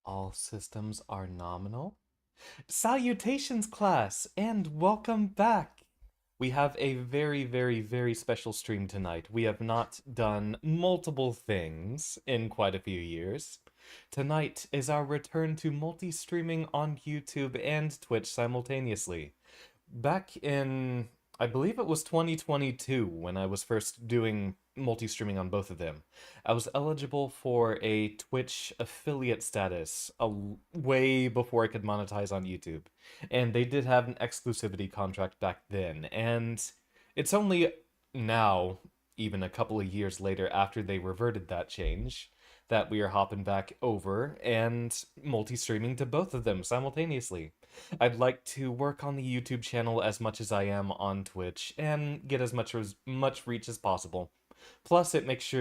All systems are nominal. Salutations, class, and welcome back! We have a very, very, very special stream tonight. We have not done multiple things in quite a few years. Tonight is our return to multi-streaming on YouTube and Twitch simultaneously. Back in, I believe it was 2022 when I was first doing multi-streaming on both of them. I was eligible for a Twitch affiliate status way before I could monetize on YouTube. And they did have an exclusivity contract back then. And it's only now, even a couple of years later after they reverted that change, that we are hopping back over and multi-streaming to both of them simultaneously. I'd like to work on the YouTube channel as much as I am on Twitch and get as much reach as possible. Plus, it makes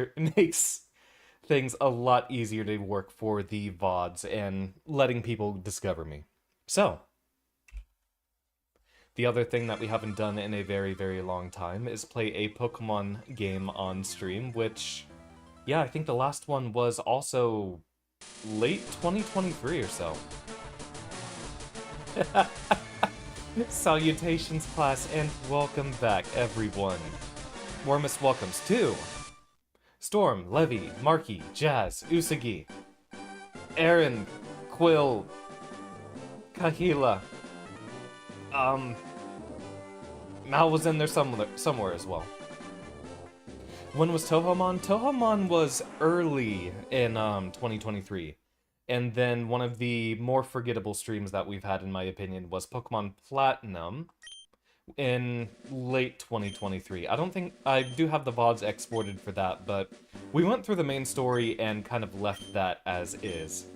things a lot easier to work for the VODs and letting people discover me. So, the other thing that we haven't done in a very, very long time is play a Pokemon game on stream, which, yeah, I think the last one was also late 2023 or so. Salutations, class, and welcome back, everyone. Warmest welcomes to Storm, Levy, Marky, Jazz, Usagi, Aaron, Quill, Kahila. Mal was in there somewhere as well. When was Tohomon? Tohomon was early in 2023. And then one of the more forgettable streams that we've had, in my opinion, was Pokemon Platinum in late 2023. I do have the VODs exported for that, but we went through the main story and kind of left that as is.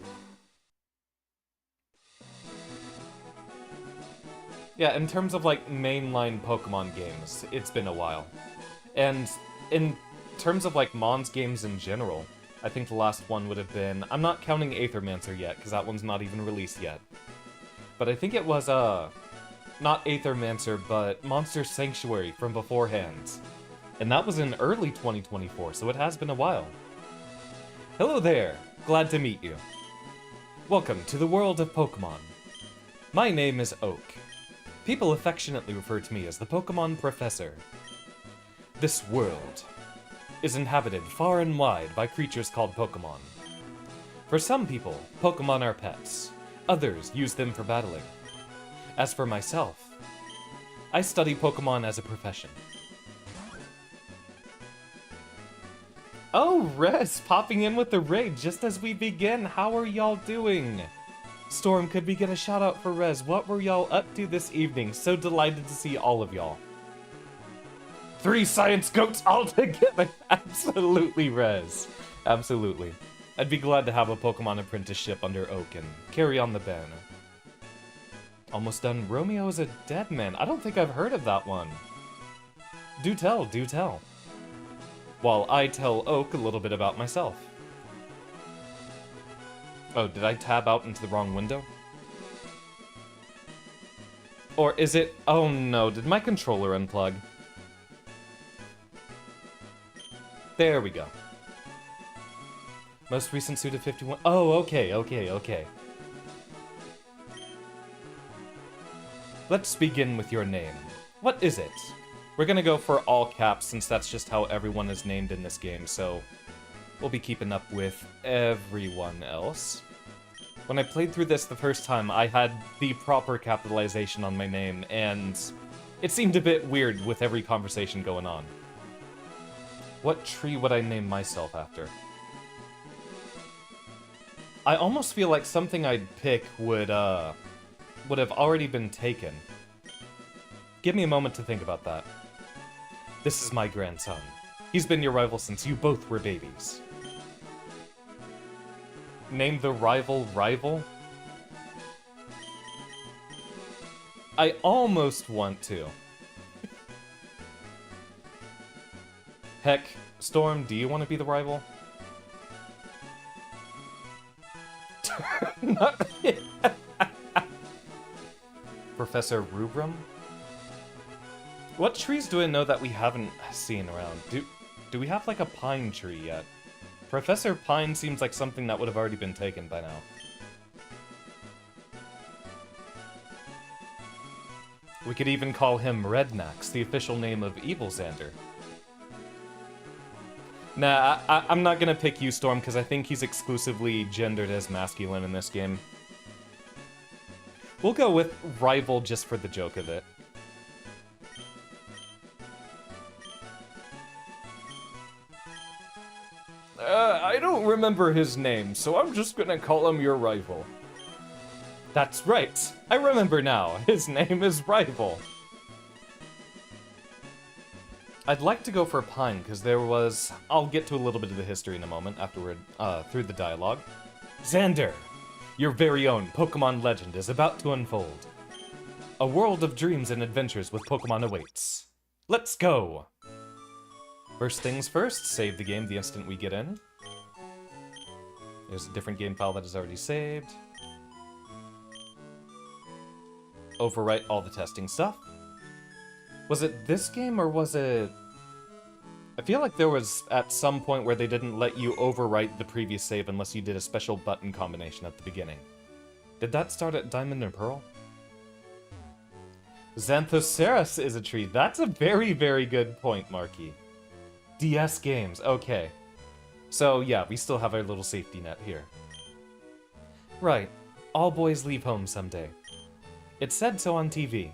Yeah, in terms of like mainline Pokemon games, it's been a while. And in terms of like Mons games in general, I think the last one would have been... I'm not counting Aethermancer yet, because that one's not even released yet. But I think it was, not Aethermancer, but Monster Sanctuary from beforehand. And that was in early 2024, so it has been a while. Hello there! Glad to meet you. Welcome to the world of Pokemon. My name is Oak. People affectionately refer to me as the Pokemon Professor. This world is inhabited far and wide by creatures called Pokemon. For some people, Pokemon are pets. Others use them for battling. As for myself, I study Pokemon as a profession. Oh, Rez, popping in with the raid just as we begin. How are y'all doing? Storm, could we get a shout out for Rez? What were y'all up to this evening? So delighted to see all of y'all. 3 science goats all together! Absolutely, Rez. Absolutely. I'd be glad to have a Pokemon apprenticeship under Oak and carry on the banner. Almost done. Romeo is a dead man. I don't think I've heard of that one. Do tell, do tell. While I tell Oak a little bit about myself. Oh, did I tab out into the wrong window? Or is it... Oh no, did my controller unplug? There we go. Most recent suit of 51. Oh, okay, okay, okay. Let's begin with your name. What is it? We're gonna go for all caps since that's just how everyone is named in this game, so we'll be keeping up with everyone else. When I played through this the first time, I had the proper capitalization on my name, and it seemed a bit weird with every conversation going on. What tree would I name myself after? I almost feel like something I'd pick would have already been taken. Give me a moment to think about that. This is my grandson. He's been your rival since you both were babies. Name the rival rival? I almost want to. Heck, Storm, do you want to be the rival? Professor Rubrum? What trees do I know that we haven't seen around? Do we have like a pine tree yet? Professor Pine seems like something that would have already been taken by now. We could even call him Rednax, the official name of Evil Xander. Nah, I'm not gonna pick you, Storm, because I think he's exclusively gendered as masculine in this game. We'll go with Rival just for the joke of it. I don't remember his name, so I'm just gonna call him your rival. That's right. I remember now. His name is Rival. I'd like to go for Pine, because there was... I'll get to a little bit of the history in a moment afterward, through the dialogue. Xander, your very own Pokemon legend is about to unfold. A world of dreams and adventures with Pokemon awaits. Let's go! First things first, save the game the instant we get in. There's a different game file that is already saved. Overwrite all the testing stuff. Was it this game, or was it... I feel like there was at some point where they didn't let you overwrite the previous save unless you did a special button combination at the beginning. Did that start at Diamond and Pearl? Xanthoceras is a tree. That's a very, very good point, Marky. DS games, okay. So yeah, we still have our little safety net here. Right. All boys leave home someday. It said so on TV.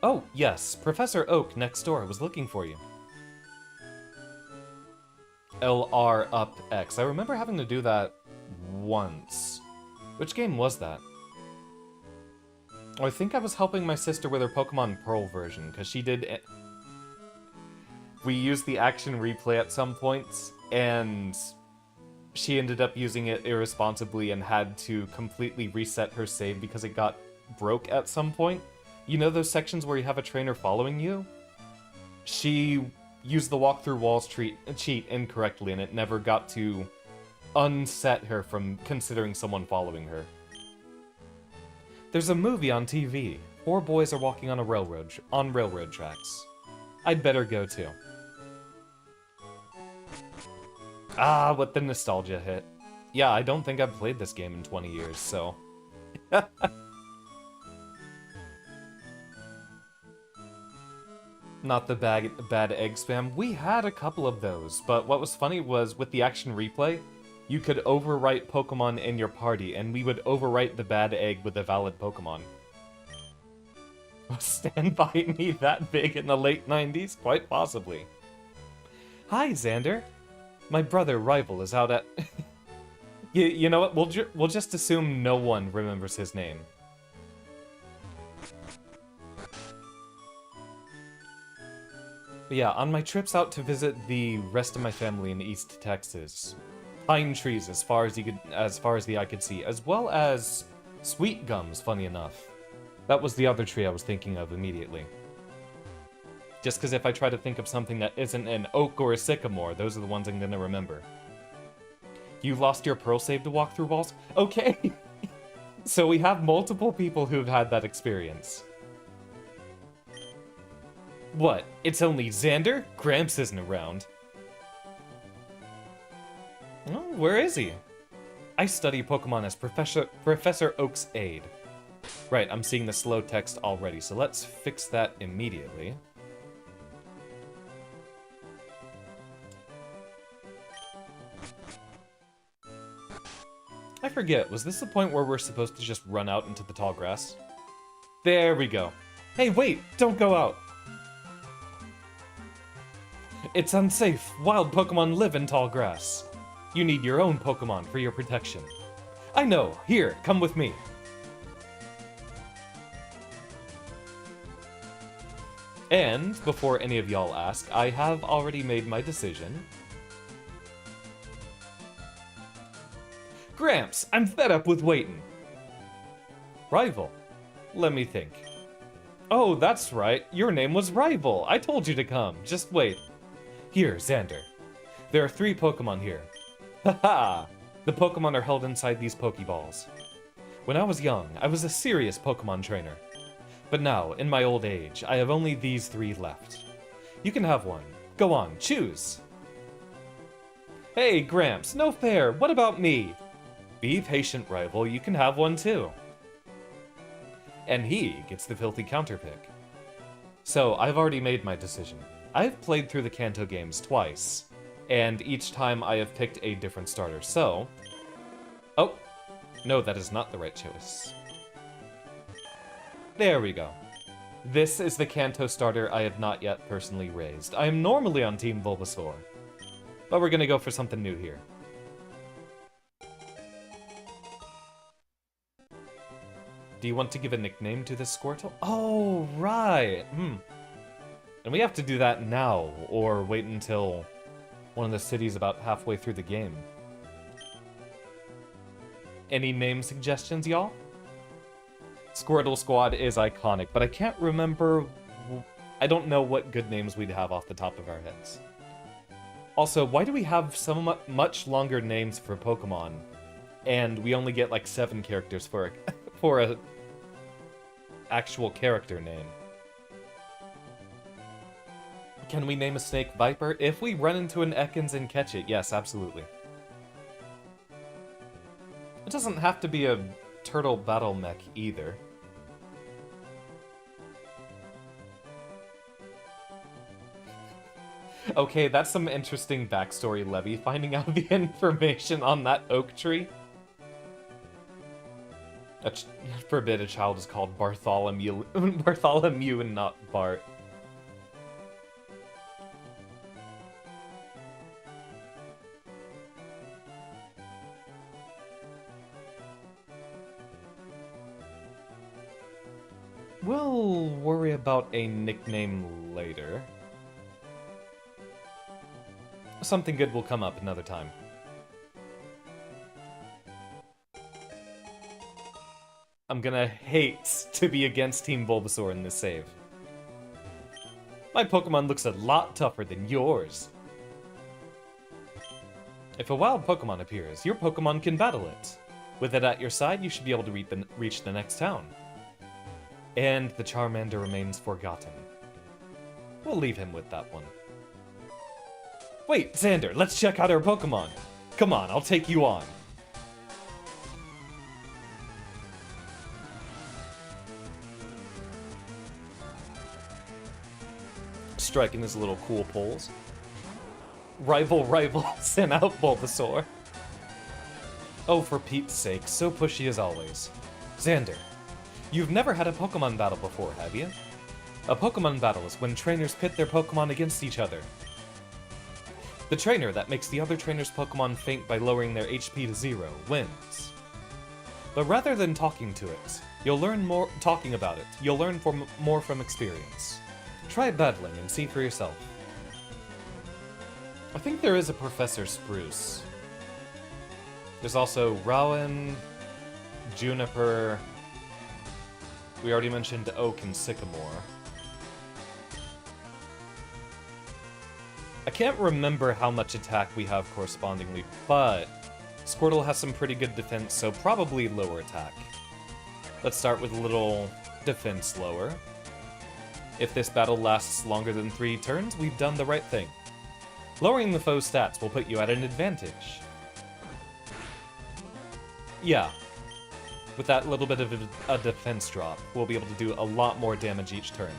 Oh, yes, Professor Oak next door was looking for you. LR up X. I remember having to do that once. Which game was that? Oh, I think I was helping my sister with her Pokemon Pearl version, because she did... We used the action replay at some points, and she ended up using it irresponsibly and had to completely reset her save because it got broke at some point. You know those sections where you have a trainer following you? She used the walk-through walls cheat incorrectly, and it never got to unset her from considering someone following her. There's a movie on TV. 4 boys are walking on railroad tracks. I'd better go too. Ah, what the nostalgia hit. Yeah, I don't think I've played this game in 20 years, so... Not the bad egg spam. We had a couple of those, but what was funny was with the action replay, you could overwrite Pokemon in your party, and we would overwrite the bad egg with a valid Pokemon. Was Stand By Me that big in the late 90s? Quite possibly. Hi, Xander. My brother Rival is out at... you know what? We'll just assume no one remembers his name. But yeah, on my trips out to visit the rest of my family in East Texas, pine trees as far as the eye could see, as well as sweet gums, funny enough. That was the other tree I was thinking of immediately. Just because if I try to think of something that isn't an oak or a sycamore, those are the ones I'm gonna remember. You lost your Pearl save to walk through walls? Okay! So we have multiple people who've had that experience. What? It's only Xander? Gramps isn't around. Oh, where is he? I study Pokemon as Professor Oak's aide. Right, I'm seeing the slow text already, so let's fix that immediately. I forget, was this the point where we're supposed to just run out into the tall grass? There we go. Hey, wait! Don't go out! It's unsafe. Wild Pokemon live in tall grass. You need your own Pokemon for your protection. I know. Here, come with me. And, before any of y'all ask, I have already made my decision. Gramps, I'm fed up with waiting. Rival. Let me think. Oh, that's right. Your name was Rival. I told you to come. Just wait. Here, Xander. There are 3 Pokemon here. Haha! The Pokemon are held inside these Pokeballs. When I was young, I was a serious Pokemon trainer. But now, in my old age, I have only these 3 left. You can have one. Go on, choose! Hey, Gramps, no fair! What about me? Be patient, Rival. You can have one too. and he gets the filthy counterpick. So, I've already made my decision. I've played through the Kanto games twice, and each time I have picked a different starter, so... Oh! No, that is not the right choice. There we go. This is the Kanto starter I have not yet personally raised. I am normally on Team Bulbasaur, but we're gonna go for something new here. Do you want to give a nickname to this Squirtle? Oh, right! And we have to do that now, or wait until one of the cities about halfway through the game. Any name suggestions, y'all? Squirtle Squad is iconic, but I can't remember... I don't know what good names we'd have off the top of our heads. Also, why do we have so much longer names for Pokemon, and we only get like 7 characters for a actual character name? Can we name a snake Viper? If we run into an Ekans and catch it, yes, absolutely. It doesn't have to be a turtle battle mech either. Okay, that's some interesting backstory, Levy, finding out the information on that oak tree. Forbid a child is called Bartholomew, Bartholomew and not Bart. We'll worry about a nickname later. Something good will come up another time. I'm gonna hate to be against Team Bulbasaur in this save. My Pokemon looks a lot tougher than yours. If a wild Pokemon appears, your Pokemon can battle it. With it at your side, you should be able to reach the next town. And the Charmander remains forgotten. We'll leave him with that one. Wait, Xander, let's check out our Pokemon. Come on, I'll take you on. Striking his little cool poles. Rival, send out Bulbasaur. Oh, for Pete's sake, so pushy as always. Xander, you've never had a Pokemon battle before, have you? A Pokemon battle is when trainers pit their Pokemon against each other. The trainer that makes the other trainer's Pokemon faint by lowering their HP to 0 wins. But rather than talking to it, you'll learn more talking about it. You'll learn more from experience. Try battling and see for yourself. I think there is a Professor Spruce. There's also Rowan, Juniper. We already mentioned Oak and Sycamore. I can't remember how much attack we have correspondingly, but Squirtle has some pretty good defense, so probably lower attack. Let's start with a little defense lower. If this battle lasts longer than 3 turns, we've done the right thing. Lowering the foe's stats will put you at an advantage. Yeah. With that little bit of a defense drop, we'll be able to do a lot more damage each turn.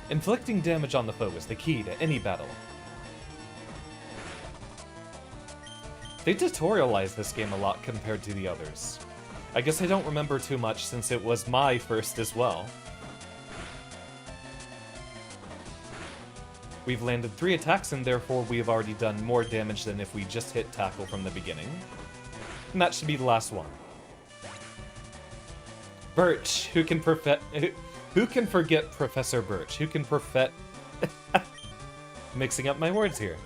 Inflicting damage on the foe is the key to any battle. They tutorialized this game a lot compared to the others. I guess I don't remember too much since it was my first as well. We've landed 3 attacks and therefore we have already done more damage than if we just hit tackle from the beginning. And that should be the last one. Birch, who can forget Professor Birch? Who can perfect... Mixing up my words here.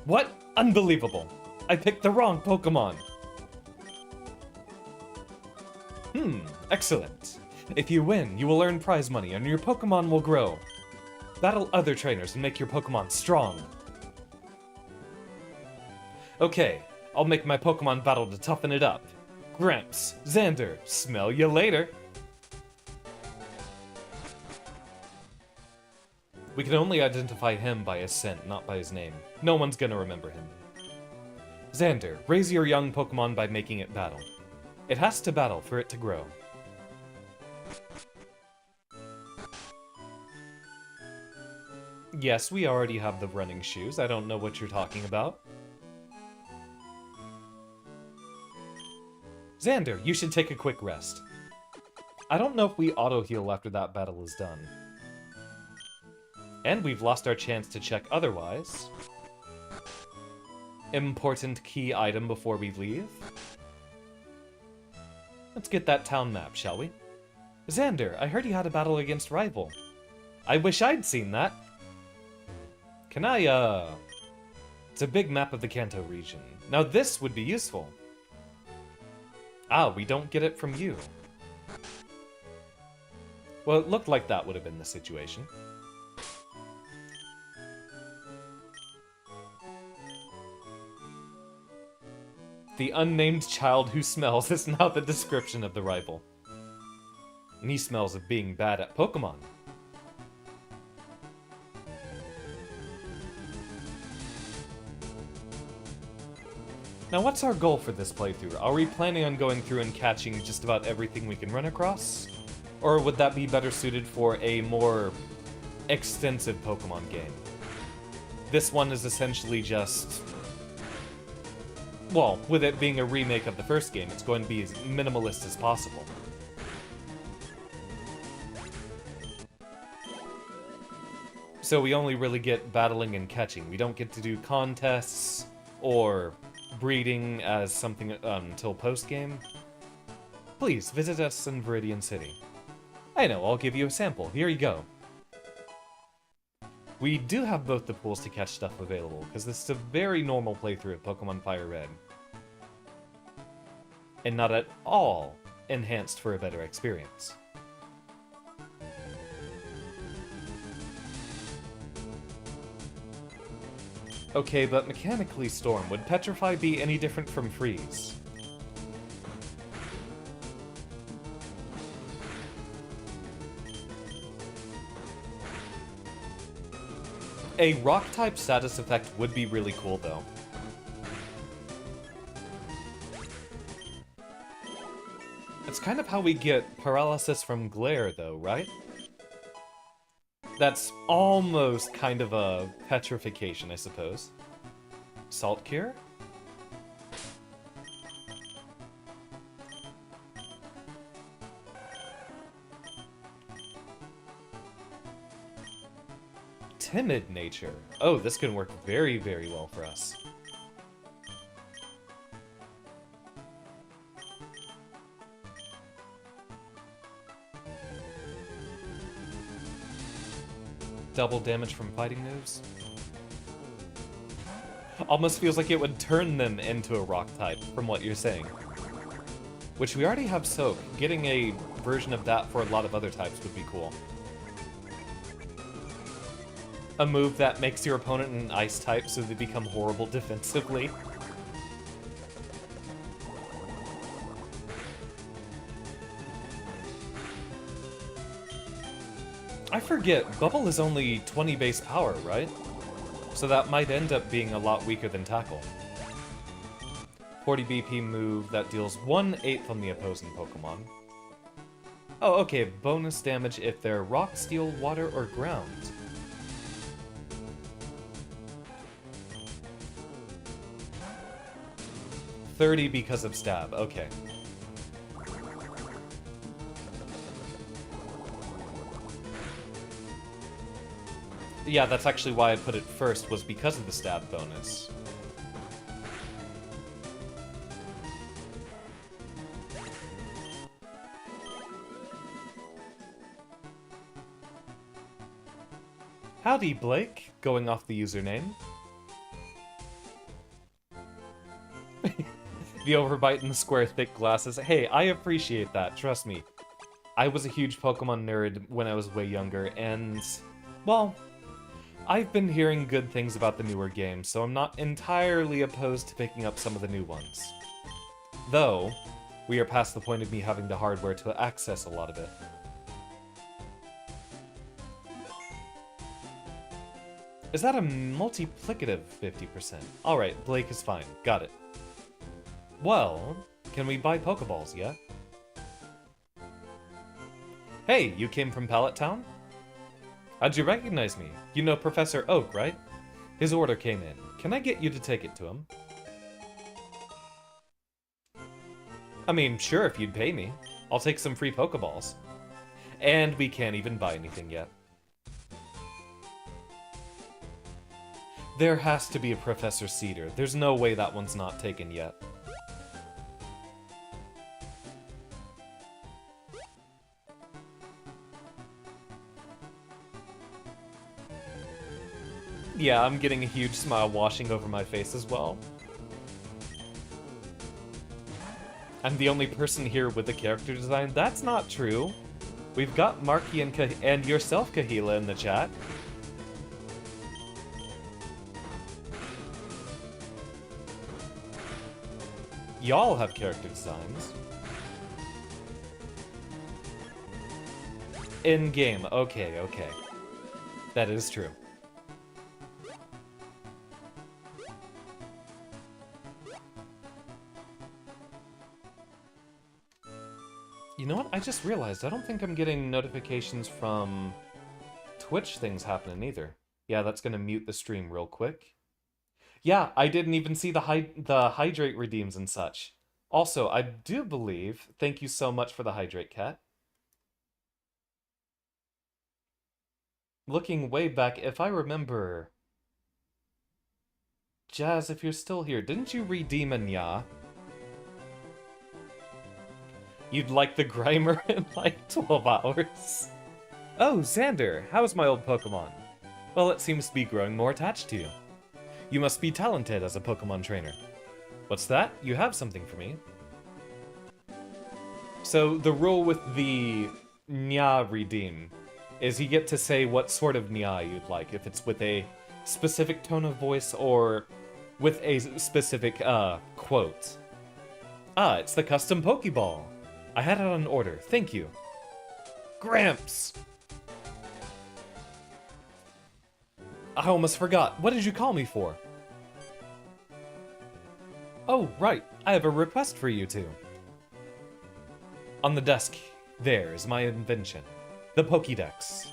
What? Unbelievable! I picked the wrong Pokemon! Excellent. If you win, you will earn prize money and your Pokemon will grow. Battle other trainers and make your Pokemon strong. Okay, I'll make my Pokemon battle to toughen it up. Gramps, Xander, smell you later. We can only identify him by his scent, not by his name. No one's gonna remember him. Xander, raise your young Pokemon by making it battle. It has to battle for it to grow. Yes, we already have the running shoes. I don't know what you're talking about. Xander, you should take a quick rest. I don't know if we auto-heal after that battle is done. And we've lost our chance to check otherwise. Important key item before we leave. Let's get that town map, shall we? Xander, I heard you had a battle against Rival. I wish I'd seen that. Can I, It's a big map of the Kanto region. Now this would be useful. Ah, we don't get it from you. Well, it looked like that would have been the situation. The unnamed child who smells is now the description of the rival. And he smells of being bad at Pokemon. Now what's our goal for this playthrough? Are we planning on going through and catching just about everything we can run across? Or would that be better suited for a more extensive Pokemon game? This one is essentially just... well, with it being a remake of the first game, it's going to be as minimalist as possible. So we only really get battling and catching. We don't get to do contests or breeding as something until post-game. Please, visit us in Viridian City. I know, I'll give you a sample. Here you go. We do have both the pools to catch stuff available, because this is a very normal playthrough of Pokemon FireRed. And not at all enhanced for a better experience. Okay, but mechanically, Storm, would Petrify be any different from Freeze? A Rock-type status effect would be really cool, though. It's kind of how we get paralysis from glare, though, right? That's almost kind of a petrification, I suppose. Salt Cure? Timid nature. Oh, this can work very, very well for us. Double damage from fighting moves. Almost feels like it would turn them into a rock type, from what you're saying. Which we already have Soak. Getting a version of that for a lot of other types would be cool. A move that makes your opponent an ice type so they become horrible defensively. I forget, Bubble is only 20 base power, right? So that might end up being a lot weaker than Tackle. 40 BP move that deals 1/8 on the opposing Pokemon. Oh, okay, bonus damage if they're rock, steel, water, or ground. $30 because of stab, okay. Yeah, that's actually why I put it first, was because of the stab bonus. Howdy, Blake, going off the username. The overbite and the square thick glasses. Hey, I appreciate that, trust me. I was a huge Pokemon nerd when I was way younger, and, well, I've been hearing good things about the newer games, so I'm not entirely opposed to picking up some of the new ones. Though, we are past the point of me having the hardware to access a lot of it. Is that a multiplicative 50%? Alright, Blake is fine. Got it. Well, can we buy Pokeballs yet? Hey, you came from Pallet Town? How'd you recognize me? You know Professor Oak, right? His order came in. Can I get you to take it to him? I mean, sure, if you'd pay me. I'll take some free Pokeballs. And we can't even buy anything yet. There has to be a Professor Cedar. There's no way that one's not taken yet. Yeah, I'm getting a huge smile washing over my face as well. I'm the only person here with a character design. That's not true. We've got Marky and yourself, Kahila, in the chat. Y'all have character designs. In-game. Okay, okay. That is true. You know what? I just realized I don't think I'm getting notifications from Twitch things happening either. Yeah, that's gonna mute the stream real quick. Yeah, I didn't even see the hydrate redeems and such. Also, I do believe, thank you so much for the hydrate, Cat. Looking way back, if I remember... Jazz, if you're still here, didn't you redeem a Nya? You'd like the Grimer in like 12 hours. Oh, Xander, how's my old Pokemon? Well, it seems to be growing more attached to you. You must be talented as a Pokemon trainer. What's that? You have something for me. So, the rule with the Nya redeem is you get to say what sort of Nya you'd like, if it's with a specific tone of voice or with a specific, quote. Ah, it's the custom Pokeball. I had it on order. Thank you. Gramps! I almost forgot. What did you call me for? Oh, right. I have a request for you two. On the desk, there is my invention. The Pokédex.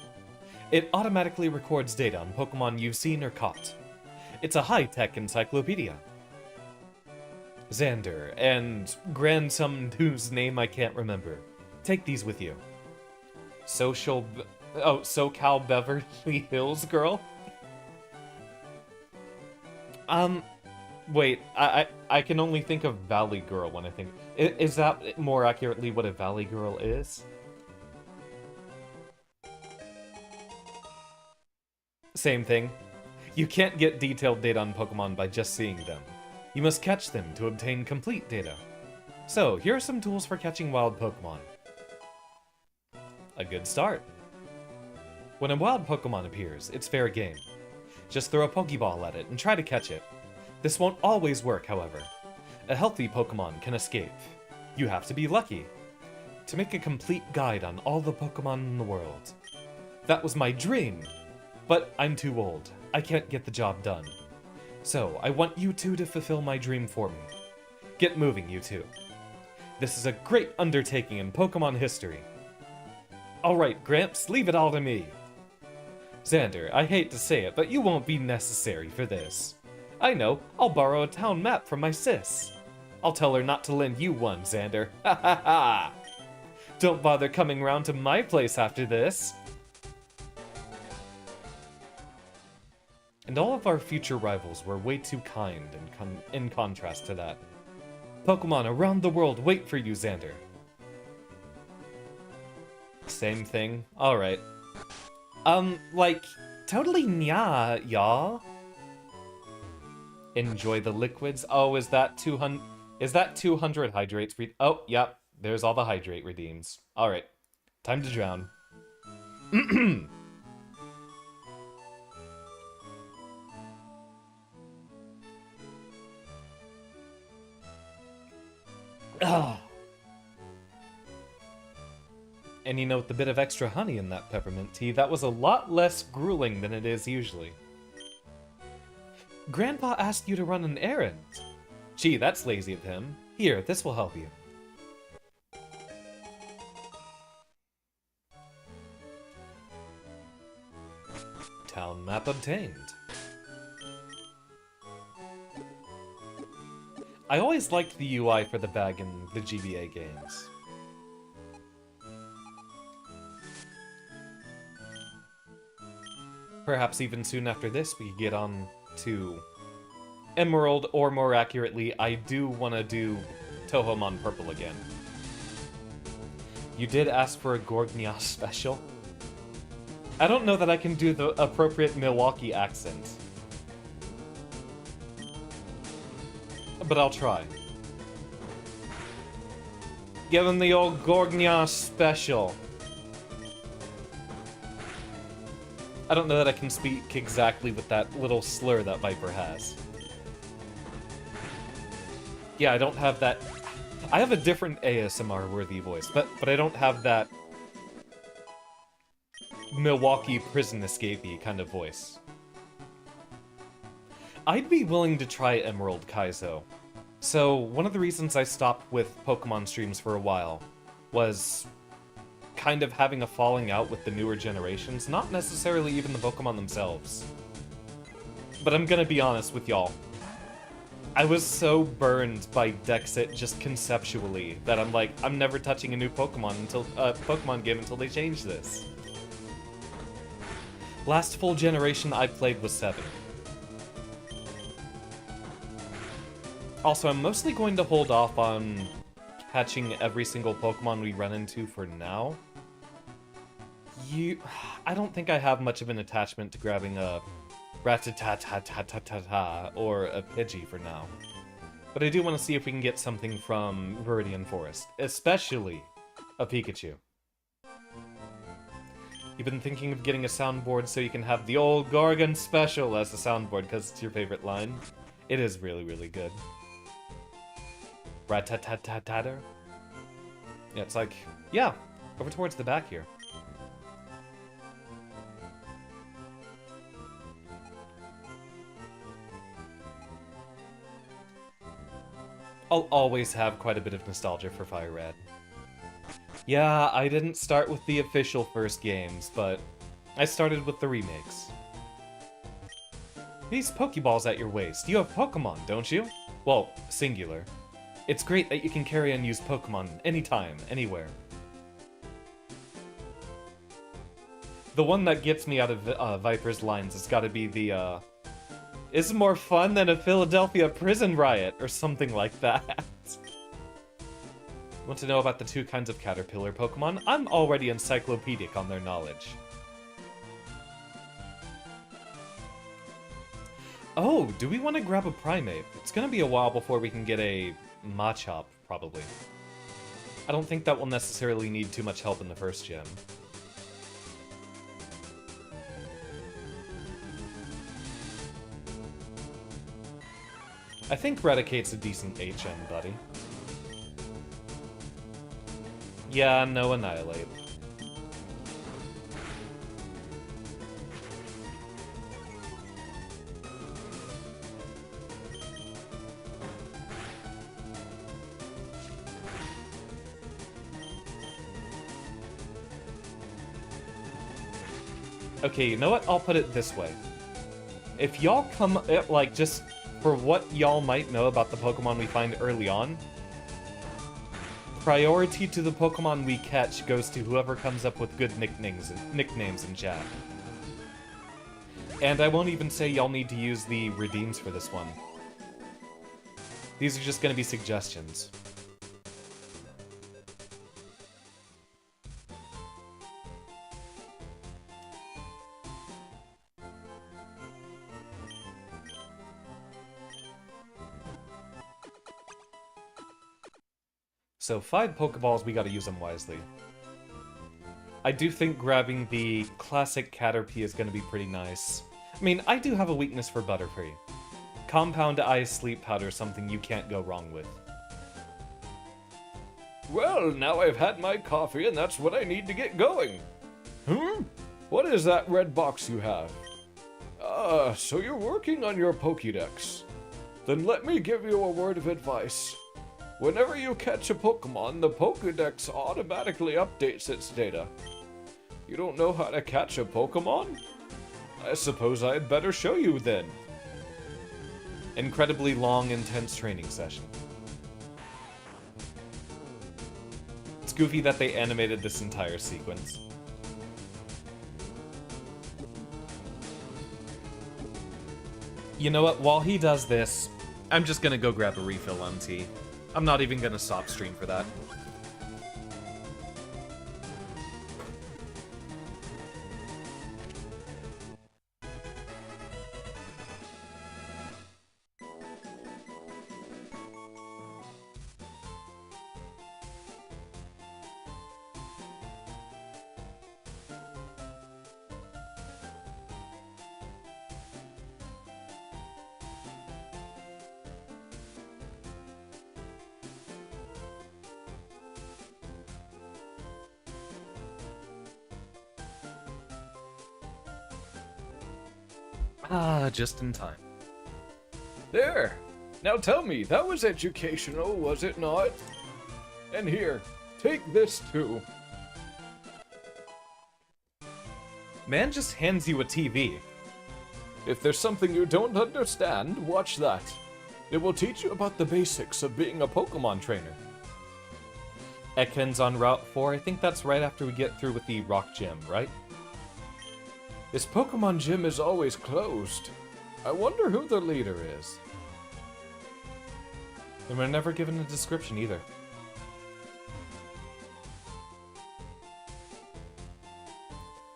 It automatically records data on Pokemon you've seen or caught. It's a high-tech encyclopedia. Xander, and grandson whose name I can't remember. Take these with you. SoCal Beverly Hills girl? Wait, I can only think of Valley Girl when I think... Is that more accurately what a Valley Girl is? Same thing. You can't get detailed data on Pokemon by just seeing them. You must catch them to obtain complete data. So, here are some tools for catching wild Pokemon. A good start. When a wild Pokemon appears, it's fair game. Just throw a Pokeball at it and try to catch it. This won't always work, however. A healthy Pokemon can escape. You have to be lucky. To make a complete guide on all the Pokemon in the world. That was my dream! But I'm too old. I can't get the job done. So, I want you two to fulfill my dream for me. Get moving, you two. This is a great undertaking in Pokemon history. Alright, Gramps, leave it all to me. Xander, I hate to say it, but you won't be necessary for this. I know, I'll borrow a town map from my sis. I'll tell her not to lend you one, Xander. Ha ha ha! Don't bother coming round to my place after this. And all of our future rivals were way too kind in contrast to that. Pokemon around the world wait for you, Xander. Same thing. Alright. Like, totally nya, y'all. Enjoy the liquids. Oh, is that 200... Is that 200 hydrates? Oh, yep. There's all the hydrate redeems. Alright. Time to drown. Ah. And you know, with a bit of extra honey in that peppermint tea, that was a lot less grueling than it is usually. Grandpa asked you to run an errand. Gee, that's lazy of him. Here, this will help you. Town map obtained. I always liked the UI for the bag in the GBA games. Perhaps even soon after this we could get on to Emerald, or more accurately, I do want to do Tohomon Purple again. You did ask for a Gorgnia special. I don't know that I can do the appropriate Milwaukee accent. But I'll try. Give him the old Gorgnia special. I don't know that I can speak exactly with that little slur that Viper has. Yeah, I don't have that... I have a different ASMR-worthy voice, but I don't have that Milwaukee prison escapee kind of voice. I'd be willing to try Emerald Kaizo. So, one of the reasons I stopped with Pokemon streams for a while was kind of having a falling out with the newer generations, not necessarily even the Pokemon themselves. But I'm gonna be honest with y'all. I was so burned by Dexit just conceptually that I'm like, I'm never touching a new Pokemon game until they change this. Last full generation I played was 7. Also, I'm mostly going to hold off on catching every single Pokemon we run into for now. I don't think I have much of an attachment to grabbing a Rattata or a Pidgey for now. But I do want to see if we can get something from Viridian Forest, especially a Pikachu. You've been thinking of getting a soundboard so you can have the old Gorgon special as a soundboard because it's your favorite line. It is really, really good. Ratatatatter. Yeah, it's like, yeah, over towards the back here. I'll always have quite a bit of nostalgia for FireRed. Yeah, I didn't start with the official first games, but I started with the remakes. These Pokeballs at your waist. You have Pokemon, don't you? Well, singular. It's great that you can carry and use Pokemon anytime, anywhere. The one that gets me out of Viper's lines has got to be the, "It's more fun than a Philadelphia prison riot," or something like that. Want to know about the 2 kinds of Caterpillar Pokemon? I'm already encyclopedic on their knowledge. Oh, do we want to grab a Primeape? It's gonna be a while before we can get a Machop, probably. I don't think that will necessarily need too much help in the first gym. I think Redicate's a decent HM, buddy. Yeah, no Annihilate. Okay, you know what? I'll put it this way. If y'all come, like, just for what y'all might know about the Pokemon we find early on, priority to the Pokemon we catch goes to whoever comes up with good nicknames in chat. And I won't even say y'all need to use the redeems for this one. These are just going to be suggestions. So 5 Pokeballs, we gotta use them wisely. I do think grabbing the classic Caterpie is gonna be pretty nice. I mean, I do have a weakness for Butterfree. Compound Ice Sleep Powder is something you can't go wrong with. Well, now I've had my coffee and that's what I need to get going. What is that red box you have? So you're working on your Pokédex. Then let me give you a word of advice. Whenever you catch a Pokemon, the Pokédex automatically updates its data. You don't know how to catch a Pokemon? I suppose I'd better show you then. Incredibly long, intense training session. It's goofy that they animated this entire sequence. You know what, while he does this, I'm just gonna go grab a refill on tea. I'm not even gonna stop stream for that. Ah, just in time. There! Now tell me, that was educational, was it not? And here, take this too. Man just hands you a TV. If there's something you don't understand, watch that. It will teach you about the basics of being a Pokemon trainer. Ekans on Route 4, I think that's right after we get through with the Rock Gym, right? This Pokemon gym is always closed. I wonder who the leader is. And we're never given a description either.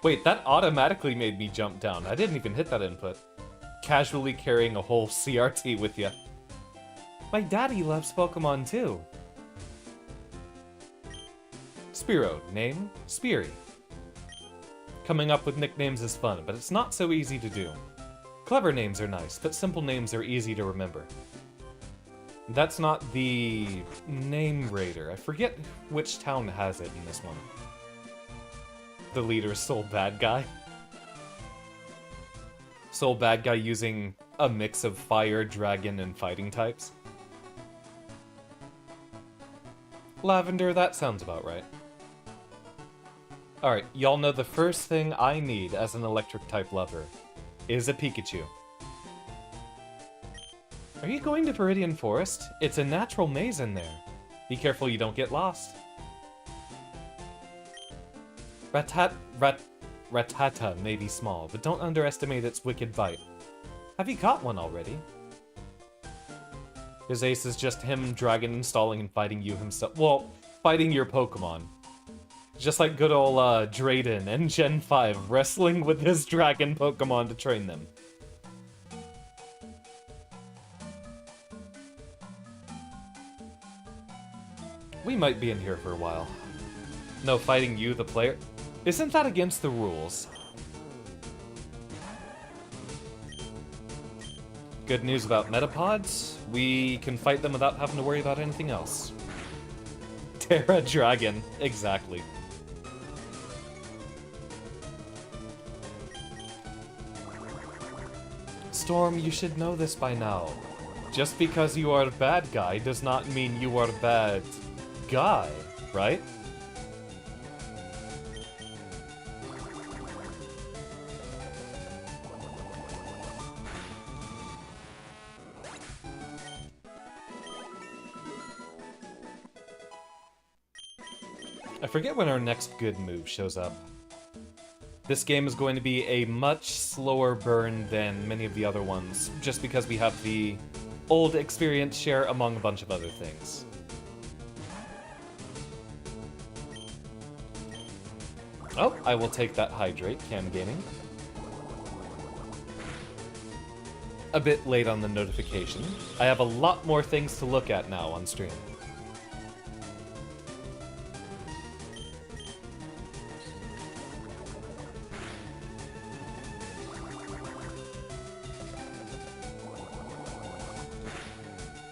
Wait, that automatically made me jump down. I didn't even hit that input. Casually carrying a whole CRT with you. My daddy loves Pokemon too. Spearow, name? Speary. Coming up with nicknames is fun, but it's not so easy to do. Clever names are nice, but simple names are easy to remember. That's not the name raider. I forget which town has it in this one. The leader is Soul Bad Guy. Soul Bad Guy using a mix of fire, dragon, and fighting types. Lavender, that sounds about right. Alright, y'all know the first thing I need as an electric-type lover is a Pikachu. Are you going to Viridian Forest? It's a natural maze in there. Be careful you don't get lost. Rattata may be small, but don't underestimate its wicked bite. Have you caught one already? His ace is just him dragon installing and fighting you himself. Well, fighting your Pokemon. Just like good old Drayden and Gen 5 wrestling with his dragon Pokemon to train them. We might be in here for a while. No, fighting you, the player. Isn't that against the rules? Good news about Metapods. We can fight them without having to worry about anything else. Terra Dragon. Exactly. Storm, you should know this by now. Just because you are a bad guy does not mean you are a bad guy, right? I forget when our next good move shows up. This game is going to be a much slower burn than many of the other ones, just because we have the old experience share among a bunch of other things. Oh, I will take that Hydrate, Cam Gaming. A bit late on the notification. I have a lot more things to look at now on stream.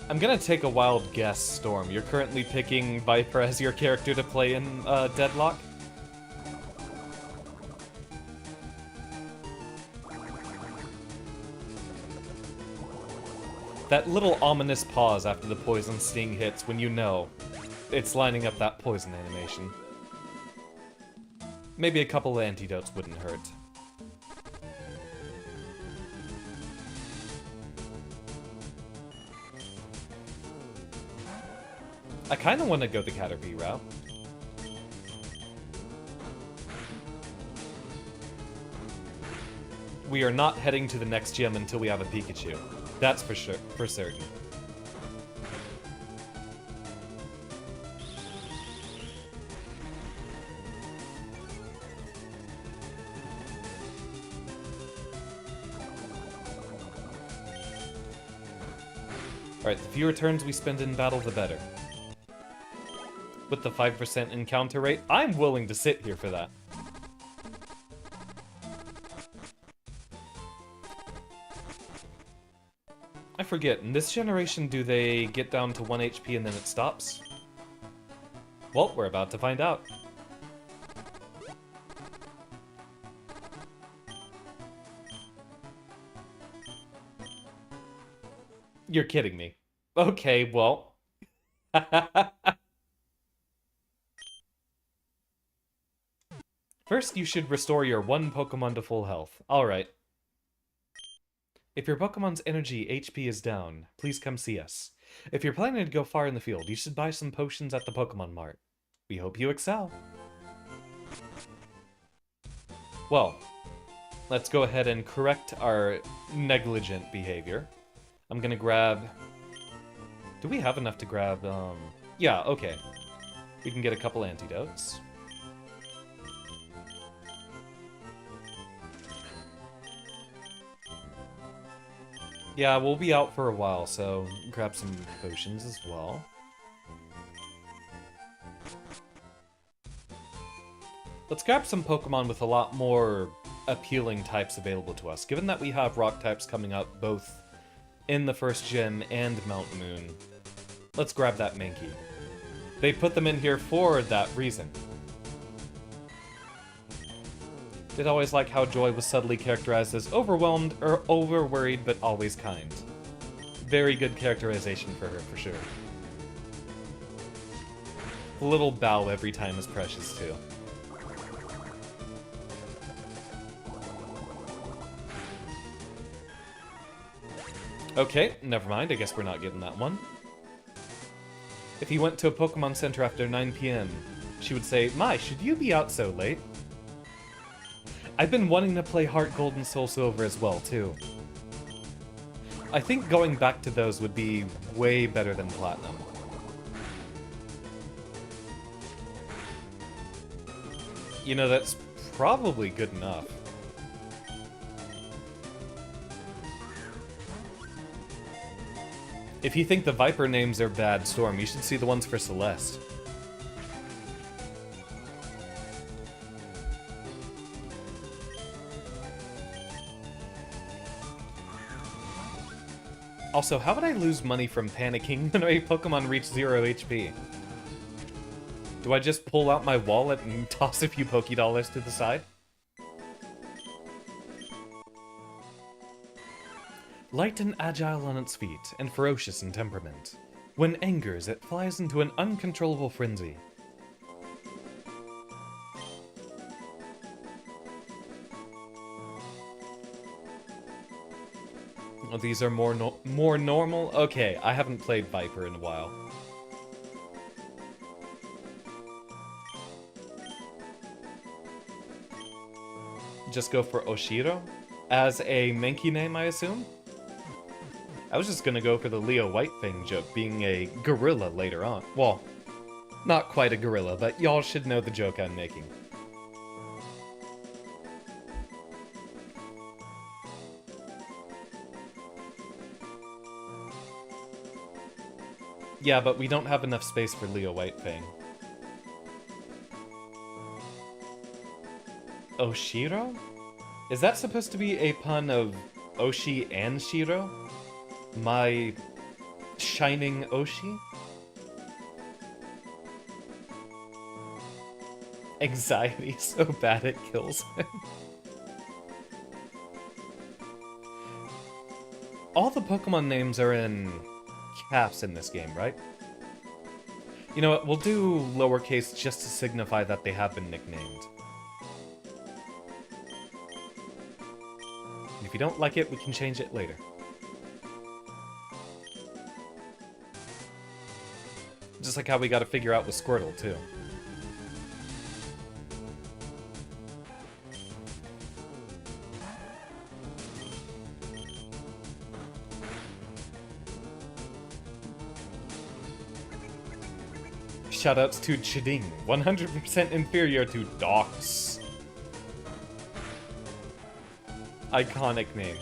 I'm gonna take a wild guess, Storm. You're currently picking Viper as your character to play in Deadlock? That little ominous pause after the poison sting hits when you know it's lining up that poison animation. Maybe a couple of antidotes wouldn't hurt. I kind of want to go the Caterpie route. We are not heading to the next gym until we have a Pikachu. That's for sure, for certain. Alright, the fewer turns we spend in battle, the better. With the 5% encounter rate, I'm willing to sit here for that. I forget, in this generation, do they get down to 1 HP and then it stops? Well, we're about to find out. You're kidding me. Okay, well. First, you should restore your one Pokemon to full health. Alright. If your Pokemon's energy HP is down, please come see us. If you're planning to go far in the field, you should buy some potions at the Pokemon Mart. We hope you excel. Well, let's go ahead and correct our negligent behavior. I'm gonna grab... Do we have enough to grab, Yeah, okay. We can get a couple antidotes. Yeah, we'll be out for a while, so grab some potions as well. Let's grab some Pokemon with a lot more appealing types available to us, given that we have rock types coming up both in the first gym and Mount Moon. Let's grab that Mankey. They put them in here for that reason. Did always like how Joy was subtly characterized as overwhelmed or over-worried, but always kind. Very good characterization for her, for sure. A little bow every time is precious, too. Okay, never mind, I guess we're not getting that one. If you went to a Pokemon Center after 9 PM, she would say, "My, should you be out so late?" I've been wanting to play Heart Gold and Soul Silver as well, too. I think going back to those would be way better than Platinum. You know, that's probably good enough. If you think the Viper names are bad, Storm, you should see the ones for Celeste. Also, how would I lose money from panicking when a Pokemon reached 0 HP? Do I just pull out my wallet and toss a few Pokédollars to the side? Light and agile on its feet, and ferocious in temperament. When angers, it flies into an uncontrollable frenzy. Oh, these are more normal? Okay, I haven't played Viper in a while. Just go for Oshiro? As a Mankey name, I assume? I was just gonna go for the Leo Whitefang joke, being a gorilla later on. Well, not quite a gorilla, but y'all should know the joke I'm making. Yeah, but we don't have enough space for Leo Whitefang. Oshiro? Is that supposed to be a pun of Oshi and Shiro? My shining Oshi? Anxiety so bad it kills him. all the Pokemon names are in caps in this game, right? You know what, we'll do lowercase just to signify that they have been nicknamed. If you don't like it, we can change it later. Just like how we gotta figure out with Squirtle, too. Shoutouts to Chiding, 100% inferior to Dox. Iconic name.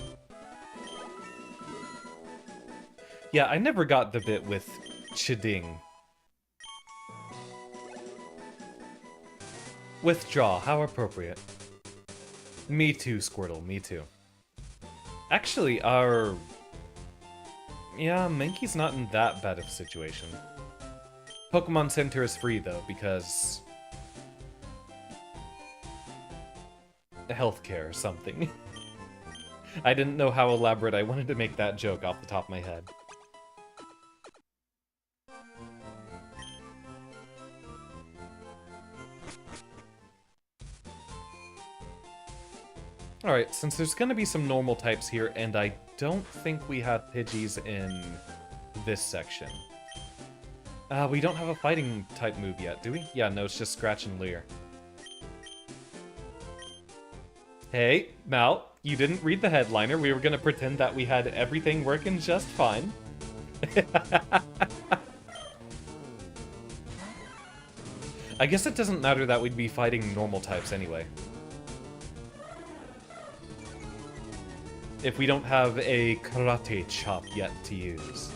Yeah, I never got the bit with Chiding. Withdraw, how appropriate. Me too, Squirtle, me too. Actually, yeah, Mankey's not in that bad of a situation. Pokemon Center is free, though, because... healthcare or something. I didn't know how elaborate I wanted to make that joke off the top of my head. Alright, since there's gonna be some normal types here, and I don't think we had Pidgeys in this section. We don't have a fighting type move yet, do we? Yeah, no, it's just Scratch and Leer. Hey, Mal, you didn't read the headliner. We were gonna pretend that we had everything working just fine. I guess it doesn't matter that we'd be fighting normal types anyway. If we don't have a karate chop yet to use.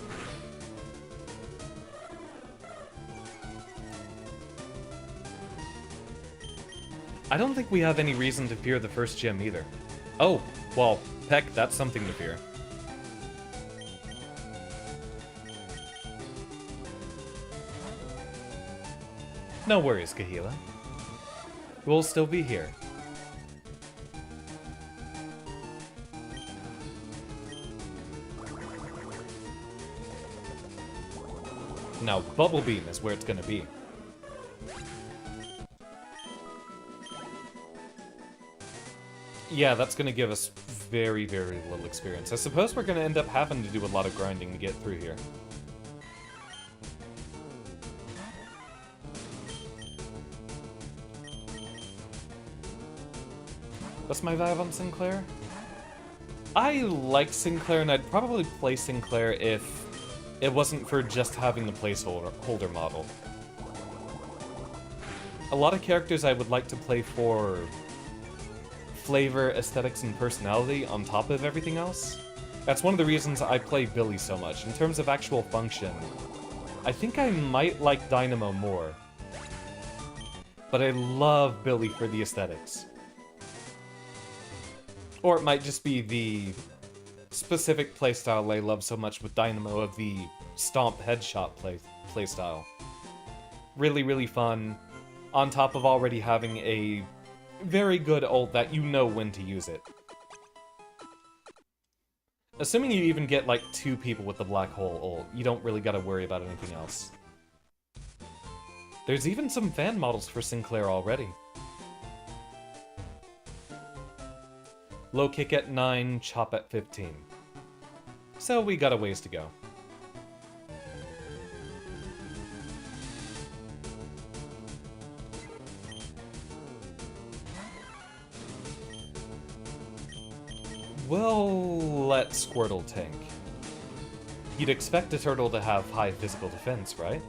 I don't think we have any reason to fear the first gym either. Oh, well, heck, that's something to fear. No worries, Kahila. We'll still be here. Now, Bubble Beam is where it's gonna be. Yeah, that's gonna give us very, very little experience. I suppose we're gonna end up having to do a lot of grinding to get through here. What's my vibe on Sinclair? I like Sinclair, and I'd probably play Sinclair if it wasn't for just having the placeholder model. A lot of characters I would like to play for flavor, aesthetics, and personality on top of everything else. That's one of the reasons I play Billy so much. In terms of actual function, I think I might like Dynamo more. But I love Billy for the aesthetics. Or it might just be the specific playstyle I love so much with Dynamo of the Stomp Headshot playstyle. Really, really fun, on top of already having a very good ult that you know when to use it. Assuming you even get like 2 people with the Black Hole ult, you don't really gotta worry about anything else. There's even some fan models for Sinclair already. Low kick at 9, chop at 15. So we got a ways to go. We'll let Squirtle tank. You'd expect a turtle to have high physical defense, right?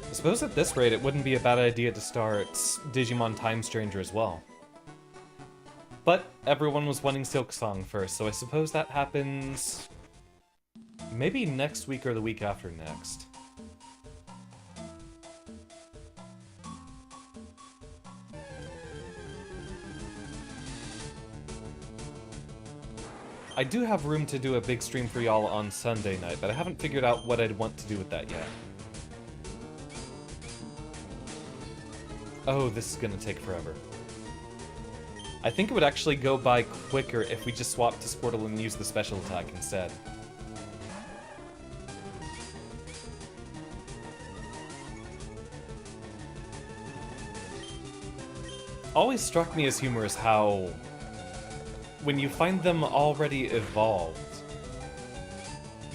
I suppose at this rate it wouldn't be a bad idea to start Digimon Time Stranger as well. But everyone was wanting Silk Song first, so I suppose that happens maybe next week or the week after next. I do have room to do a big stream for y'all on Sunday night, but I haven't figured out what I'd want to do with that yet. Oh, this is gonna take forever. I think it would actually go by quicker if we just swapped to Squirtle and used the special attack instead. Always struck me as humorous how, when you find them already evolved,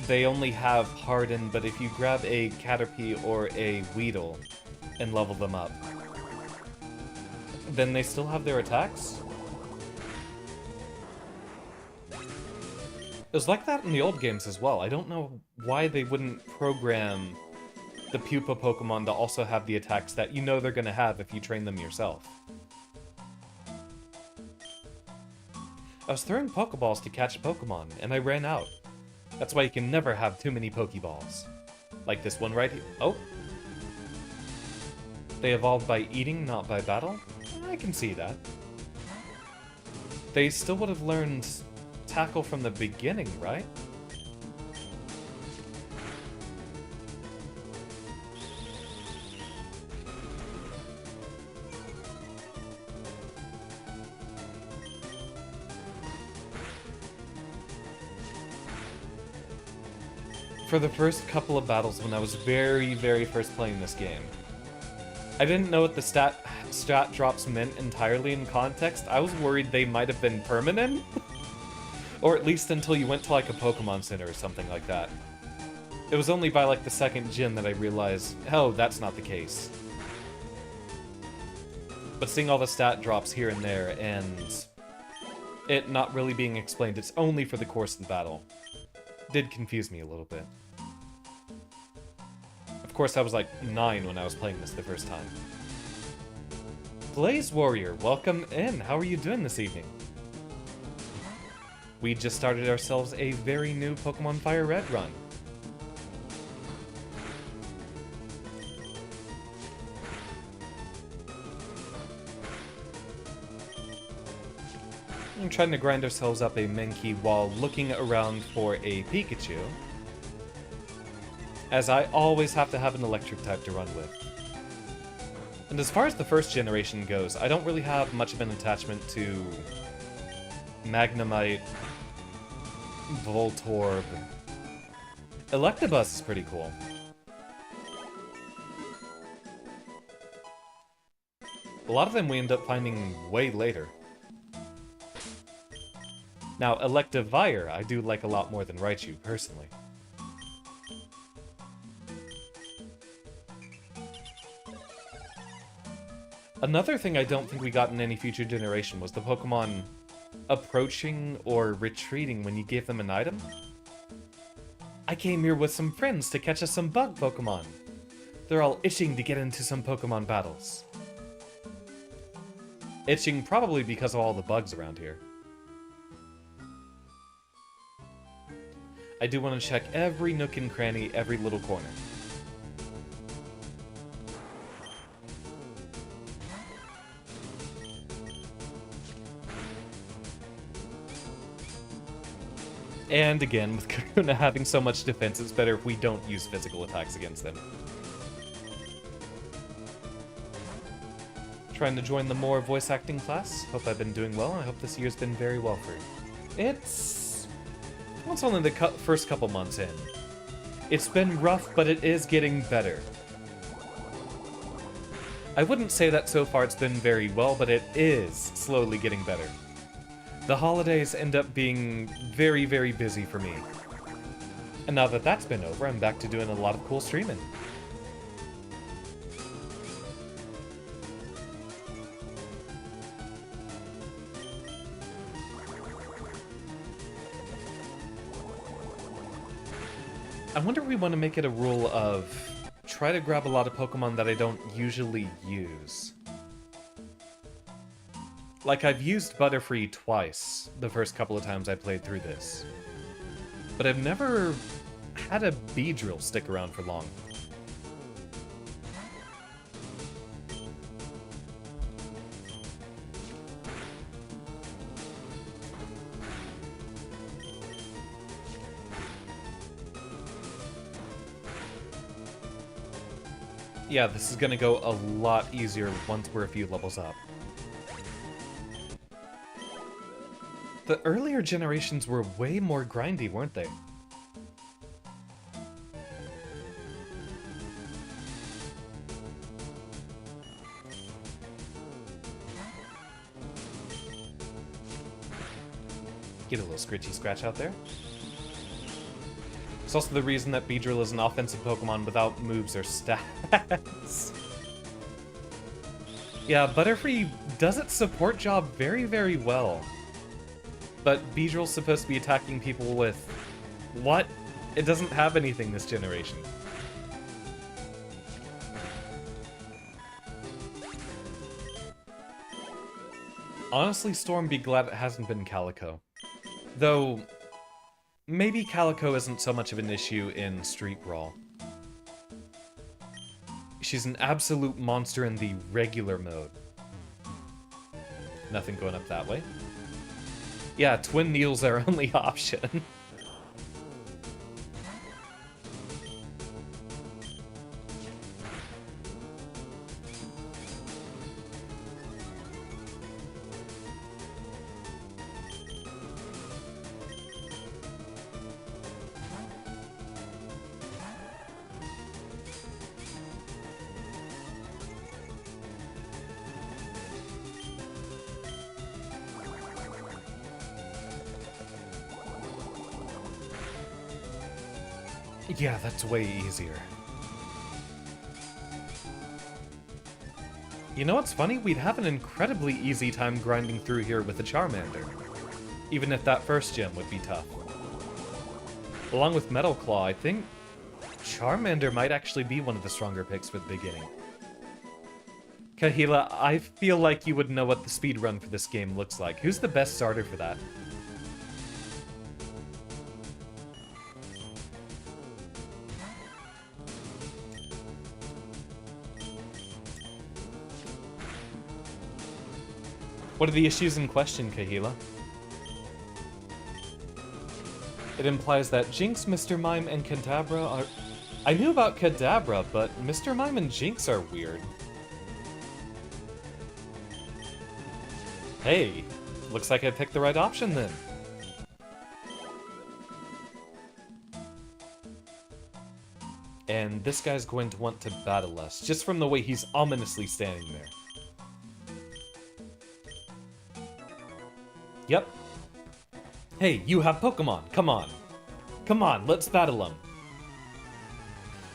they only have Harden, but if you grab a Caterpie or a Weedle and level them up, then they still have their attacks? It was like that in the old games as well. I don't know why they wouldn't program the Pupa Pokemon to also have the attacks that you know they're going to have if you train them yourself. I was throwing Pokeballs to catch Pokemon, and I ran out. That's why you can never have too many Pokeballs. Like this one right here. Oh! They evolved by eating, not by battle? I can see that. They still would have learned Tackle from the beginning, right? For the first couple of battles when I was very, very first playing this game, I didn't know what the stat drops meant entirely in context. I was worried they might have been permanent. Or at least until you went to like a Pokemon Center or something like that. It was only by like the second gym that I realized, oh, that's not the case. But seeing all the stat drops here and there, and it not really being explained, it's only for the course of the battle, did confuse me a little bit. Of course, I was like 9 when I was playing this the first time. Blaze Warrior, welcome in. How are you doing this evening? We just started ourselves a very new Pokemon FireRed run. I'm trying to grind ourselves up a Mankey while looking around for a Pikachu, as I always have to have an electric type to run with. And as far as the first generation goes, I don't really have much of an attachment to Magnemite, Voltorb. Electabuzz is pretty cool. A lot of them we end up finding way later. Now, Electivire I do like a lot more than Raichu, personally. Another thing I don't think we got in any future generation was the Pokemon approaching or retreating when you gave them an item. I came here with some friends to catch us some bug Pokemon. They're all itching to get into some Pokemon battles. Itching probably because of all the bugs around here. I do want to check every nook and cranny, every little corner. And again, with Kakuna having so much defense, it's better if we don't use physical attacks against them. Trying to join the more voice acting class. Hope I've been doing well, and I hope this year's been very well for you. It's only the first couple months in. It's been rough, but it is getting better. I wouldn't say that so far it's been very well, but it is slowly getting better. The holidays end up being very, very busy for me. And now that that's been over, I'm back to doing a lot of cool streaming. I wonder if we want to make it a rule of try to grab a lot of Pokemon that I don't usually use. Like, I've used Butterfree twice the first couple of times I played through this. But I've never had a Beedrill stick around for long. Yeah, this is gonna go a lot easier once we're a few levels up. The earlier generations were way more grindy, weren't they? Get a little scritchy scratch out there. It's also the reason that Beedrill is an offensive Pokemon without moves or stats. Yeah, Butterfree does its support job very, very well. But Beedrill's supposed to be attacking people with... what? It doesn't have anything this generation. Honestly, Storm, be glad it hasn't been Calico. Though, maybe Calico isn't so much of an issue in Street Brawl. She's an absolute monster in the regular mode. Nothing going up that way. Yeah, Twin Needle's our only option. Yeah, that's way easier. You know what's funny? We'd have an incredibly easy time grinding through here with a Charmander. Even if that first gym would be tough. Along with Metal Claw, I think Charmander might actually be one of the stronger picks for the beginning. Kahila, I feel like you would know what the speed run for this game looks like. Who's the best starter for that? What are the issues in question, Kahila? It implies that Jinx, Mr. Mime, and Kadabra are... I knew about Kadabra, but Mr. Mime and Jinx are weird. Hey, looks like I picked the right option then. And this guy's going to want to battle us, just from the way he's ominously standing there. Yep. Hey, you have Pokemon. Come on. Come on, let's battle them.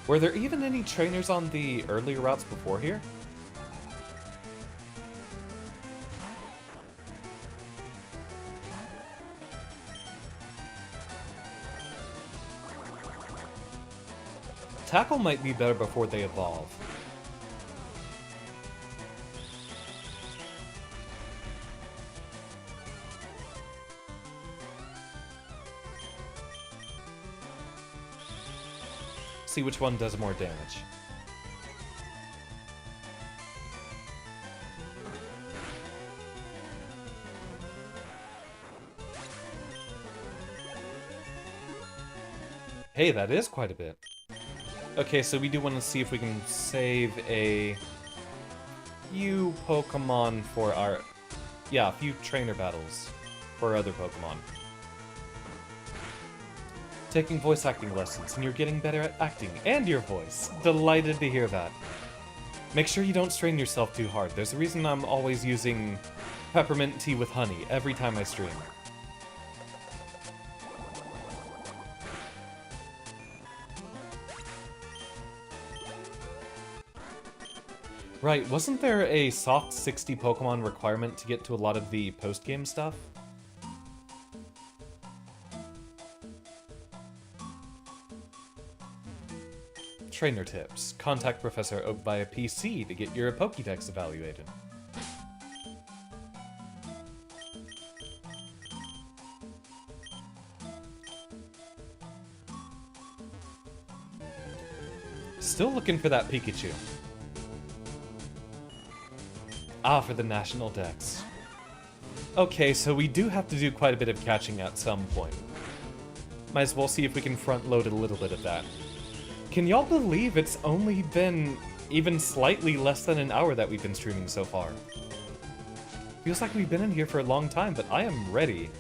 Were there even any trainers on the earlier routes before here? Tackle might be better before they evolve. See which one does more damage. Hey, that is quite a bit. Okay, so we do want to see if we can save a few Pokemon for our... yeah, a few trainer battles for our other Pokemon. Taking voice acting lessons, and you're getting better at acting and your voice. Delighted to hear that. Make sure you don't strain yourself too hard. There's a reason I'm always using peppermint tea with honey every time I stream. Right, wasn't there a soft 60 Pokemon requirement to get to a lot of the post-game stuff? Trainer tips. Contact Professor Oak via PC to get your Pokédex evaluated. Still looking for that Pikachu. Ah, for the National Dex. Okay, so we do have to do quite a bit of catching at some point. Might as well see if we can front load a little bit of that. Can y'all believe it's only been even slightly less than an hour that we've been streaming so far. Feels like we've been in here for a long time, but I am ready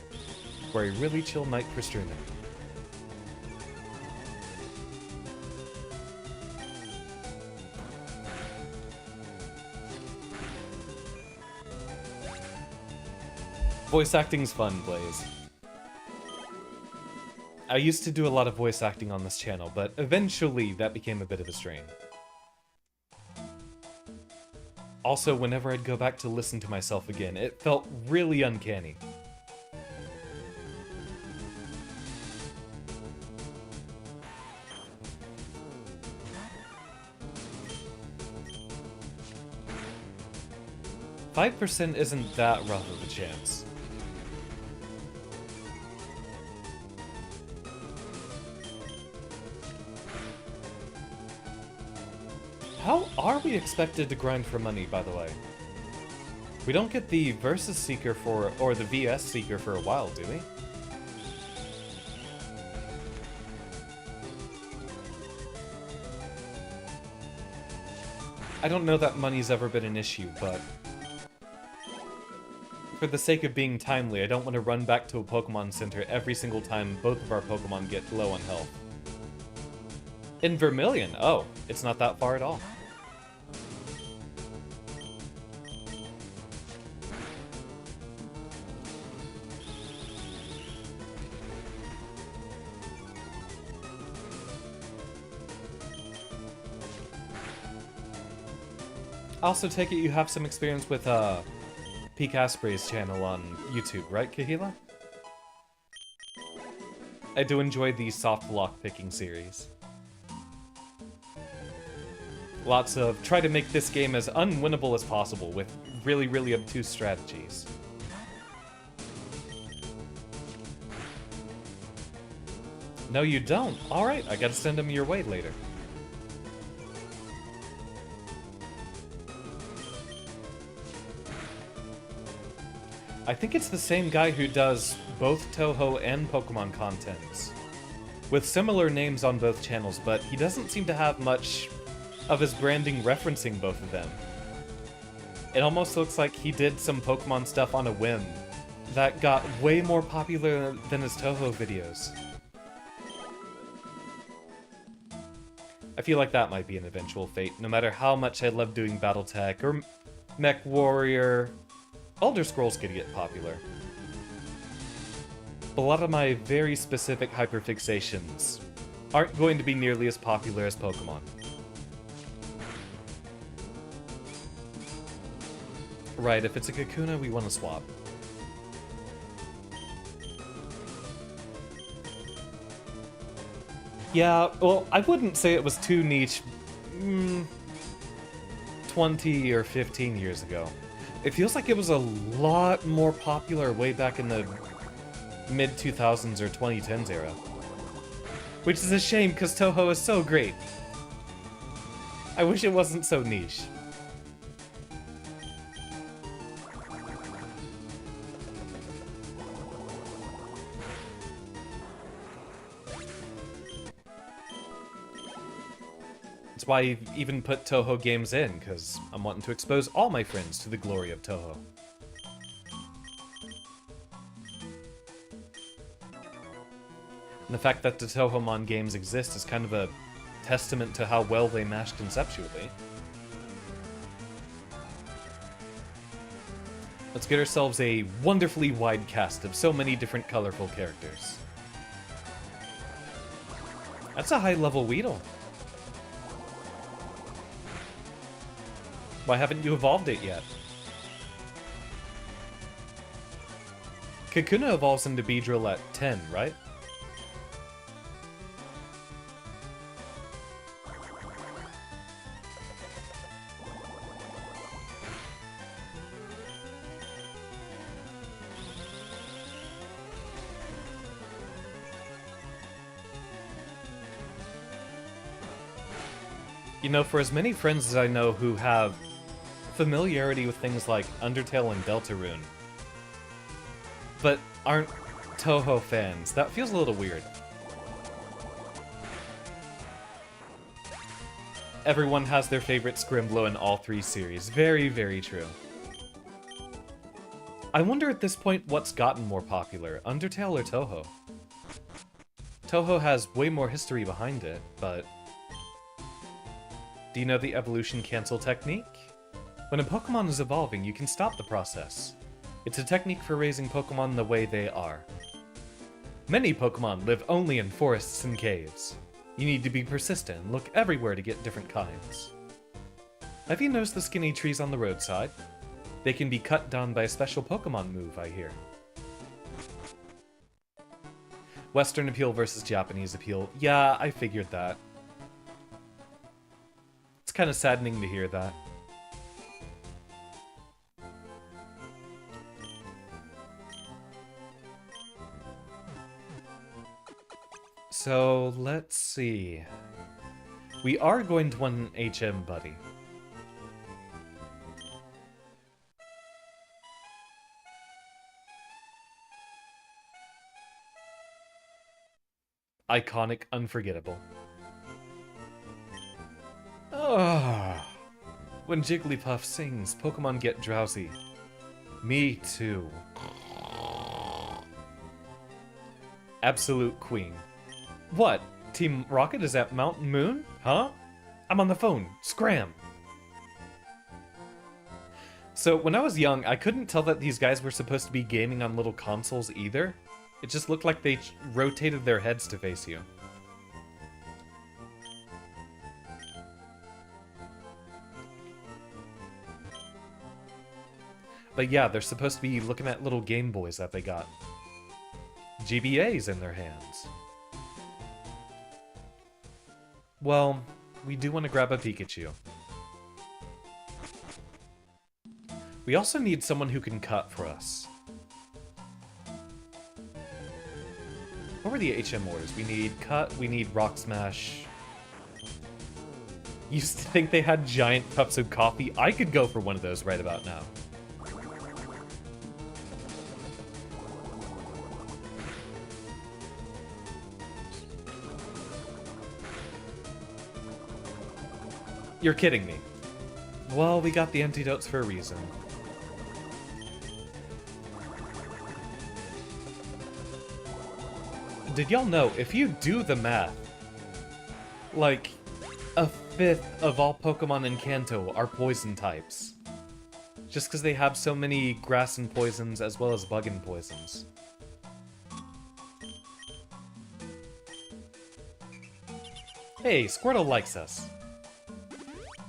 for a really chill night for streaming. Voice acting's fun, Blaze. I used to do a lot of voice acting on this channel, but eventually that became a bit of a strain. Also, whenever I'd go back to listen to myself again, it felt really uncanny. "5% isn't that rough of a chance. How are we expected to grind for money, by the way? We don't get the Versus Seeker for, or the VS Seeker for a while, do we? I don't know that money's ever been an issue, but for the sake of being timely, I don't want to run back to a Pokemon Center every single time both of our Pokemon get low on health. In Vermilion, oh, it's not that far at all. I also take it you have some experience with Peak Asprey's channel on YouTube, right, Kahila? I do enjoy the soft lock picking series. Lots of try to make this game as unwinnable as possible with really, really obtuse strategies. No, you don't. Alright, I gotta send them your way later. I think it's the same guy who does both Toho and Pokemon contents, with similar names on both channels, but he doesn't seem to have much of his branding referencing both of them. It almost looks like he did some Pokemon stuff on a whim that got way more popular than his Toho videos. I feel like that might be an eventual fate, no matter how much I love doing Battletech or Mech Warrior. Elder Scrolls could get popular. But a lot of my very specific hyperfixations aren't going to be nearly as popular as Pokemon. Right, if it's a Kakuna, we want to swap. Yeah, well, I wouldn't say it was too niche 20 or 15 years ago. It feels like it was a lot more popular way back in the mid-2000s or 2010s era. Which is a shame, because Toho is so great. I wish it wasn't so niche. That's why I even put Toho games in, because I'm wanting to expose all my friends to the glory of Toho. And the fact that the Tohomon games exist is kind of a testament to how well they mash conceptually. Let's get ourselves a wonderfully wide cast of so many different colorful characters. That's a high-level Weedle. Why haven't you evolved it yet? Kakuna evolves into Beedrill at 10, right? You know, for as many friends as I know who have familiarity with things like Undertale and Deltarune, but aren't Toho fans, that feels a little weird. everyone has their favorite Scrimblow in all 3 series. Very, very true. I wonder at this point what's gotten more popular, Undertale or Toho? Toho has way more history behind it, but... Do you know the evolution cancel technique? When a Pokemon is evolving, you can stop the process. It's a technique for raising Pokemon the way they are. Many Pokemon live only in forests and caves. You need to be persistent and look everywhere to get different kinds. Have you noticed the skinny trees on the roadside? They can be cut down by a special Pokemon move, I hear. Western appeal versus Japanese appeal. Yeah, I figured that. It's kind of saddening to hear that. So, let's see. We are going to want an HM buddy. Iconic, unforgettable. Ah, when Jigglypuff sings, Pokemon get drowsy. Me too. Absolute queen. What? Team Rocket is at Mountain Moon? Huh? I'm on the phone. Scram! So, when I was young, I couldn't tell that these guys were supposed to be gaming on little consoles either. It just looked like they rotated their heads to face you. But yeah, they're supposed to be looking at little Game Boys that they got. GBAs in their hands. Well, we do want to grab a Pikachu. We also need someone who can cut for us. What were the HM orders? We need cut, we need rock smash. Used to think they had giant cups of coffee. I could go for one of those right about now. You're kidding me. Well, we got the antidotes for a reason. Did y'all know, if you do the math, like, a fifth of all Pokemon in Kanto are poison types. Just because they have so many grass and poisons as well as bug and poisons. Hey, Squirtle likes us.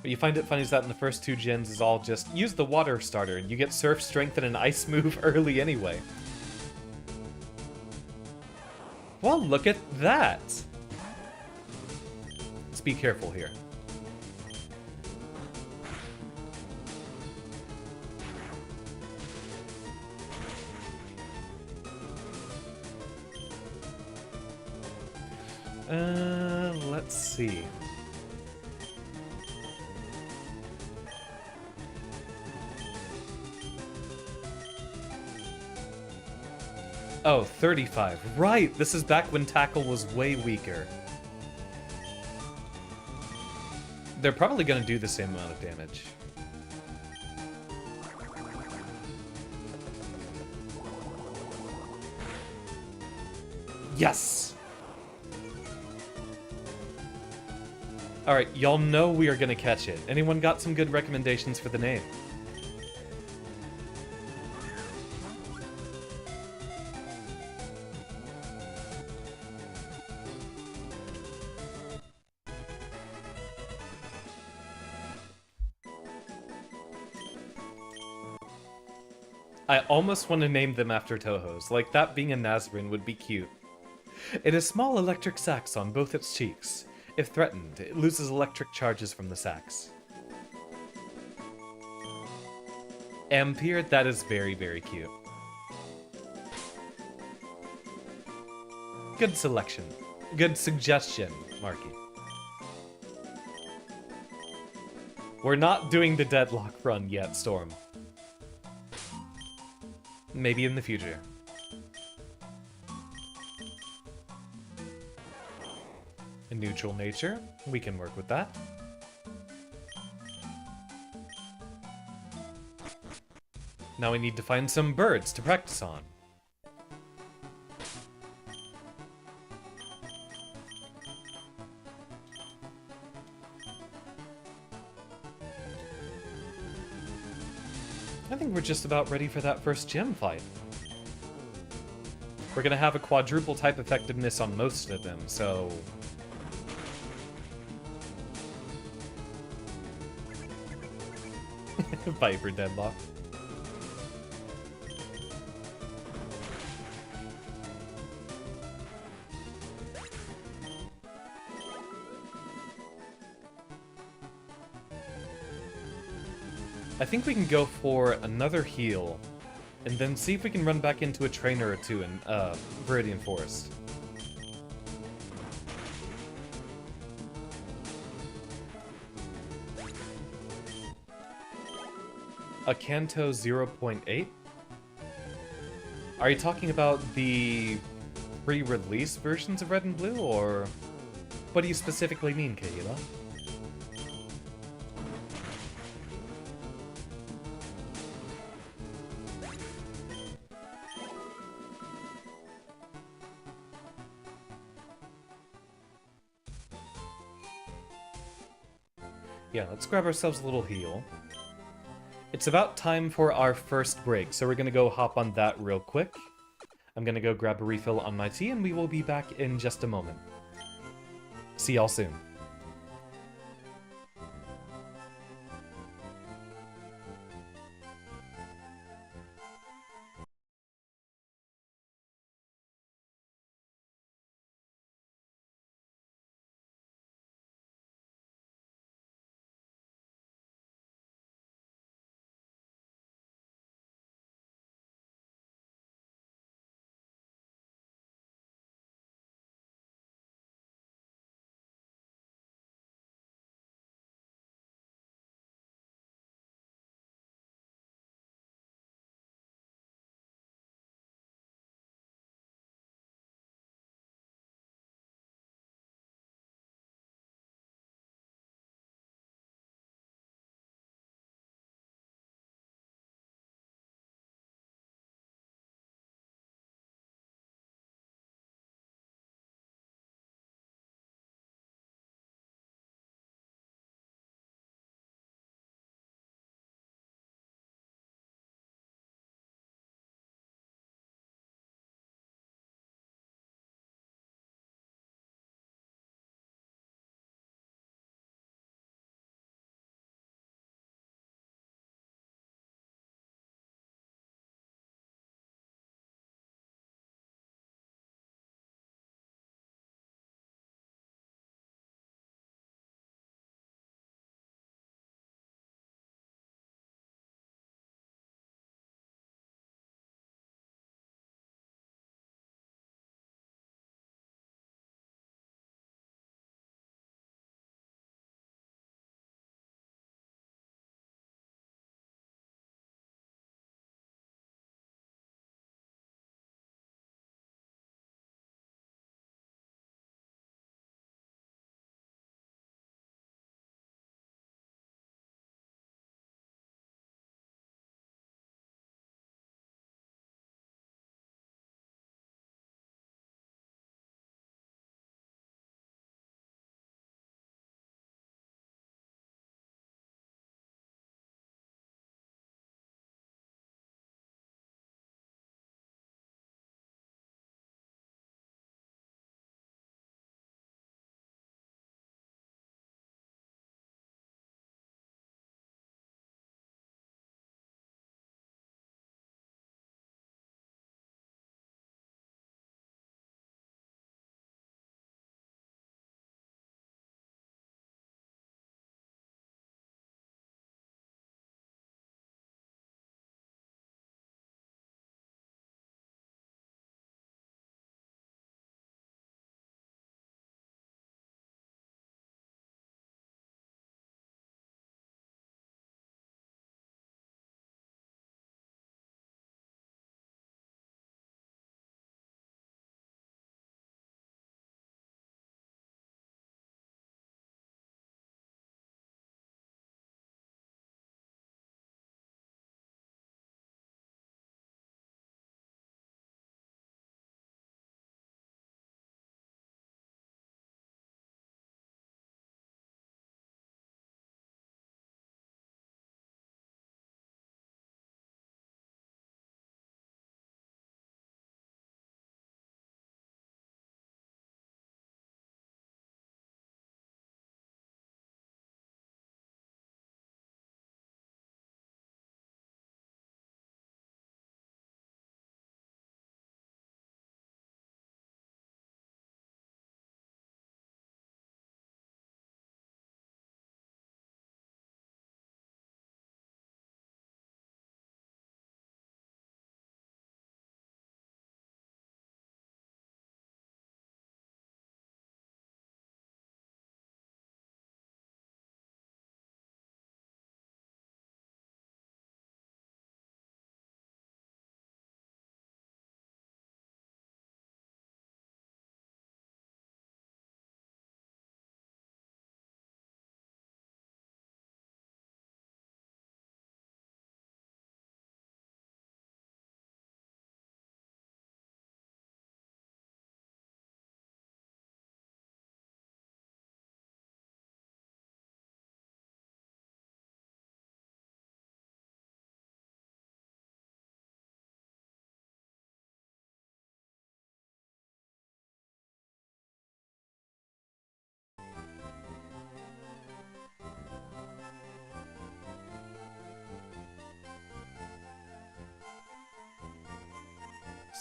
What you find it funny is that in the first 2 gens is all just use the water starter and you get Surf Strength and an Ice move early anyway. Well, look at that! Let's be careful here. Let's see. Oh, 35. Right! This is back when Tackle was way weaker. They're probably gonna do the same amount of damage. Yes! Alright, y'all know we are gonna catch it. Anyone got some good recommendations for the name? I almost want to name them after Tohos, like that being a Nazarene would be cute. It has small electric sacs on both its cheeks. If threatened, it loses electric charges from the sacs. Ampere, that is very, very cute. Good selection. Good suggestion, Marky. We're not doing the deadlock run yet, Storm. Maybe in the future. A neutral nature, we can work with that. Now we need to find some birds to practice on. I think we're just about ready for that first gym fight. We're gonna have a quadruple type effectiveness on most of them, so... Viper deadlock. I think we can go for another heal, and then see if we can run back into a trainer or two in Viridian Forest. A Kanto 0.8? Are you talking about the pre-release versions of Red and Blue, or what do you specifically mean, Kayla? Yeah, let's grab ourselves a little heal. It's about time for our first break, so we're gonna go hop on that real quick. I'm gonna go grab a refill on my tea, and we will be back in just a moment. See y'all soon.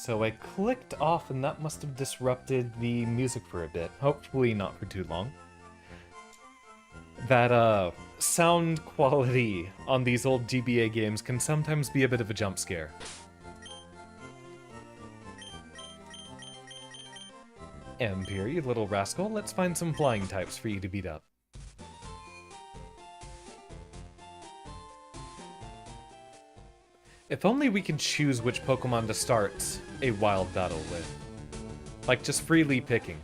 So I clicked off and that must have disrupted the music for a bit. Hopefully not for too long. That, sound quality on these old GBA games can sometimes be a bit of a jump scare. Empire, you little rascal, let's find some flying types for you to beat up. If only we could choose which Pokemon to start a wild battle with. Like, just freely picking.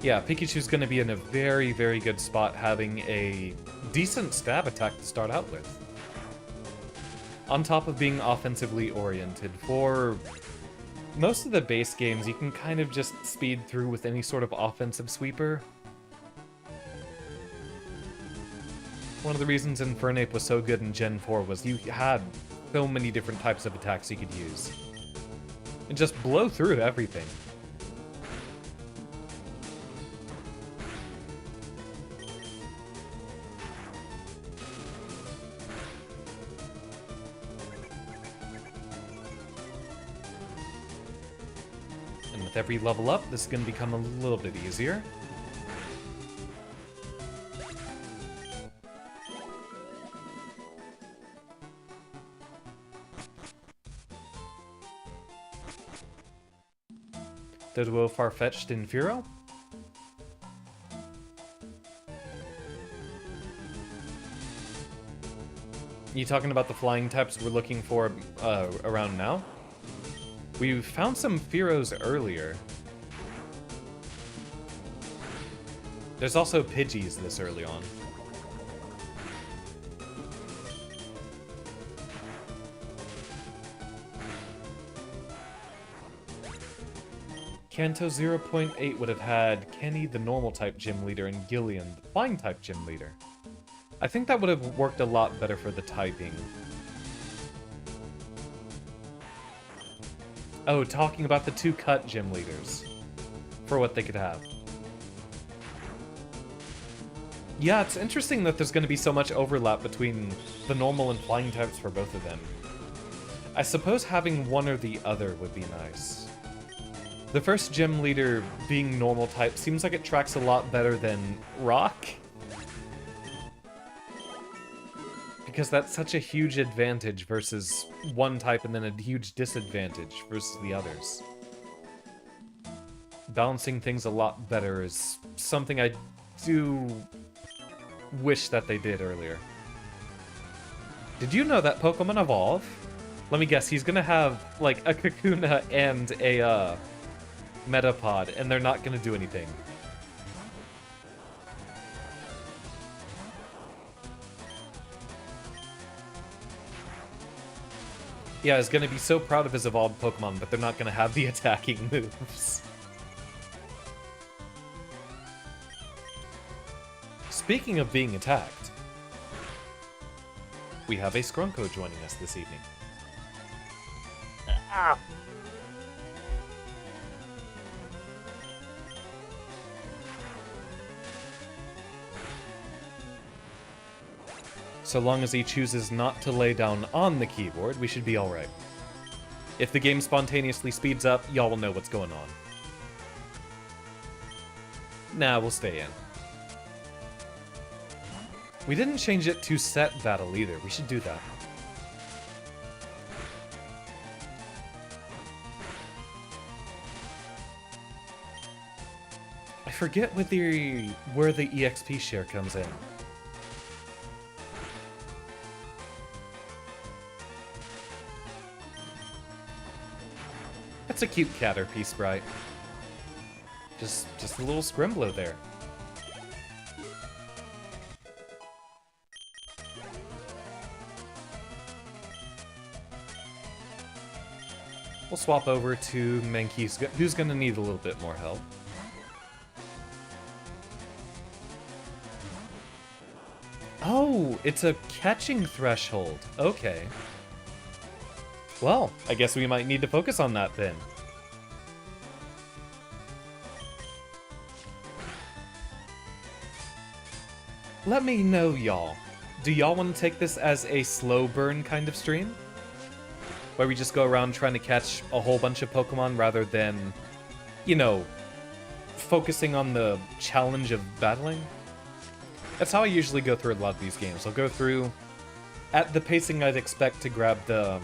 Yeah, Pikachu's gonna be in a very, very good spot having a decent stab attack to start out with. On top of being offensively oriented, for most of the base games, you can kind of just speed through with any sort of offensive sweeper. One of the reasons Infernape was so good in Gen 4 was you had so many different types of attacks you could use. And just blow through everything. And with every level up, this is going to become a little bit easier. Doduo Farfetch'd Infero? You talking about the flying types we're looking for around now? We found some Fearos earlier. There's also Pidgeys this early on. Kanto 0.8 would have had Kenny, the normal type gym leader, and Gillian, the flying type gym leader. I think that would have worked a lot better for the typing. Oh, talking about the two cut gym leaders. For what they could have. Yeah, it's interesting that there's going to be so much overlap between the normal and flying types for both of them. I suppose having one or the other would be nice. The first gym leader being normal type seems like it tracks a lot better than Rock. Because that's such a huge advantage versus one type and then a huge disadvantage versus the others. Balancing things a lot better is something I do wish that they did earlier. Did you know that Pokemon evolve? Let me guess, he's gonna have, like, a Kakuna and a, Metapod, and they're not gonna do anything. Yeah, he's gonna be so proud of his evolved Pokemon, but they're not gonna have the attacking moves. Speaking of being attacked, we have a Skrunko joining us this evening. Ah! So long as he chooses not to lay down on the keyboard, we should be alright. If the game spontaneously speeds up, y'all will know what's going on. Nah, we'll stay in. We didn't change it to set battle either. We should do that. I forget where the EXP share comes in. That's a cute Caterpie sprite. Just a little Scrimblow there. We'll swap over to Mankey, who's gonna need a little bit more help. Oh, it's a catching threshold. Okay. Well, I guess we might need to focus on that then. let me know, y'all. Do y'all want to take this as a slow burn kind of stream? Where we just go around trying to catch a whole bunch of Pokemon rather than, you know, focusing on the challenge of battling? That's how I usually go through a lot of these games. I'll go through at the pacing I'd expect to grab the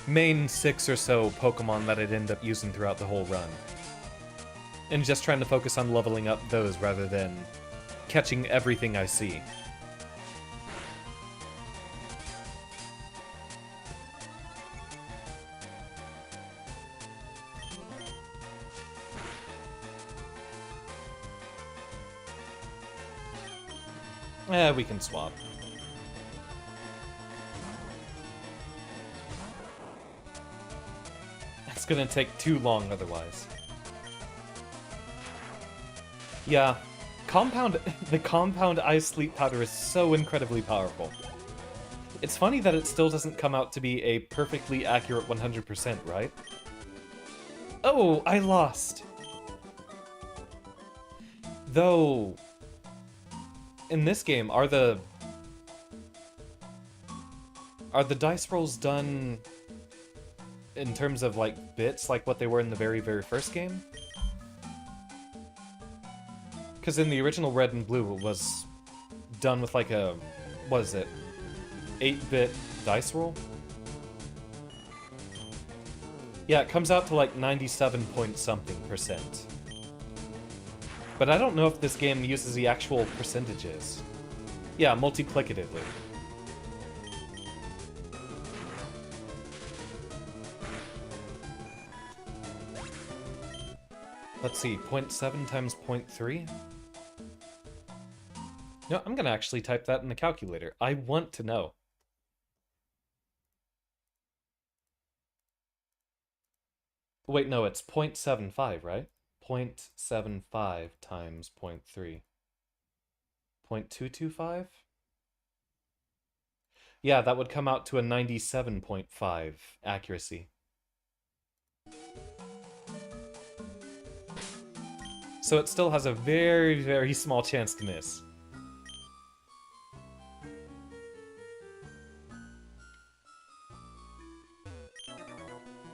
main 6 or so Pokemon that I'd end up using throughout the whole run. And just trying to focus on leveling up those rather than catching everything I see. We can swap. It's gonna take too long otherwise. Yeah, the compound ice sleep powder is so incredibly powerful. It's funny that it still doesn't come out to be a perfectly accurate 100%, right? Oh, I lost! Though, in this game, are the dice rolls done in terms of, like, bits, like what they were in the very, very first game? Because in the original Red and Blue, it was done with, like, a, what is it, 8-bit dice roll? Yeah, it comes out to, like, 97 point something %. But I don't know if this game uses the actual percentages. Yeah, multiplicatively. Let's see, 0.7 times 0.3? No, I'm gonna actually type that in the calculator. I want to know. Wait, no, it's 0.75, right? 0.75 times 0.3. 0.225? Yeah, that would come out to a 97.5 accuracy. So it still has a very, very small chance to miss.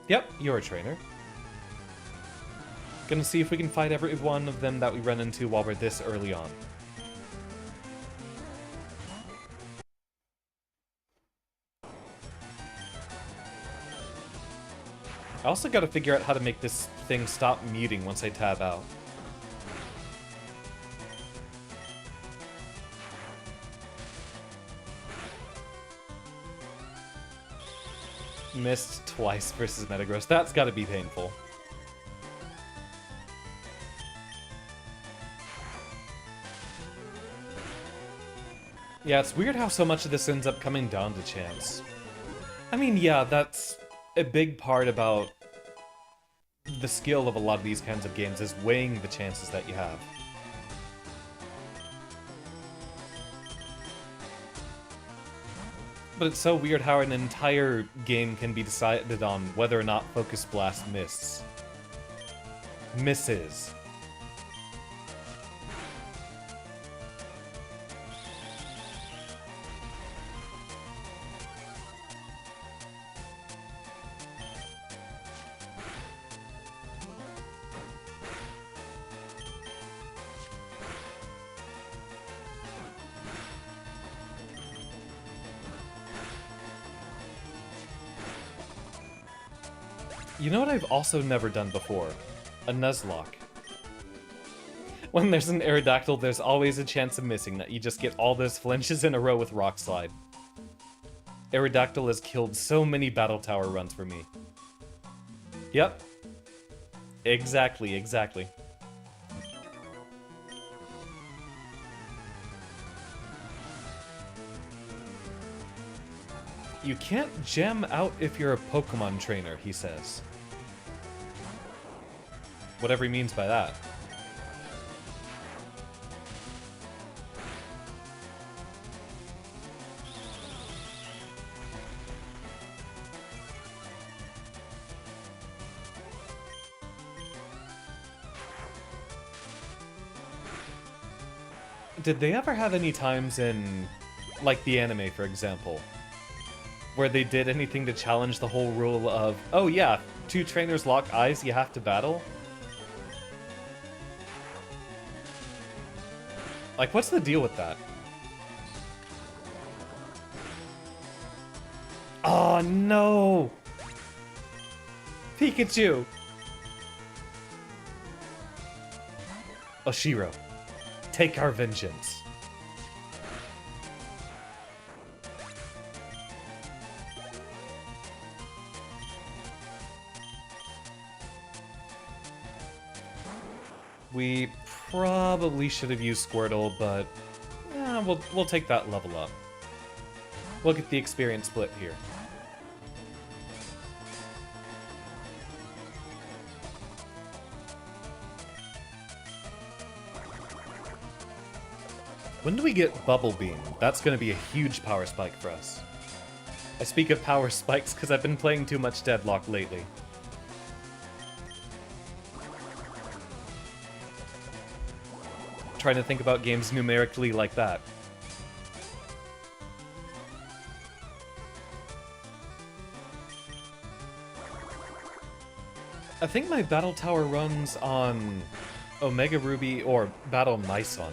Yep, you're a trainer. Gonna see if we can fight every one of them that we run into while we're this early on. I also gotta figure out how to make this thing stop muting once I tab out. Missed twice versus Metagross. That's gotta be painful. Yeah, it's weird how so much of this ends up coming down to chance. I mean, yeah, that's a big part about the skill of a lot of these kinds of games, is weighing the chances that you have. But it's so weird how an entire game can be decided on whether or not Focus Blast misses. You know what I've also never done before? A Nuzlocke. When there's an Aerodactyl, there's always a chance of missing that. You just get all those flinches in a row with Rock Slide. Aerodactyl has killed so many Battle Tower runs for me. Yep. Exactly, exactly. You can't gem out if you're a Pokemon trainer, he says. Whatever he means by that. did they ever have any times in, like, the anime, for example, where they did anything to challenge the whole rule of, oh yeah, two trainers lock eyes, you have to battle? Like, what's the deal with that? Oh no! Pikachu! Oshiro, take our vengeance. We probably should have used Squirtle, but we'll take that level up. We'll get the experience split here. When do we get Bubble Beam? That's going to be a huge power spike for us. I speak of power spikes because I've been playing too much Deadlock lately. Trying to think about games numerically like that. I think my Battle Tower runs on Omega Ruby or Battle Myson.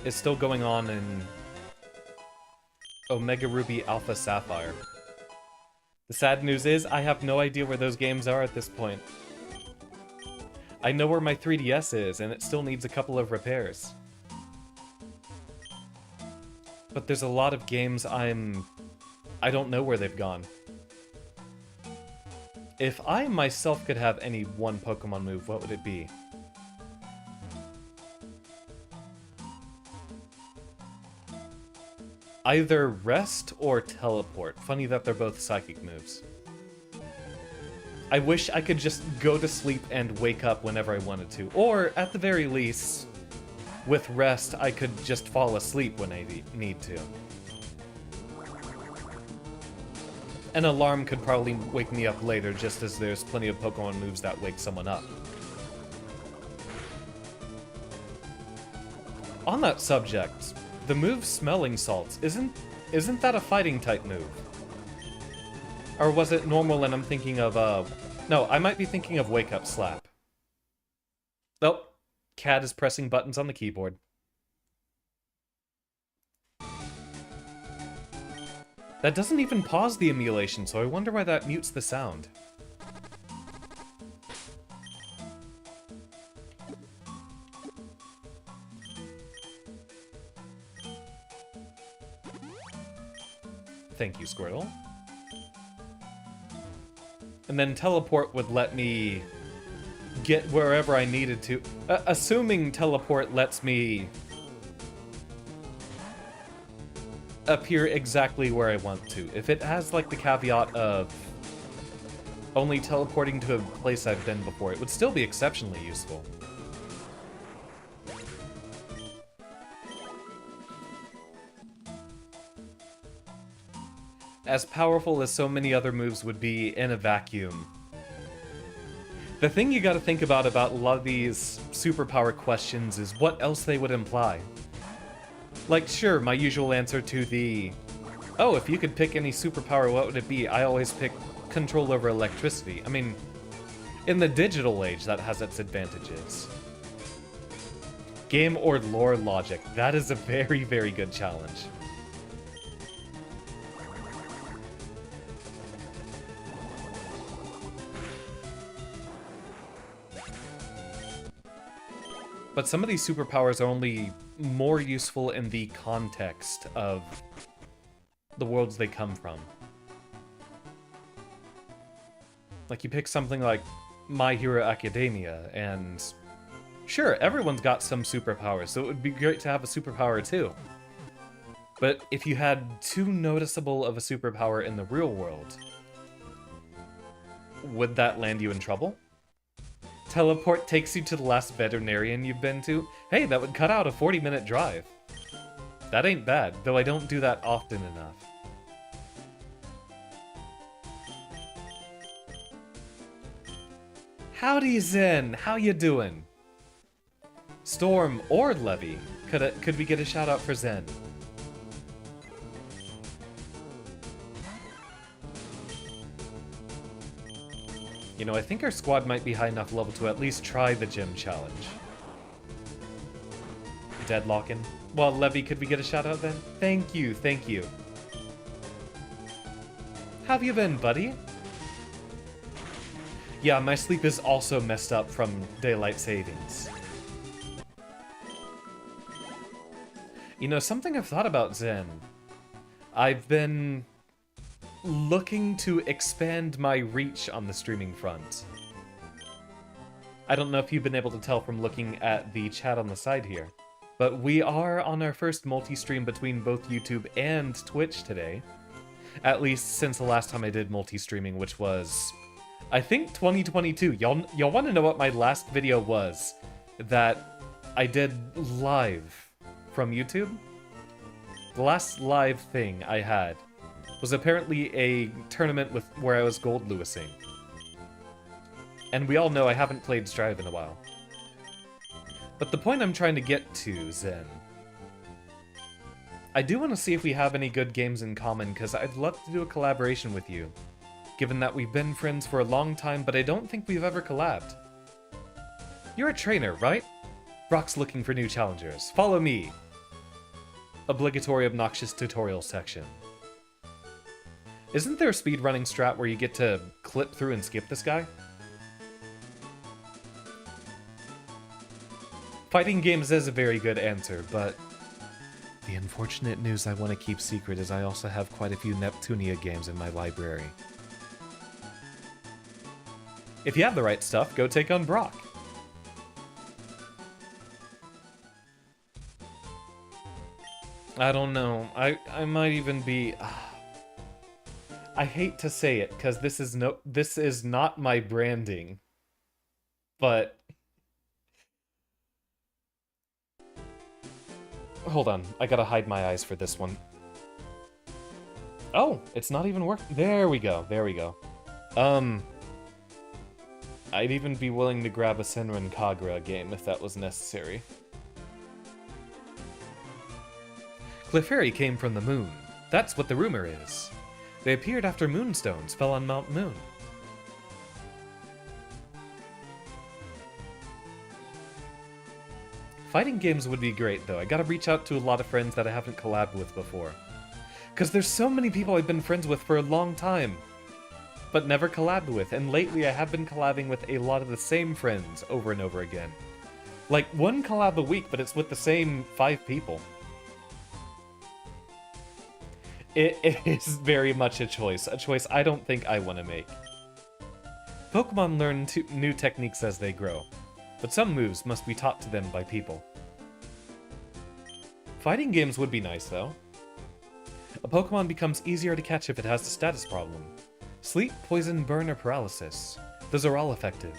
It's still going on in Omega Ruby Alpha Sapphire. The sad news is, I have no idea where those games are at this point. I know where my 3DS is, and it still needs a couple of repairs. But there's a lot of games I don't know where they've gone. If I myself could have any one Pokemon move, what would it be? Either Rest or Teleport. Funny that they're both psychic moves. I wish I could just go to sleep and wake up whenever I wanted to. Or, at the very least, with Rest, I could just fall asleep when I need to. An alarm could probably wake me up later, just as there's plenty of Pokemon moves that wake someone up. On that subject, the move Smelling Salts, isn't that a fighting type move? Or was it normal and I'm thinking of, no, I might be thinking of Wake Up Slap. Oh, Cat is pressing buttons on the keyboard. That doesn't even pause the emulation, so I wonder why that mutes the sound. Thank you, Squirtle. And then Teleport would let me get wherever I needed to. Assuming Teleport lets me appear exactly where I want to. If it has, like, the caveat of only teleporting to a place I've been before, it would still be exceptionally useful. As powerful as so many other moves would be in a vacuum. The thing you gotta think about a lot of these superpower questions is what else they would imply. Like, sure, my usual answer to the, oh, if you could pick any superpower, what would it be? I always pick control over electricity. I mean, in the digital age, that has its advantages. Game or lore logic, that is a very, very good challenge. But some of these superpowers are only more useful in the context of the worlds they come from. Like, you pick something like My Hero Academia, and sure, everyone's got some superpowers, so it would be great to have a superpower too. But if you had too noticeable of a superpower in the real world, would that land you in trouble? Teleport takes you to the last veterinarian you've been to? Hey, that would cut out a 40-minute drive. That ain't bad, though I don't do that often enough. Howdy, Zen! How you doing? Storm or Levy, Could we get a shout out for Zen? You know, I think our squad might be high enough level to at least try the gym challenge. Deadlocking. Well, Levy, could we get a shout out then? Thank you, thank you. How have you been, buddy? Yeah, my sleep is also messed up from daylight savings. You know, something I've thought about, Zen. I've been looking to expand my reach on the streaming front. I don't know if you've been able to tell from looking at the chat on the side here, but we are on our first multi-stream between both YouTube and Twitch today. At least since the last time I did multi-streaming, which was, I think, 2022. Y'all want to know what my last video was that I did live from YouTube? The last live thing I had was apparently a tournament where I was gold Lewising. And we all know I haven't played Strive in a while. But the point I'm trying to get to, Zen, I do want to see if we have any good games in common, because I'd love to do a collaboration with you, given that we've been friends for a long time, but I don't think we've ever collabed. You're a trainer, right? Brock's looking for new challengers. Follow me. Obligatory obnoxious tutorial section. Isn't there a speedrunning strat where you get to clip through and skip this guy? Fighting games is a very good answer, but the unfortunate news I want to keep secret is I also have quite a few Neptunia games in my library. If you have the right stuff, go take on Brock. I don't know. I might even be... I hate to say it, because this is not my branding. But... Hold on, I gotta hide my eyes for this one. Oh, it's not even working. There we go, there we go. I'd even be willing to grab a Senran Kagura game if that was necessary. Clefairy came from the moon. That's what the rumor is. They appeared after moonstones fell on Mount Moon. Fighting games would be great, though. I gotta reach out to a lot of friends that I haven't collabed with before. Because there's so many people I've been friends with for a long time, but never collabed with, and lately I have been collabing with a lot of the same friends over and over again. Like, one collab a week, but it's with the same 5 people. It is very much a choice I don't think I want to make. Pokemon learn new techniques as they grow, but some moves must be taught to them by people. Fighting games would be nice, though. A Pokemon becomes easier to catch if it has a status problem. Sleep, poison, burn, or paralysis. Those are all effective.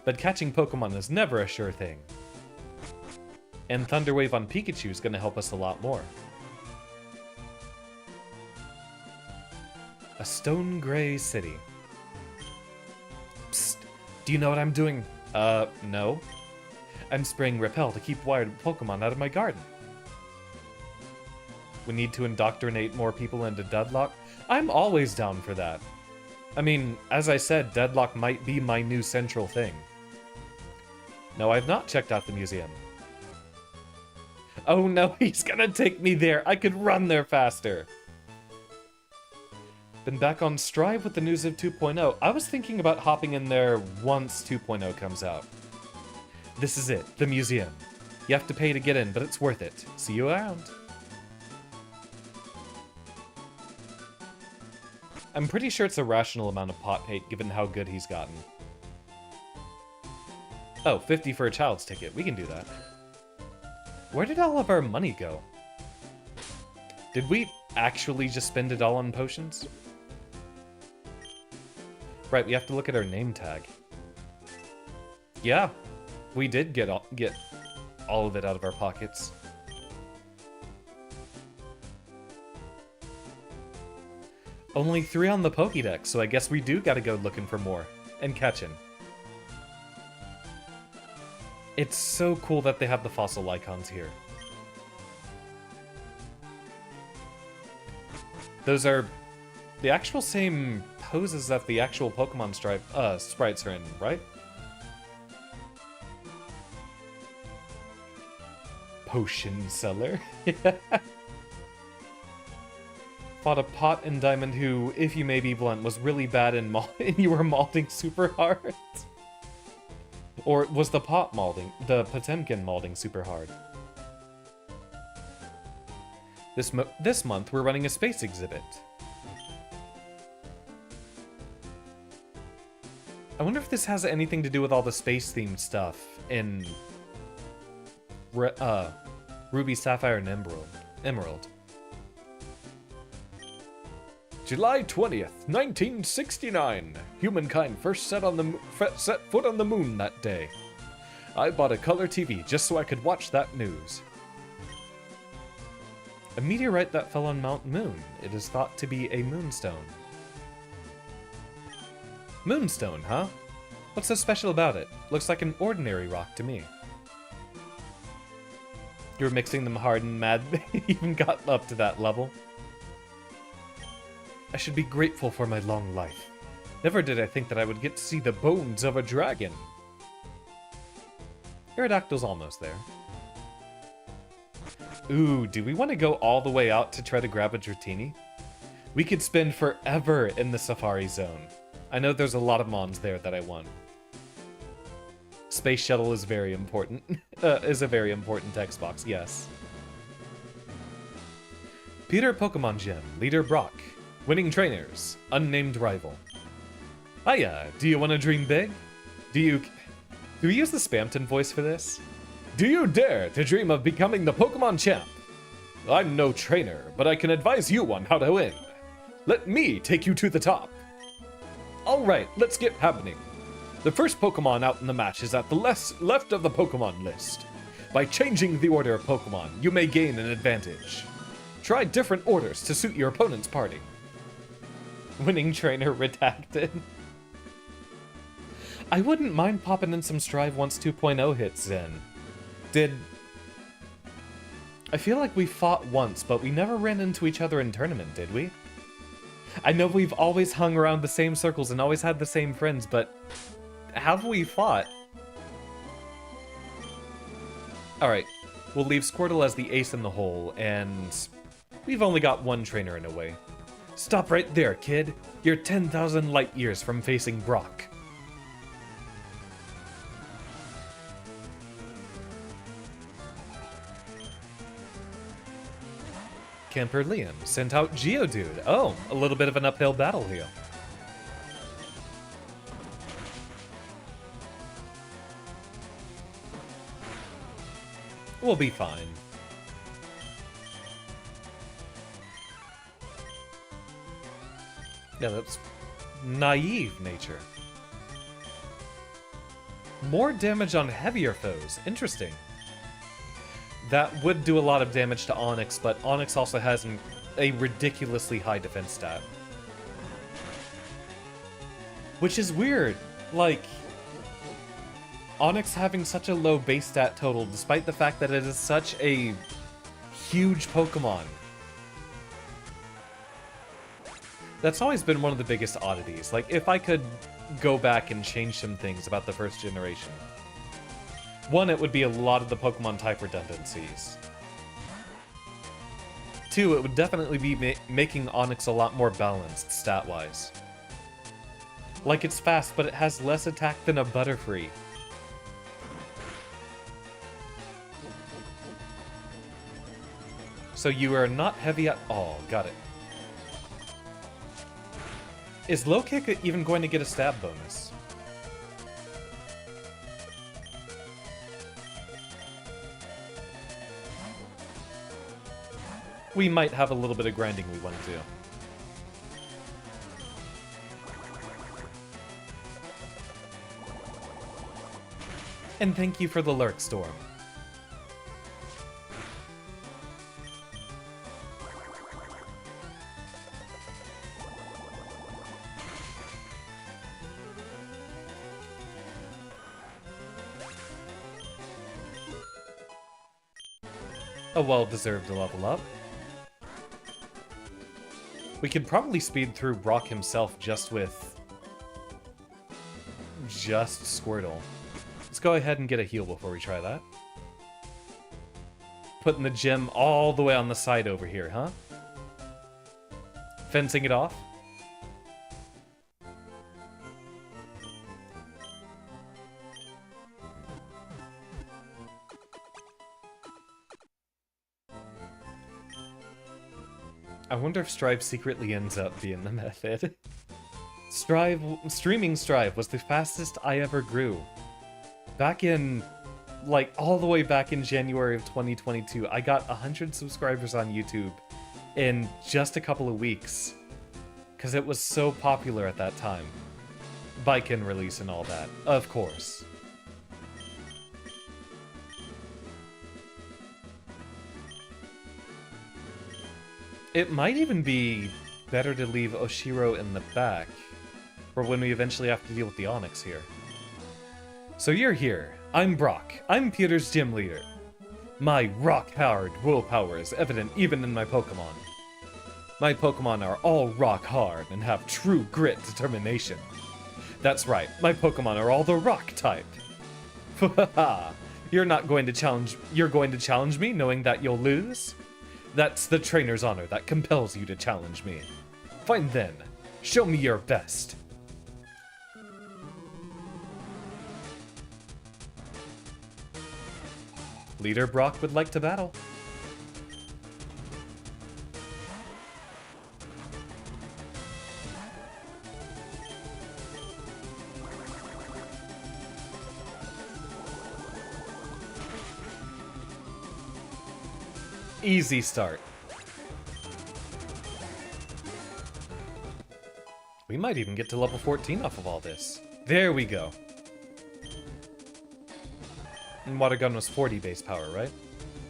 But catching Pokemon is never a sure thing. And Thunder Wave on Pikachu is going to help us a lot more. A stone gray city. Psst, do you know what I'm doing? No. I'm spraying Repel to keep wild Pokemon out of my garden. We need to indoctrinate more people into Deadlock? I'm always down for that. I mean, as I said, Deadlock might be my new central thing. No, I've not checked out the museum. Oh no, he's gonna take me there! I could run there faster! Been back on Strive with the news of 2.0. I was thinking about hopping in there once 2.0 comes out. This is it, the museum. You have to pay to get in, but it's worth it. See you around. I'm pretty sure it's a rational amount of pot hate given how good he's gotten. Oh, 50 for a child's ticket. We can do that. Where did all of our money go? Did we actually just spend it all on potions? Right, we have to look at our name tag. Yeah, we did get all of it out of our pockets. Only 3 on the Pokédex, so I guess we do gotta go looking for more. And catching. It's so cool that they have the fossil icons here. Those are the actual same poses that the actual Pokemon sprites are in, right? Potion seller. Fought a pot and diamond who, if you may be blunt, was really bad in and you were malding super hard. Or was the Potemkin malding super hard? This month we're running a space exhibit. I wonder if this has anything to do with all the space-themed stuff in Ruby, Sapphire, and Emerald. July 20th, 1969. Humankind first set foot on the moon that day. I bought a color TV just so I could watch that news. A meteorite that fell on Mount Moon. It is thought to be a moonstone. Moonstone, huh? What's so special about it? Looks like an ordinary rock to me. You were mixing them hard and mad they even got up to that level. I should be grateful for my long life. Never did I think that I would get to see the bones of a dragon. Aerodactyl's almost there. Ooh, do we want to go all the way out to try to grab a Dratini? We could spend forever in the Safari Zone. I know there's a lot of mons there that I want. Space Shuttle is very important. Is a very important text box, yes. Peter Pokemon Gym, Leader Brock. Winning trainers, unnamed rival. Hiya, do you want to dream big? Do we use the Spamton voice for this? Do you dare to dream of becoming the Pokemon champ? I'm no trainer, but I can advise you on how to win. Let me take you to the top. Alright, let's get happening. The first Pokemon out in the match is at the left of the Pokemon list. By changing the order of Pokemon, you may gain an advantage. Try different orders to suit your opponent's party. Winning trainer redacted. I wouldn't mind popping in some Strive once 2.0 hits in. I feel like we fought once, but we never ran into each other in tournament, did we? I know we've always hung around the same circles and always had the same friends, but have we fought? Alright, we'll leave Squirtle as the ace in the hole, and we've only got one trainer in a way. Stop right there, kid. You're 10,000 light years from facing Brock. Camper Liam sent out Geodude. Oh, a little bit of an uphill battle here. We'll be fine. Yeah, that's naive nature. More damage on heavier foes. Interesting. That would do a lot of damage to Onix, but Onix also has a ridiculously high defense stat. Which is weird. Like, Onix having such a low base stat total, despite the fact that it is such a huge Pokemon. That's always been one of the biggest oddities. Like, if I could go back and change some things about the first generation. One, it would be a lot of the Pokemon type redundancies. Two, it would definitely be making Onix a lot more balanced, stat-wise. Like, it's fast, but it has less attack than a Butterfree. So you are not heavy at all. Got it. Is Low Kick even going to get a stab bonus? We might have a little bit of grinding we want to do. And thank you for the Lurk Storm. A well-deserved level up. We could probably speed through Brock himself just with... just Squirtle. Let's go ahead and get a heal before we try that. Putting the gem all the way on the side over here, huh? Fencing it off. I wonder if Strive secretly ends up being the method. Streaming Strive was the fastest I ever grew. Back in, like, all the way back in January of 2022, I got 100 subscribers on YouTube in just a couple of weeks. Because it was so popular at that time. Bike-in release and all that, of course. It might even be better to leave Oshiro in the back for when we eventually have to deal with the Onyx here. So you're here. I'm Brock. I'm Peter's gym leader. My rock-hard willpower is evident even in my Pokemon. My Pokemon are all rock-hard and have true grit determination. That's right, my Pokemon are all the rock type. You're going to challenge me knowing that you'll lose? That's the trainer's honor that compels you to challenge me. Fine then, show me your best. Leader Brock would like to battle. Easy start. We might even get to level 14 off of all this. There we go. And Water Gun was 40 base power, right?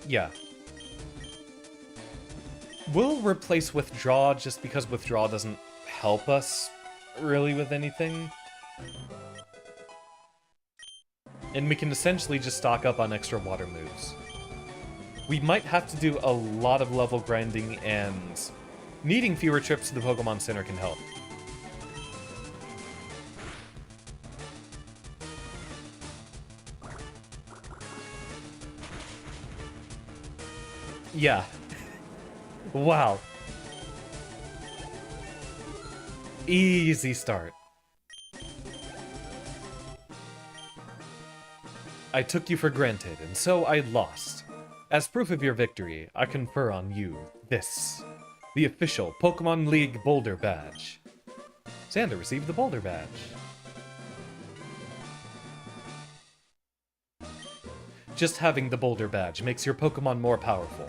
Yeah. We'll replace Withdraw just because Withdraw doesn't help us really with anything. And we can essentially just stock up on extra water moves. We might have to do a lot of level grinding, and needing fewer trips to the Pokemon Center can help. Yeah. Wow. Easy start. I took you for granted, and so I lost. As proof of your victory, I confer on you this. The official Pokemon League Boulder Badge. Xander received the Boulder Badge. Just having the Boulder Badge makes your Pokemon more powerful.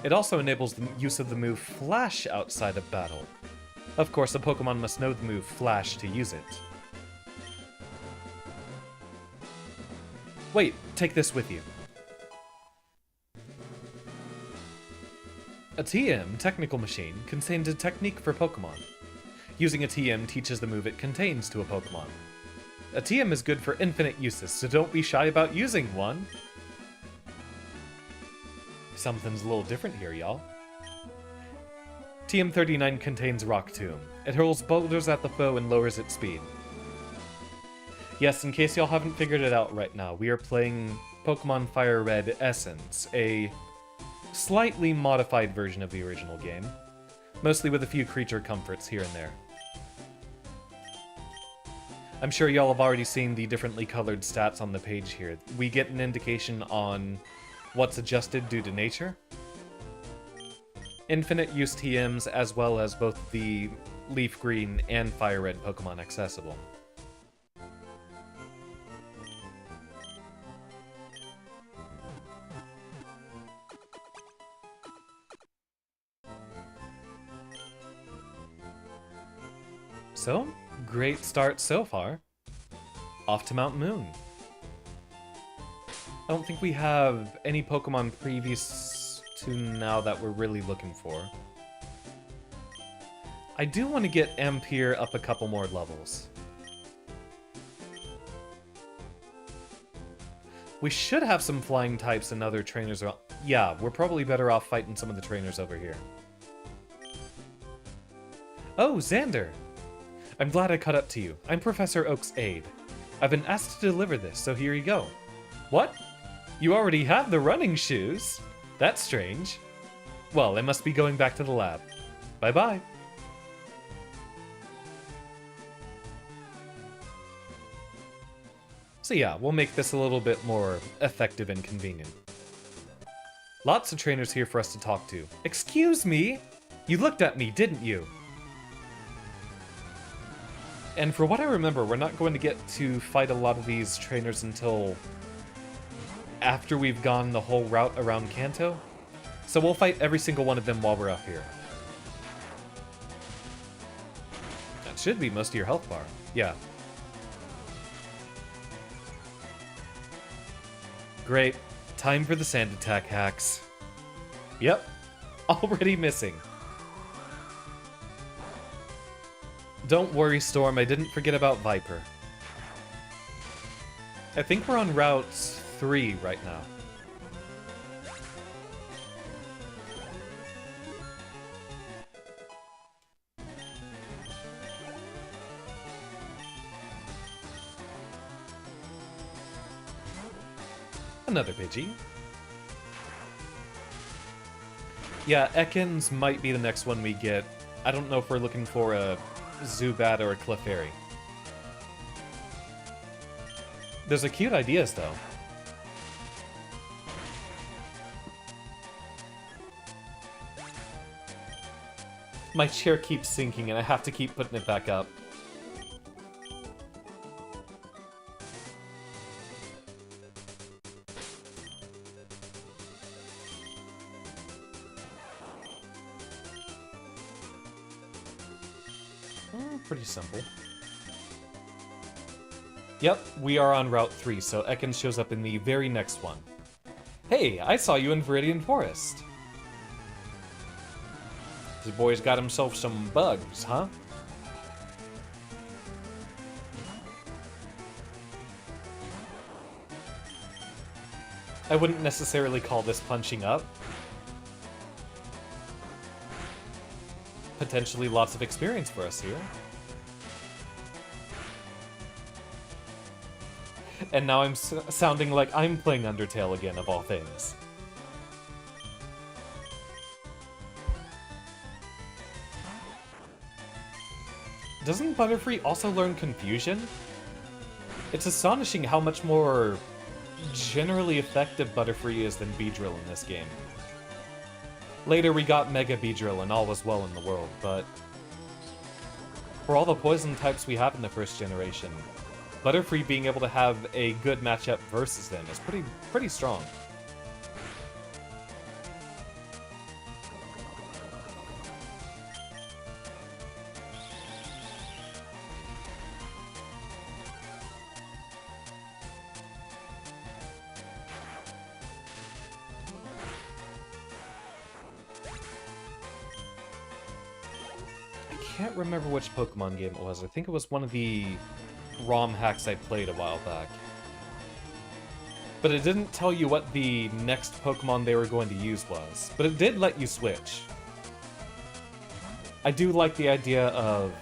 It also enables the use of the move Flash outside of battle. Of course, a Pokemon must know the move Flash to use it. Wait, take this with you. A TM, Technical Machine, contains a technique for Pokemon. Using a TM teaches the move it contains to a Pokemon. A TM is good for infinite uses, so don't be shy about using one. Something's a little different here, y'all. TM39 contains Rock Tomb. It hurls boulders at the foe and lowers its speed. Yes, in case y'all haven't figured it out right now, we are playing Pokemon FireRed Essence, a slightly modified version of the original game, mostly with a few creature comforts here and there. I'm sure y'all have already seen the differently colored stats on the page here. We get an indication on what's adjusted due to nature. Infinite use TMs, as well as both the Leaf Green and Fire Red Pokemon accessible. So, great start so far. Off to Mount Moon. I don't think we have any Pokemon previous to now that we're really looking for. I do want to get Ampere up a couple more levels. We should have some flying types and other trainers around. Yeah, we're probably better off fighting some of the trainers over here. Oh, Xander! I'm glad I caught up to you. I'm Professor Oak's aide. I've been asked to deliver this, so here you go. What? You already have the running shoes? That's strange. Well, I must be going back to the lab. Bye-bye. So yeah, we'll make this a little bit more effective and convenient. Lots of trainers here for us to talk to. Excuse me? You looked at me, didn't you? And for what I remember, we're not going to get to fight a lot of these trainers until after we've gone the whole route around Kanto. So we'll fight every single one of them while we're up here. That should be most of your health bar. Yeah. Great. Time for the sand attack hacks. Yep. Already missing. Don't worry, Storm. I didn't forget about Viper. I think we're on Route 3 right now. Another Pidgey. Yeah, Ekans might be the next one we get. I don't know if we're looking for a Zubat or a Clefairy. There's a cute ideas, though. My chair keeps sinking and I have to keep putting it back up. Pretty simple. Yep, we are on Route 3, so Ekans shows up in the very next one. Hey, I saw you in Viridian Forest. This boy's got himself some bugs, huh? I wouldn't necessarily call this punching up. Potentially lots of experience for us here. And now I'm sounding like I'm playing Undertale again, of all things. Doesn't Butterfree also learn Confusion? It's astonishing how much more generally effective Butterfree is than Beedrill in this game. Later we got Mega Beedrill and all was well in the world, but for all the poison types we have in the first generation, Butterfree being able to have a good matchup versus them is pretty strong. I can't remember which Pokemon game it was. I think it was one of the ROM hacks I played a while back. But it didn't tell you what the next Pokemon they were going to use was. But it did let you switch. I do like the idea of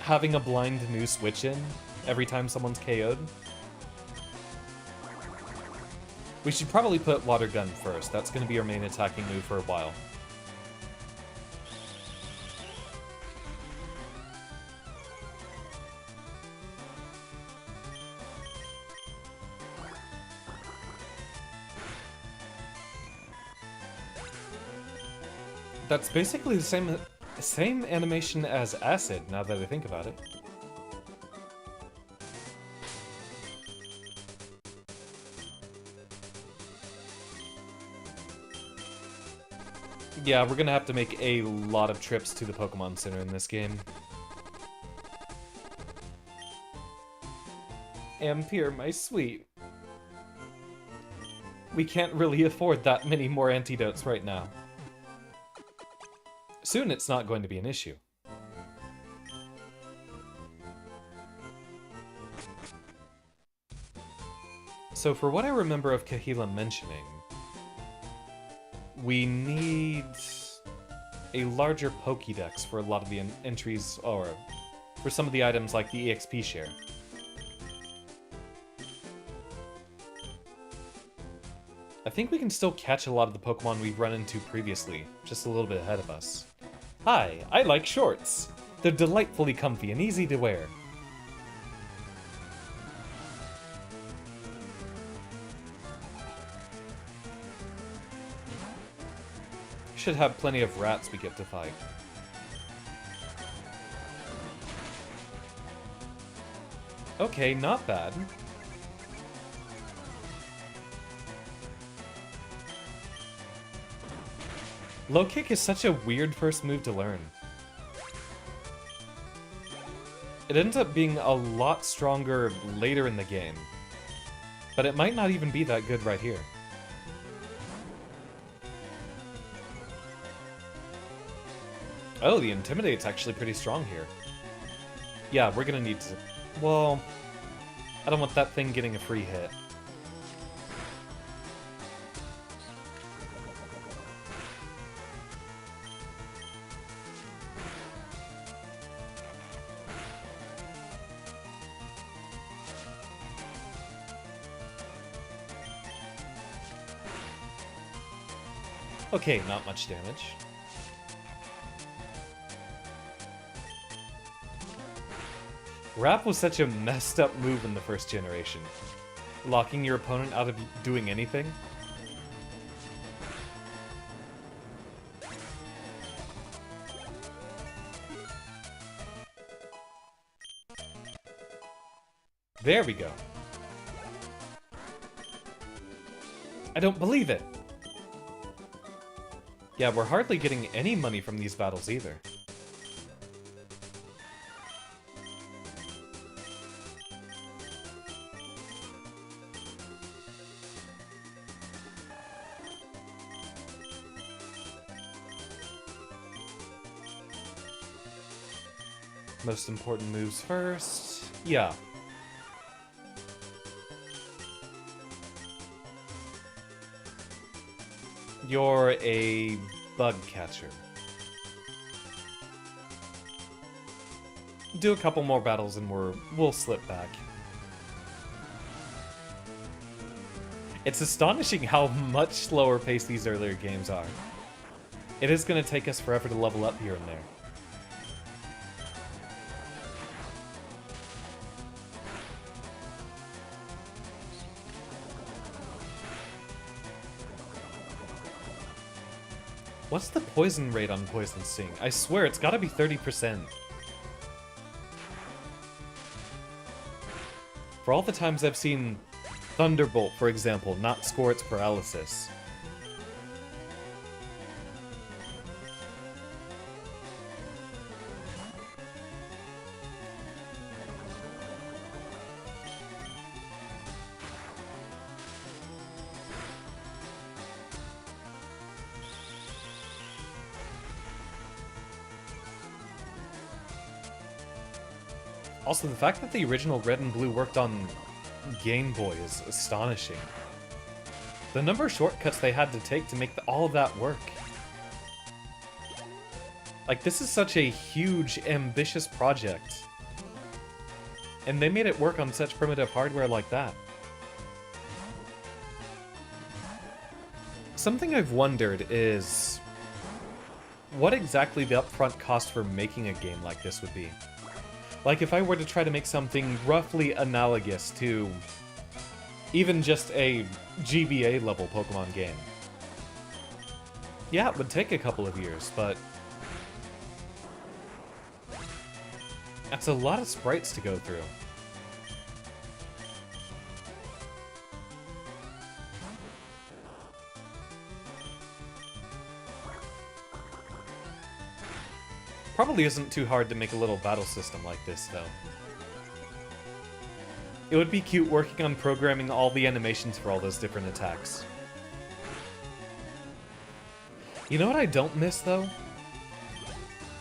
having a blind new switch in every time someone's KO'd. We should probably put Water Gun first. That's going to be our main attacking move for a while. That's basically the same animation as Acid, now that I think about it. Yeah, we're gonna have to make a lot of trips to the Pokemon Center in this game. Ampere, my sweet. We can't really afford that many more antidotes right now. Soon it's not going to be an issue. So for what I remember of Kahila mentioning, we need a larger Pokédex for a lot of the entries, or for some of the items like the EXP share. I think we can still catch a lot of the Pokemon we've run into previously, just a little bit ahead of us. Hi, I like shorts. They're delightfully comfy and easy to wear. Should have plenty of rats we get to fight. Okay, not bad. Low kick is such a weird first move to learn. It ends up being a lot stronger later in the game, but it might not even be that good right here. Oh, the Intimidate's actually pretty strong here. Yeah, we're gonna need to... Well, I don't want that thing getting a free hit. Okay, not much damage. Wrap was such a messed up move in the first generation. Locking your opponent out of doing anything. There we go. I don't believe it! Yeah, we're hardly getting any money from these battles either. Most important moves first. Yeah. You're a bug catcher. Do a couple more battles and we'll slip back. It's astonishing how much slower paced these earlier games are. It is going to take us forever to level up here and there. What's the poison rate on Poison Sting? I swear it's gotta be 30%. For all the times I've seen Thunderbolt, for example, not score its paralysis. Also, the fact that the original Red and Blue worked on Game Boy is astonishing. The number of shortcuts they had to take to make all of that work. Like, this is such a huge, ambitious project. And they made it work on such primitive hardware like that. Something I've wondered is what exactly the upfront cost for making a game like this would be. Like, if I were to try to make something roughly analogous to even just a GBA level Pokemon game. Yeah, it would take a couple of years, but that's a lot of sprites to go through. Probably isn't too hard to make a little battle system like this, though. It would be cute working on programming all the animations for all those different attacks. You know what I don't miss, though?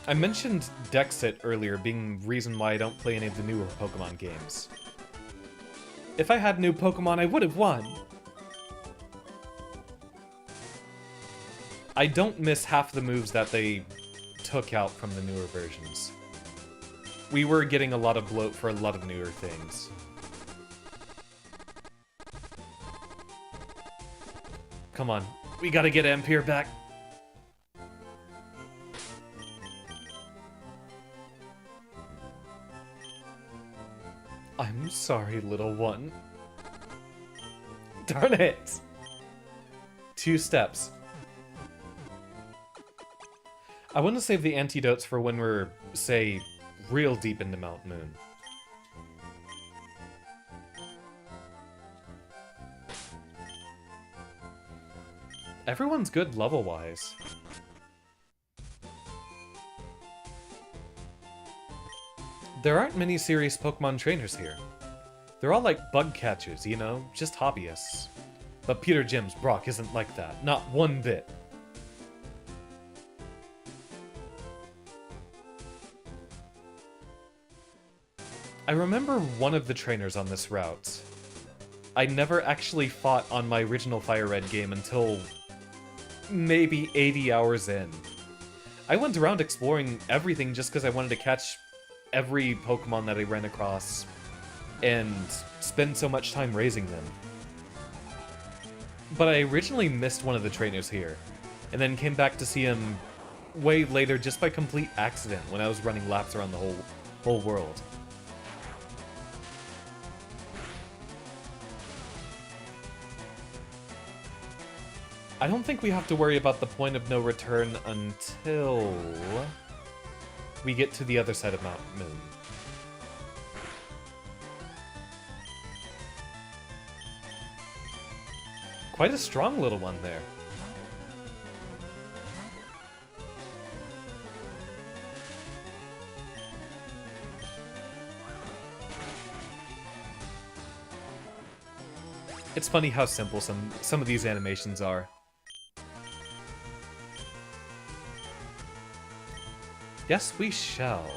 I mentioned Dexit earlier being the reason why I don't play any of the newer Pokemon games. If I had new Pokemon, I would have won! I don't miss half the moves that they took out from the newer versions. We were getting a lot of bloat for a lot of newer things. Come on, we gotta get Ampere back. I'm sorry, little one. Darn it! 2 steps. I want to save the antidotes for when we're, say, real deep into Mount Moon. Everyone's good level-wise. There aren't many serious Pokemon trainers here. They're all like bug catchers, you know, just hobbyists. But Peter Jim's Brock isn't like that, not one bit. I remember one of the trainers on this route. I never actually fought on my original FireRed game until maybe 80 hours in. I went around exploring everything just because I wanted to catch every Pokemon that I ran across and spend so much time raising them. But I originally missed one of the trainers here, and then came back to see him way later just by complete accident when I was running laps around the whole world. I don't think we have to worry about the point of no return until we get to the other side of Mount Moon. Quite a strong little one there. It's funny how simple some of these animations are. Yes, we shall.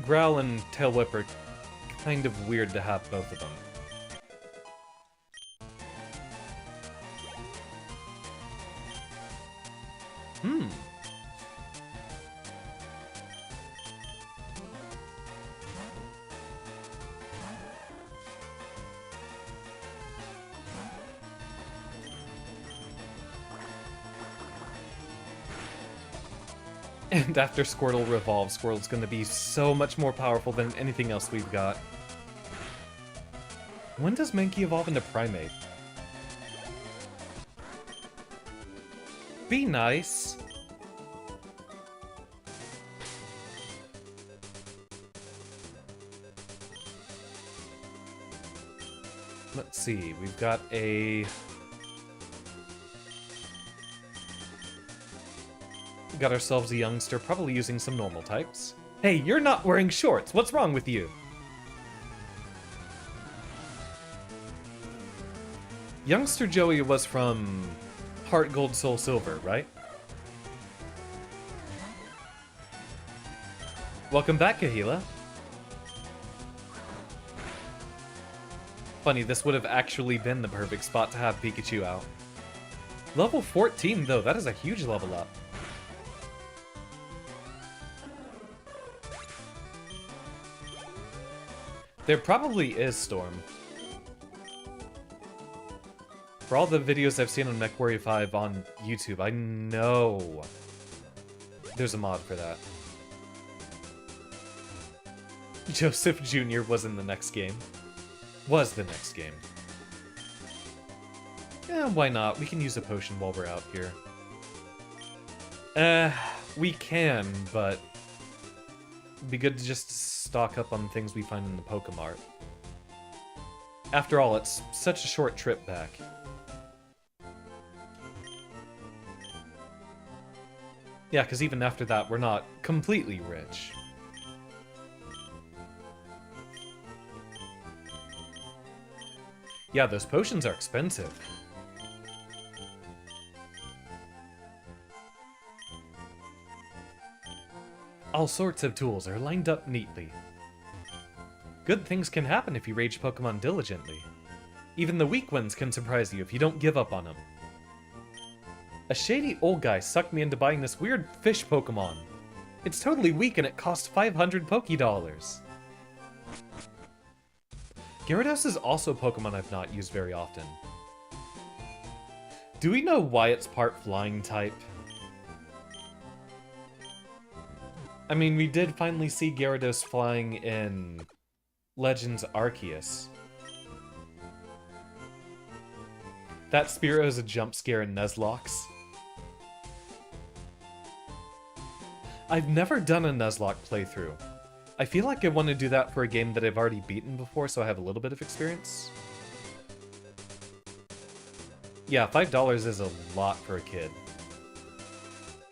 Growl and Tail Whip are kind of weird to have both of them. And after Squirtle revolves, Squirtle's gonna be so much more powerful than anything else we've got. When does Mankey evolve into Primate? Be nice. Let's see, we've got a... Got ourselves a youngster, probably using some normal types. Hey, you're not wearing shorts! What's wrong with you? Youngster Joey was from Heart Gold Soul Silver, right? Welcome back, Kahila. Funny, this would have actually been the perfect spot to have Pikachu out. Level 14, though, that is a huge level up. There probably is Storm. For all the videos I've seen on MechWarrior 5 on YouTube, I know there's a mod for that. Joseph Jr. was in the next game. Was the next game. Yeah, why not? We can use a potion while we're out here. We can, but it'd be good to just stock up on things we find in the Pokemart. After all, it's such a short trip back. Yeah, because even after that, we're not completely rich. Yeah, those potions are expensive. All sorts of tools are lined up neatly. Good things can happen if you rage Pokemon diligently. Even the weak ones can surprise you if you don't give up on them. A shady old guy sucked me into buying this weird fish Pokemon. It's totally weak and it costs 500 Pokédollars. Gyarados is also a Pokemon I've not used very often. Do we know why it's part flying type? I mean, we did finally see Gyarados flying in Legends Arceus. That Spearow is a jump scare in Nuzlocke. I've never done a Nuzlocke playthrough. I feel like I want to do that for a game that I've already beaten before, so I have a little bit of experience. Yeah, $5 is a lot for a kid.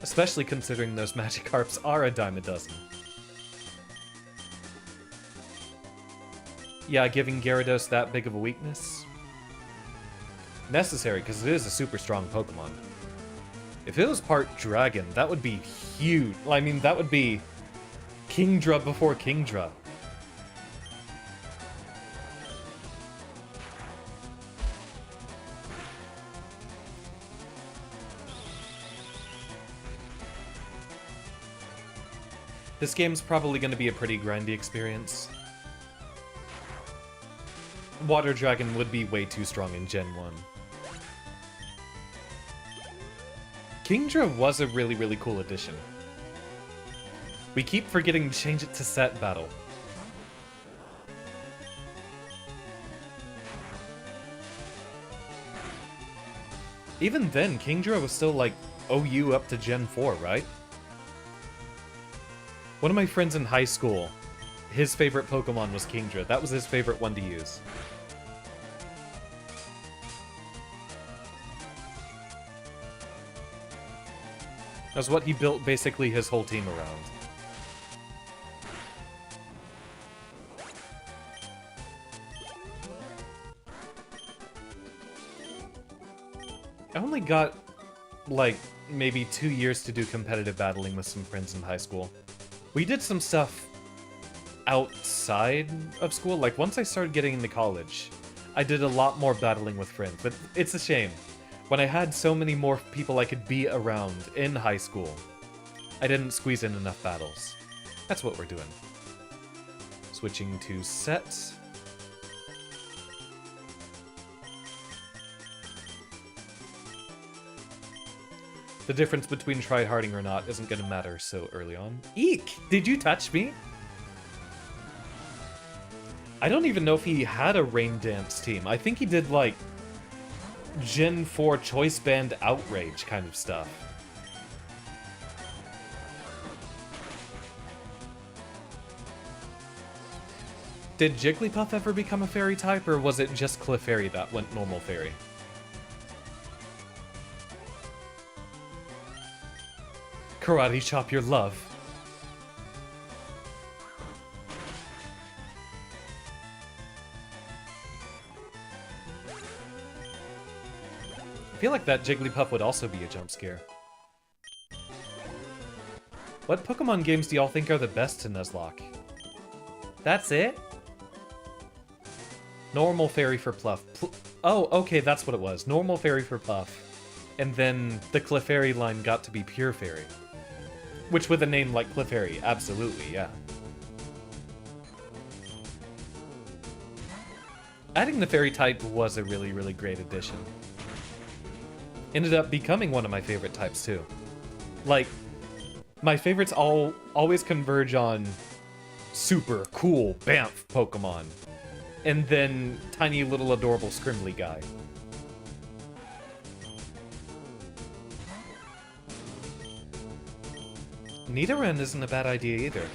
Especially considering those Magikarps are a dime a dozen. Yeah, giving Gyarados that big of a weakness? Necessary, because it is a super strong Pokemon. If it was part Dragon, that would be huge. I mean, that would be Kingdra before Kingdra. This game's probably going to be a pretty grindy experience. Water Dragon would be way too strong in Gen 1. Kingdra was a really, really cool addition. We keep forgetting to change it to set battle. Even then, Kingdra was still like OU up to Gen 4, right? One of my friends in high school, his favorite Pokemon was Kingdra. That was his favorite one to use. That's what he built basically his whole team around. I only got, like, maybe 2 years to do competitive battling with some friends in high school. We did some stuff outside of school. Like, once I started getting into college, I did a lot more battling with friends. But it's a shame. When I had so many more people I could be around in high school, I didn't squeeze in enough battles. That's what we're doing. Switching to sets. The difference between tryharding or not isn't going to matter so early on. Eek! Did you touch me? I don't even know if he had a Rain Dance team. I think he did, like, Gen 4 Choice Band Outrage kind of stuff. Did Jigglypuff ever become a fairy type, or was it just Clefairy that went normal fairy? Karate chop your love. I feel like that Jigglypuff would also be a jump scare. What Pokemon games do y'all think are the best to Nuzlocke? That's it? Normal fairy for Pluff. Oh, okay, that's what it was. Normal fairy for Puff. And then the Clefairy line got to be pure fairy. Which with a name like Clefairy, absolutely, yeah. Adding the fairy type was a really, really great addition. Ended up becoming one of my favorite types too. Like, my favorites always converge on super cool Bamf Pokemon. And then tiny little adorable Scrimbly guy. Nidoran isn't a bad idea either.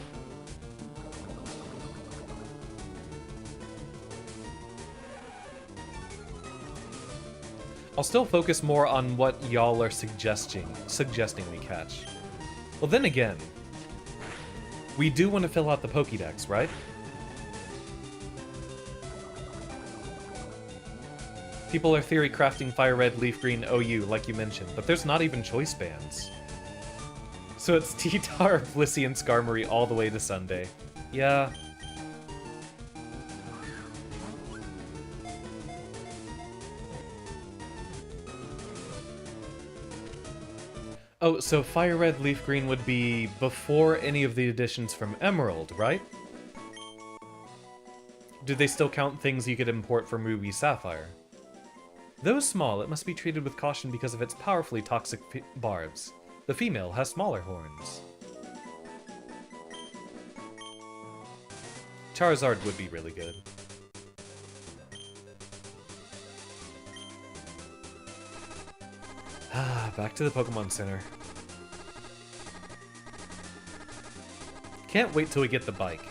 I'll still focus more on what y'all are suggesting we catch. Well, then again, we do want to fill out the Pokédex, right? People are theory crafting FireRed, Leaf Green, OU, like you mentioned, but there's not even choice bands. So it's T-Tar, Blissey, and Skarmory all the way to Sunday. Yeah. Oh, so Fire Red, Leaf Green would be before any of the additions from Emerald, right? Do they still count things you could import from Ruby Sapphire? Though small, it must be treated with caution because of its powerfully toxic barbs. The female has smaller horns. Charizard would be really good. Ah, back to the Pokemon Center. Can't wait till we get the bike.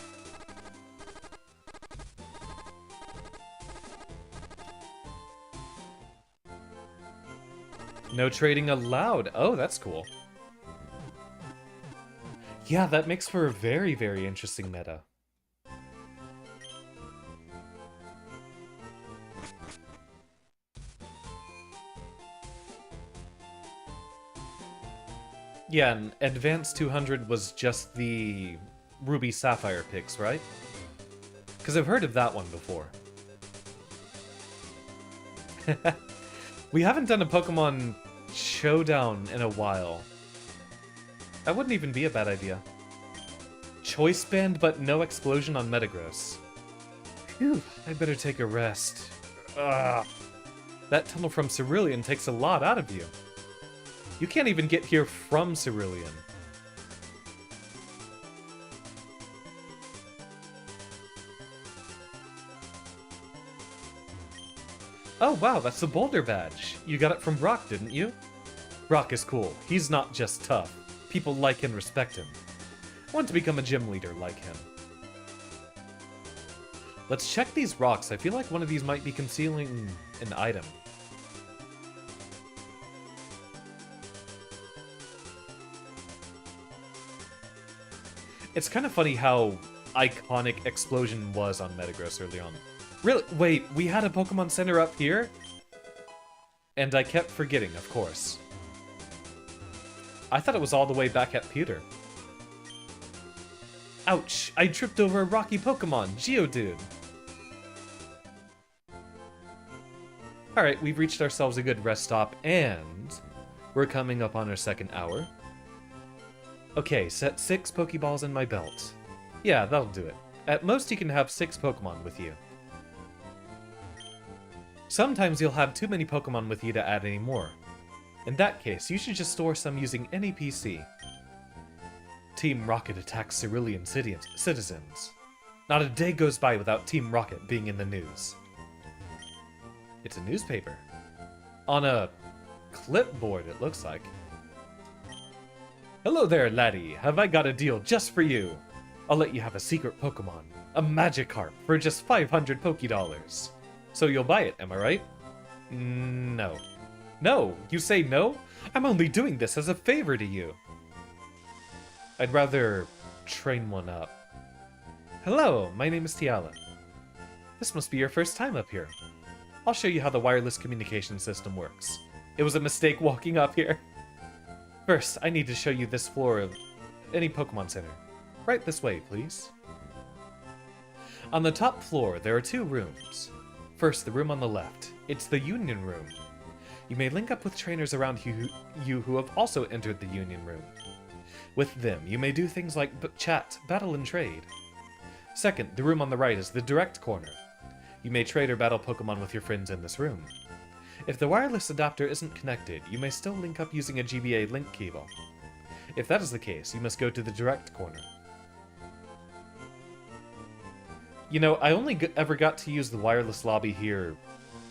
No trading allowed. Oh, that's cool. Yeah, that makes for a very, very interesting meta. Yeah, and Advanced 200 was just the Ruby Sapphire picks, right? Because I've heard of that one before. We haven't done a Pokemon Showdown in a while. That wouldn't even be a bad idea. Choice band, but no explosion on Metagross. Phew, I better take a rest. Ugh. That tunnel from Cerulean takes a lot out of you. You can't even get here from Cerulean. Oh wow, that's the Boulder Badge. You got it from Brock, didn't you? Brock is cool. He's not just tough. People like and respect him. I want to become a gym leader like him. Let's check these rocks. I feel like one of these might be concealing an item. It's kind of funny how iconic Explosion was on Metagross early on. Really? Wait, we had a Pokemon Center up here? And I kept forgetting, of course. I thought it was all the way back at Pewter. Ouch! I tripped over a rocky Pokemon, Geodude! Alright, we've reached ourselves a good rest stop, and we're coming up on our second hour. Okay, set 6 Pokeballs in my belt. Yeah, that'll do it. At most you can have 6 Pokemon with you. Sometimes you'll have too many Pokemon with you to add any more. In that case, you should just store some using any PC. Team Rocket attacks Cerulean citizens. Not a day goes by without Team Rocket being in the news. It's a newspaper. On a clipboard, it looks like. Hello there, laddie. Have I got a deal just for you? I'll let you have a secret Pokemon, a Magikarp, for just 500 Pokédollars. So you'll buy it, am I right? No. No, you say no? I'm only doing this as a favor to you. I'd rather train one up. Hello, my name is Tiala. This must be your first time up here. I'll show you how the wireless communication system works. It was a mistake walking up here. First, I need to show you this floor of any Pokemon Center. Right this way, please. On the top floor, there are 2 rooms. First, the room on the left. It's the Union Room. You may link up with trainers around you who have also entered the Union Room. With them, you may do things like chat, battle, and trade. Second, the room on the right is the Direct Corner. You may trade or battle Pokemon with your friends in this room. If the wireless adapter isn't connected, you may still link up using a GBA link cable. If that is the case, you must go to the Direct Corner. You know, I only ever got to use the wireless lobby here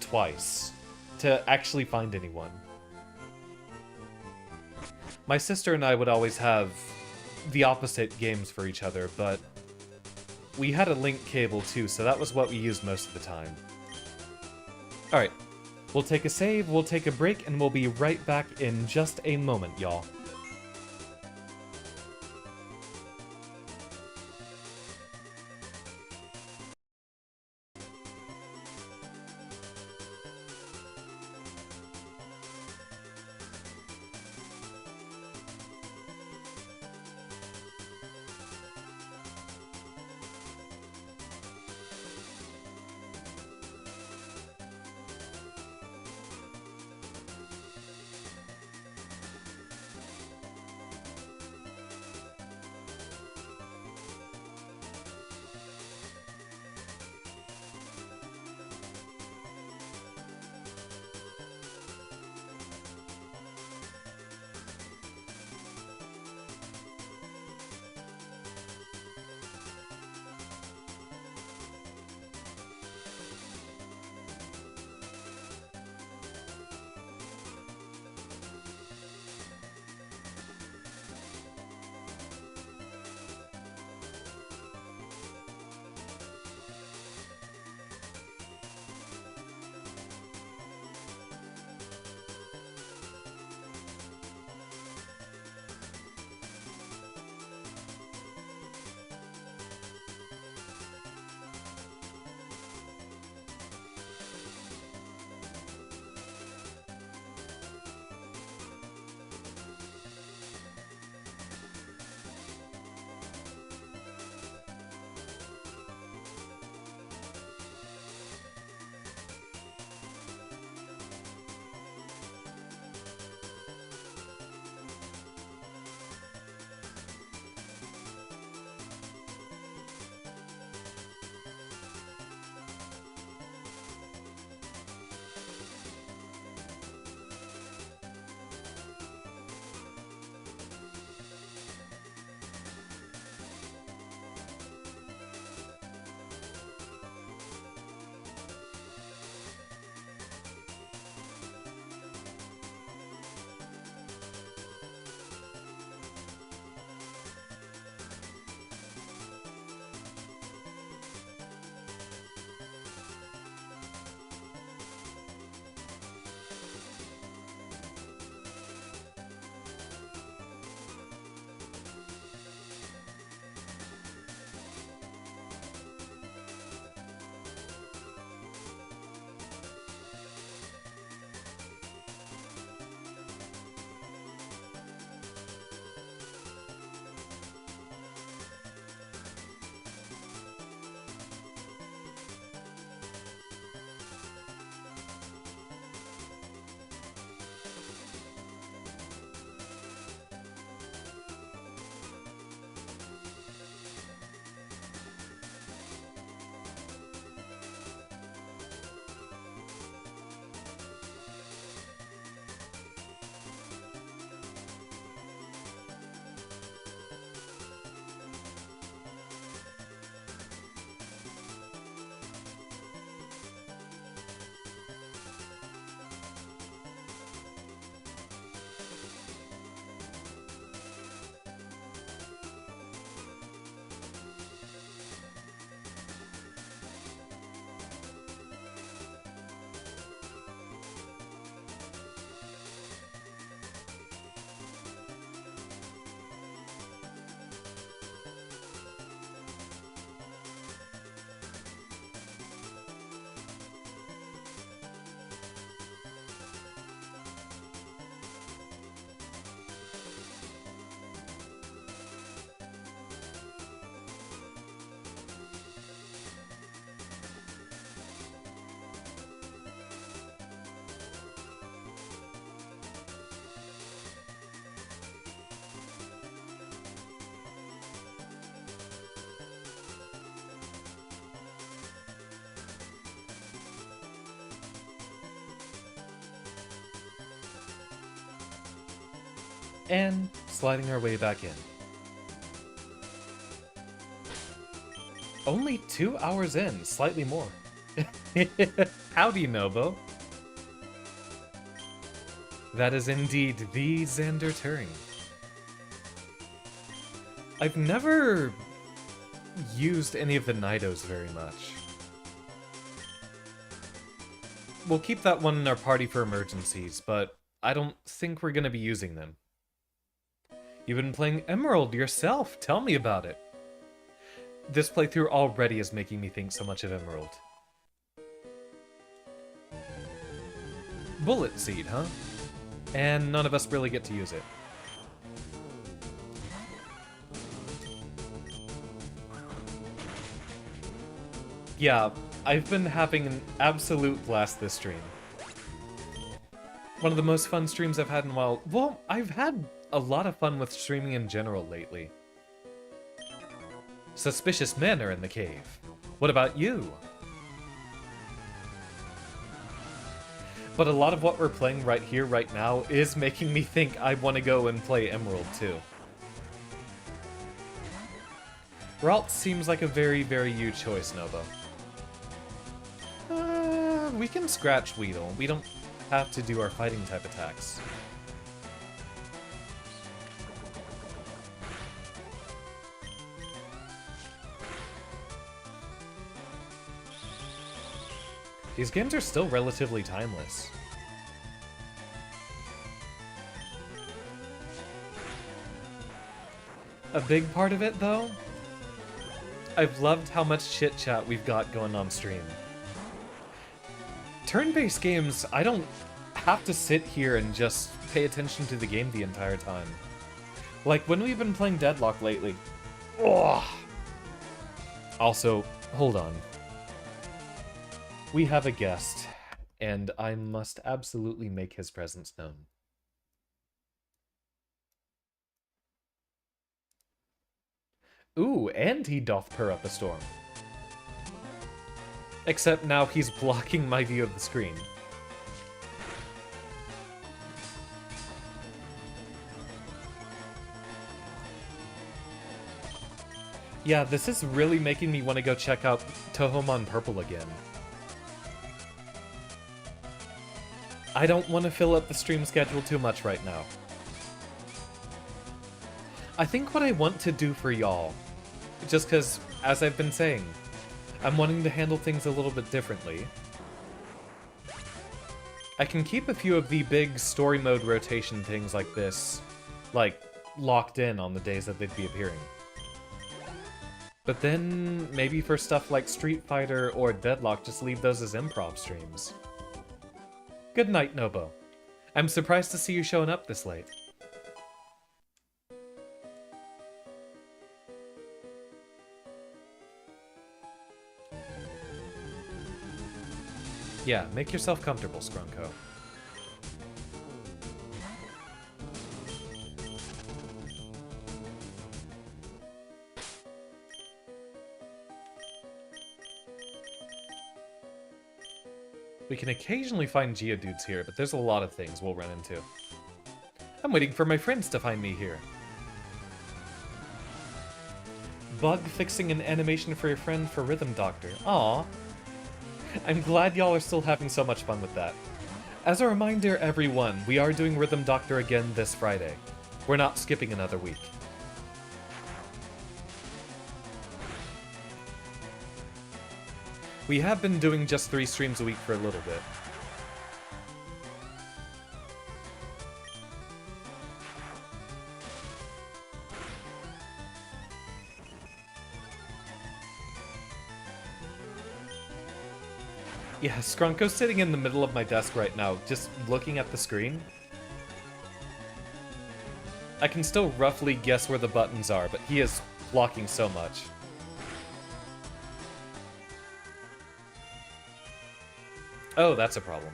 twice to actually find anyone. My sister and I would always have the opposite games for each other, but we had a link cable too, so that was what we used most of the time. Alright, we'll take a save, we'll take a break, and we'll be right back in just a moment, y'all. and sliding our way back in. Only 2 hours in, slightly more. Howdy, Nobo. That is indeed the Xander Turing. I've never used any of the Nidos very much. We'll keep that one in our party for emergencies, but I don't think we're gonna be using them. You've been playing Emerald yourself, tell me about it. This playthrough already is making me think so much of Emerald. Bullet Seed, huh? And none of us really get to use it. Yeah, I've been having an absolute blast this stream. One of the most fun streams I've had in a while. Well, I've had a lot of fun with streaming in general lately. Suspicious men are in the cave. What about you? But a lot of what we're playing right here, right now, is making me think I want to go and play Emerald too. Ralt seems like a very, very you choice, Nova. We can scratch Weedle. We don't have to do our fighting type attacks. These games are still relatively timeless. A big part of it, though, I've loved how much chit-chat we've got going on stream. Turn-based games, I don't have to sit here and just pay attention to the game the entire time. Like, when we've been playing Deadlock lately. Ugh. Also, hold on. We have a guest, and I must absolutely make his presence known. Ooh, and he doth purr up a storm. Except now he's blocking my view of the screen. Yeah, this is really making me want to go check out Tohomon Purple again. I don't want to fill up the stream schedule too much right now. I think what I want to do for y'all, just because, as I've been saying, I'm wanting to handle things a little bit differently. I can keep a few of the big story mode rotation things like this, like, locked in on the days that they'd be appearing. But then, maybe for stuff like Street Fighter or Deadlock, just leave those as improv streams. Good night, Nobo. I'm surprised to see you showing up this late. Yeah, make yourself comfortable, Scrunko. We can occasionally find Geodudes here, but there's a lot of things we'll run into. I'm waiting for my friends to find me here. Bug fixing an animation for your friend for Rhythm Doctor. Aww. I'm glad y'all are still having so much fun with that. As a reminder, everyone, we are doing Rhythm Doctor again this Friday. We're not skipping another week. We have been doing just 3 streams a week for a little bit. Yeah, Scrunko's sitting in the middle of my desk right now, just looking at the screen. I can still roughly guess where the buttons are, but he is blocking so much. Oh, that's a problem.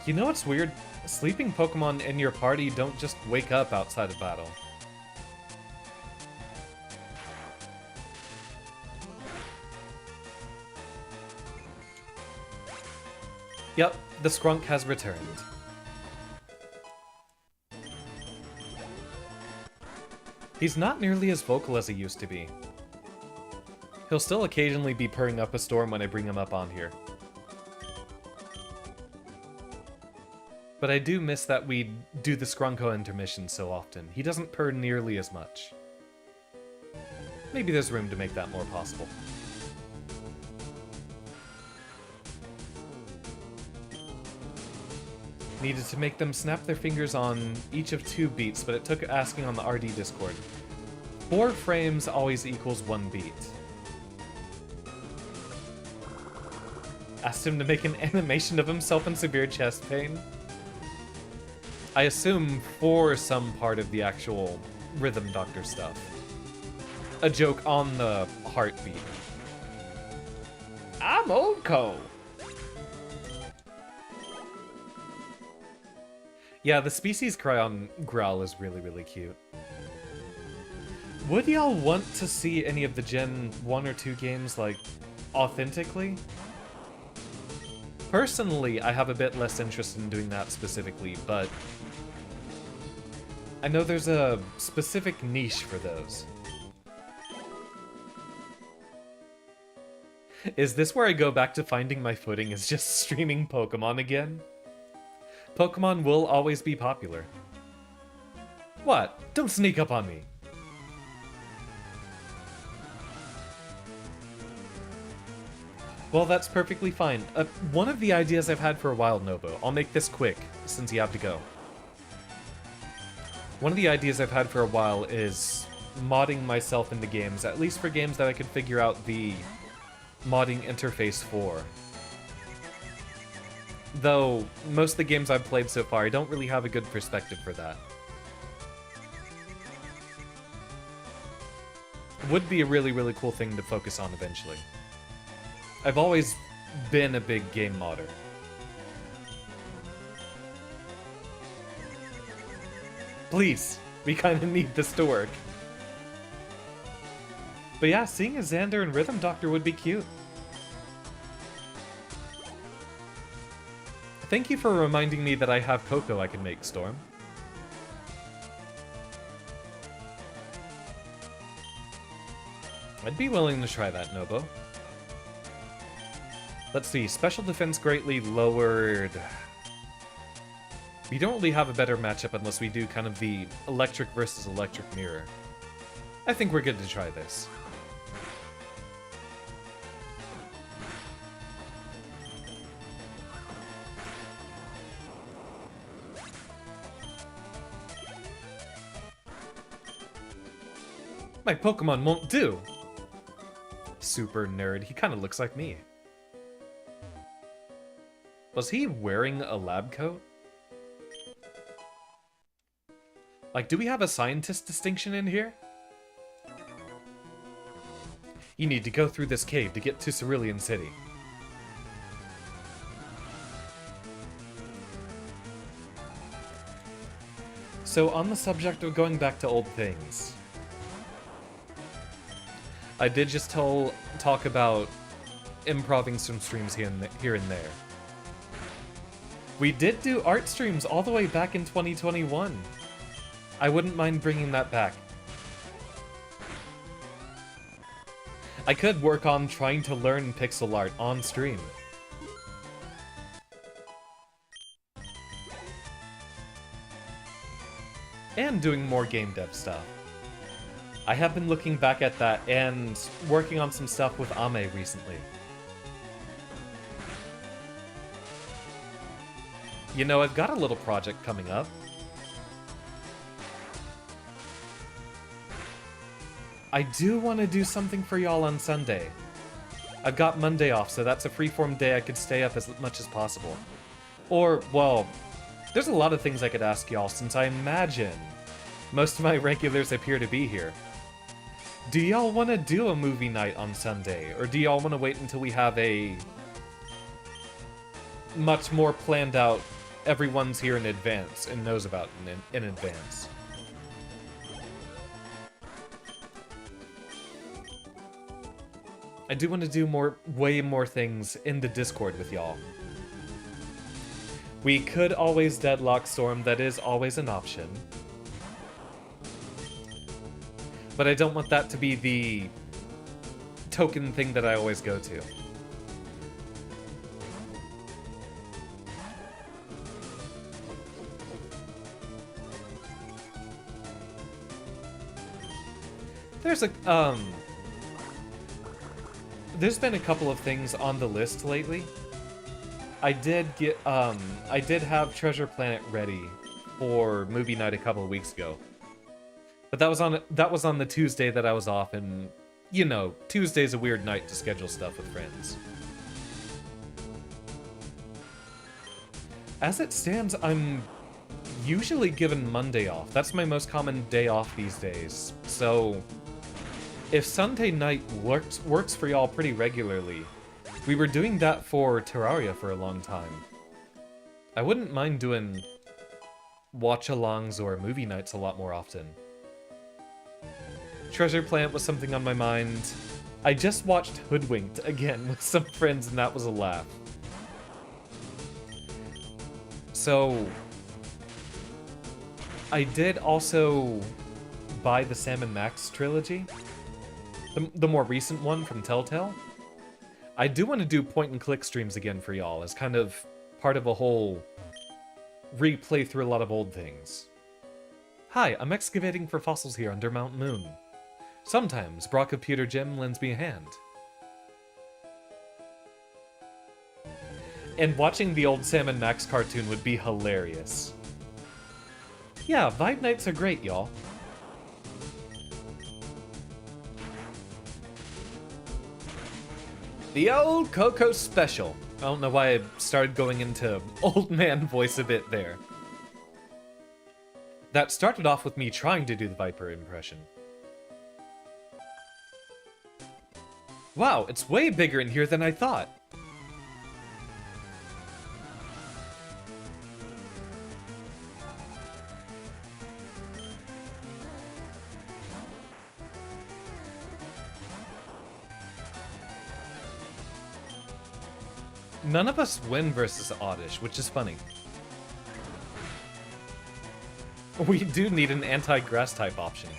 You know what's weird? Sleeping Pokemon in your party don't just wake up outside of battle. Yep, the Skrunk has returned. He's not nearly as vocal as he used to be. He'll still occasionally be purring up a storm when I bring him up on here. But I do miss that we do the Skrunko intermission so often. He doesn't purr nearly as much. Maybe there's room to make that more possible. Needed to make them snap their fingers on each of 2 beats, but it took asking on the RD Discord. 4 frames always equals 1 beat. Asked him to make an animation of himself in severe chest pain. I assume for some part of the actual Rhythm Doctor stuff. A joke on the heartbeat. I'm Oko. Yeah, the species cry on Growl is really, really cute. Would y'all want to see any of the Gen 1 or 2 games, like, authentically? Personally, I have a bit less interest in doing that specifically, but I know there's a specific niche for those. Is this where I go back to finding my footing is just streaming Pokemon again? Pokemon will always be popular. What? Don't sneak up on me. Well, that's perfectly fine. One of the ideas I've had for a while, Nobo, I'll make this quick, since you have to go. One of the ideas I've had for a while is modding myself into games, at least for games that I could figure out the modding interface for. Though, most of the games I've played so far, I don't really have a good perspective for that. Would be a really, really cool thing to focus on eventually. I've always been a big game modder. Please, we kind of need this to work. But yeah, seeing a Xander and Rhythm Doctor would be cute. Thank you for reminding me that I have Coco I can make, Storm. I'd be willing to try that, Nobo. Let's see, special defense greatly lowered. We don't really have a better matchup unless we do kind of the electric versus electric mirror. I think we're good to try this. My Pokemon won't do! Super nerd, he kind of looks like me. Was he wearing a lab coat? Like, do we have a scientist distinction in here? You need to go through this cave to get to Cerulean City. So, on the subject of going back to old things, I did just talk about improving some streams here and there. We did do art streams all the way back in 2021. I wouldn't mind bringing that back. I could work on trying to learn pixel art on stream. And doing more game dev stuff. I have been looking back at that and working on some stuff with Ame recently. You know, I've got a little project coming up. I do want to do something for y'all on Sunday. I've got Monday off, so that's a freeform day I could stay up as much as possible. Or, well, there's a lot of things I could ask y'all since I imagine most of my regulars appear to be here. Do y'all want to do a movie night on Sunday? Or do y'all want to wait until we have a much more planned out, everyone's here in advance and knows about in advance? I do want to do way more things in the Discord with y'all. We could always deadlock Storm, that is always an option. But I don't want that to be the token thing that I always go to. There's been a couple of things on the list lately. I did have Treasure Planet ready for movie night a couple of weeks ago. But that was on the Tuesday that I was off, and you know, Tuesday's a weird night to schedule stuff with friends. As it stands, I'm usually given Monday off. That's my most common day off these days. So if Sunday night works for y'all pretty regularly, we were doing that for Terraria for a long time. I wouldn't mind doing watch-alongs or movie nights a lot more often. Treasure Planet was something on my mind. I just watched Hoodwinked again with some friends, and that was a laugh. So I did also buy the Sam & Max trilogy, the more recent one from Telltale. I do want to do point-and-click streams again for y'all as kind of part of a whole replay through a lot of old things. Hi, I'm excavating for fossils here under Mount Moon. Sometimes Brock of Pewter Gem lends me a hand. And watching the old Sam & Max cartoon would be hilarious. Yeah, Vibe Nights are great, y'all. The old Coco special. I don't know why I started going into old man voice a bit there. That started off with me trying to do the Viper impression. Wow, it's way bigger in here than I thought. None of us win versus Oddish, which is funny. We do need an anti-grass type option.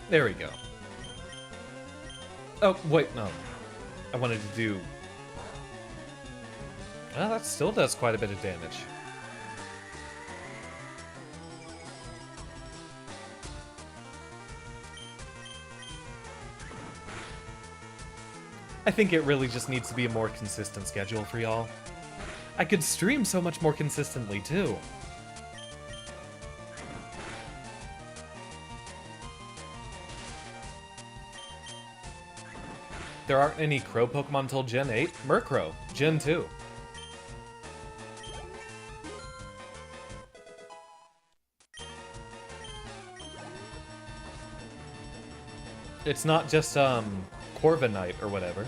There we go. Oh, wait, no. I wanted to do... Well, that still does quite a bit of damage. I think it really just needs to be a more consistent schedule for y'all. I could stream so much more consistently, too. There aren't any Crow Pokemon till Gen 8? Murkrow, Gen 2. It's not just, Corviknight or whatever.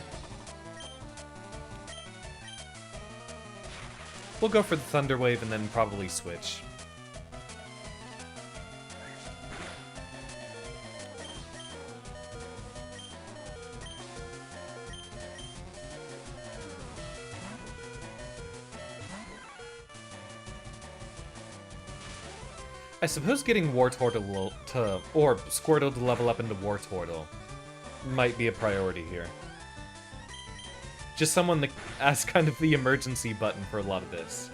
We'll go for the Thunder Wave and then probably switch. I suppose getting Wartortle or Squirtle to level up into Wartortle might be a priority here. Just someone that as kind of the emergency button for a lot of this.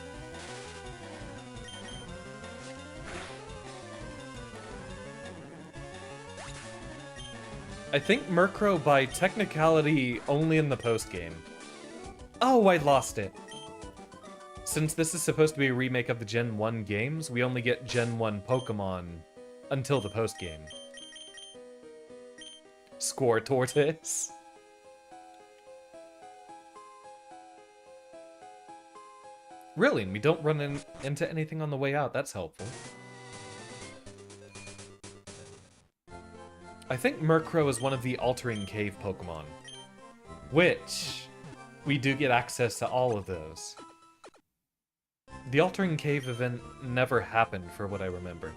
I think Murkrow by technicality only in the post-game. Oh, I lost it. Since this is supposed to be a remake of the Gen 1 games, we only get Gen 1 Pokemon until the post-game. Tortoise. Really, and we don't run into anything on the way out, that's helpful. I think Murkrow is one of the Altering Cave Pokemon, which we do get access to all of those. The Altering Cave event never happened, for what I remember.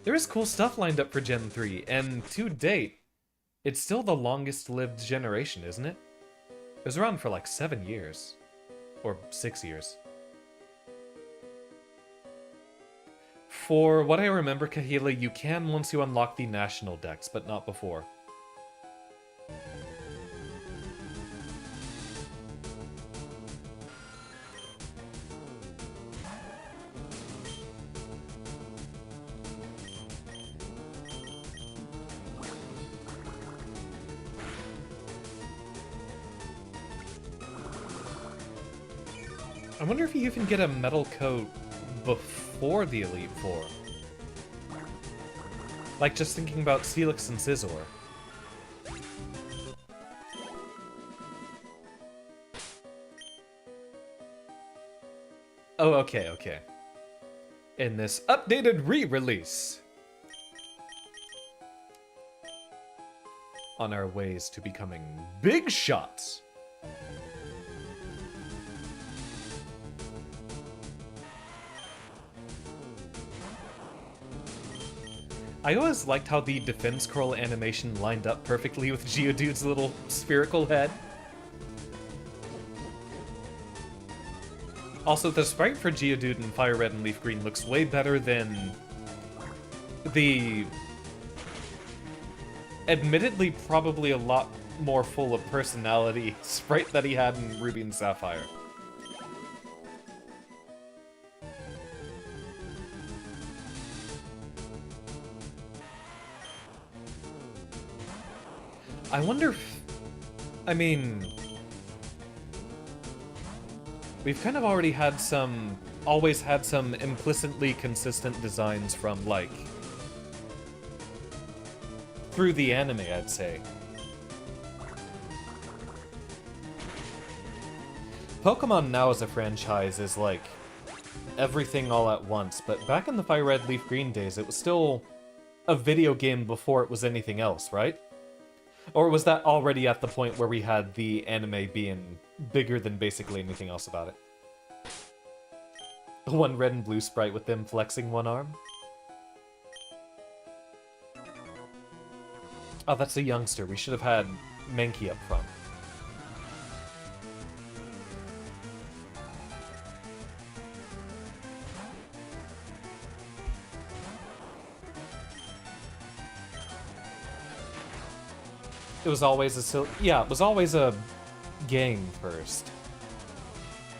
There is cool stuff lined up for Gen 3, and to date, it's still the longest-lived generation, isn't it? It was around for like 7 years. Or 6 years. For what I remember, Kahila, you can once you unlock the national decks, but not before. I wonder if you even get a metal coat before the Elite Four. Like, just thinking about Steelix and Scizor. Oh, okay. In this updated re-release. On our ways to becoming big shots. I always liked how the defense scroll animation lined up perfectly with Geodude's little spherical head. Also, the sprite for Geodude in Fire Red and Leaf Green looks way better than the admittedly probably a lot more full of personality sprite that he had in Ruby and Sapphire. I wonder if... I mean... We've kind of already had some... always had some implicitly consistent designs from, like... through the anime, I'd say. Pokemon now as a franchise is, like, everything all at once, but back in the Fire Red Leaf Green days, it was still a video game before it was anything else, right? Or was that already at the point where we had the anime being bigger than basically anything else about it? The one red and blue sprite with them flexing one arm? Oh, that's a youngster. We should have had Mankey up front. It was always it was always a game first.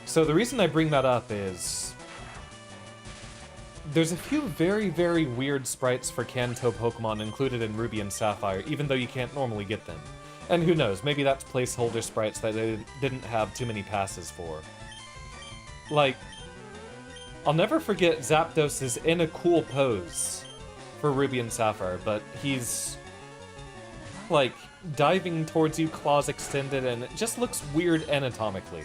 So the reason I bring that up is there's a few very, very weird sprites for Kanto Pokemon included in Ruby and Sapphire, even though you can't normally get them. And who knows, maybe that's placeholder sprites that they didn't have too many passes for. Like, I'll never forget Zapdos is in a cool pose for Ruby and Sapphire, but he's like diving towards you, claws extended, and it just looks weird anatomically.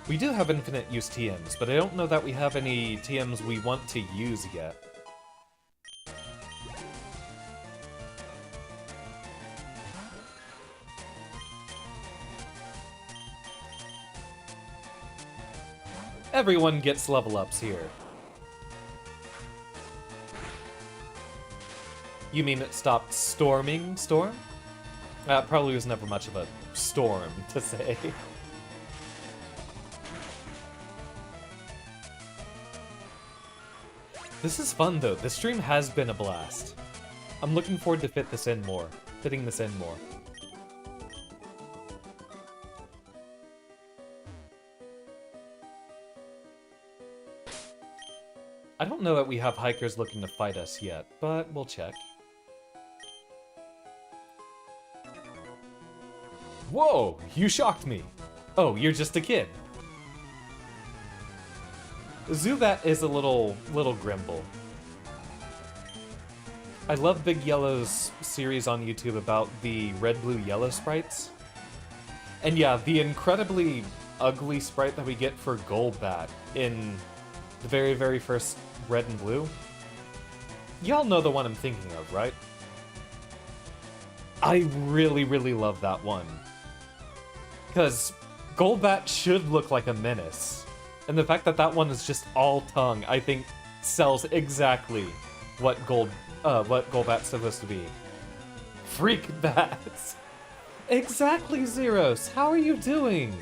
We do have infinite use TMs, but I don't know that we have any TMs we want to use yet. Everyone gets level ups here. You mean it stopped storming, Storm? Probably was never much of a storm, to say. This is fun, though. This stream has been a blast. I'm looking forward to fitting this in more. I don't know that we have hikers looking to fight us yet, but we'll check. Whoa! You shocked me! Oh, you're just a kid. Zubat is a little Grimble. I love Big Yellow's series on YouTube about the red, blue, yellow sprites. And yeah, the incredibly ugly sprite that we get for Golbat in the very, very first Red and Blue. Y'all know the one I'm thinking of, right? I really, really love that one. Because Golbat should look like a menace. And the fact that that one is just all tongue, I think, sells exactly what Golbat's supposed to be. Freak bats! Exactly, Zeros! How are you doing?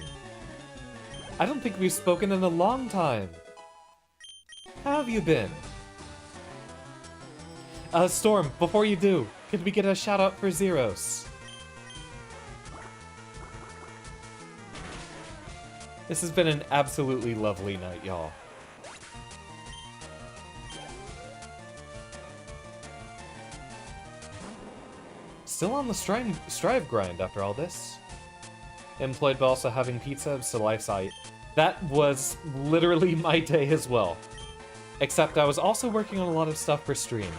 I don't think we've spoken in a long time. How have you been? Storm, before you do, could we get a shout out for Zeros? This has been an absolutely lovely night, y'all. Still on the strive grind after all this. Employed but also having pizza, so life's aight. That was literally my day as well. Except I was also working on a lot of stuff for stream.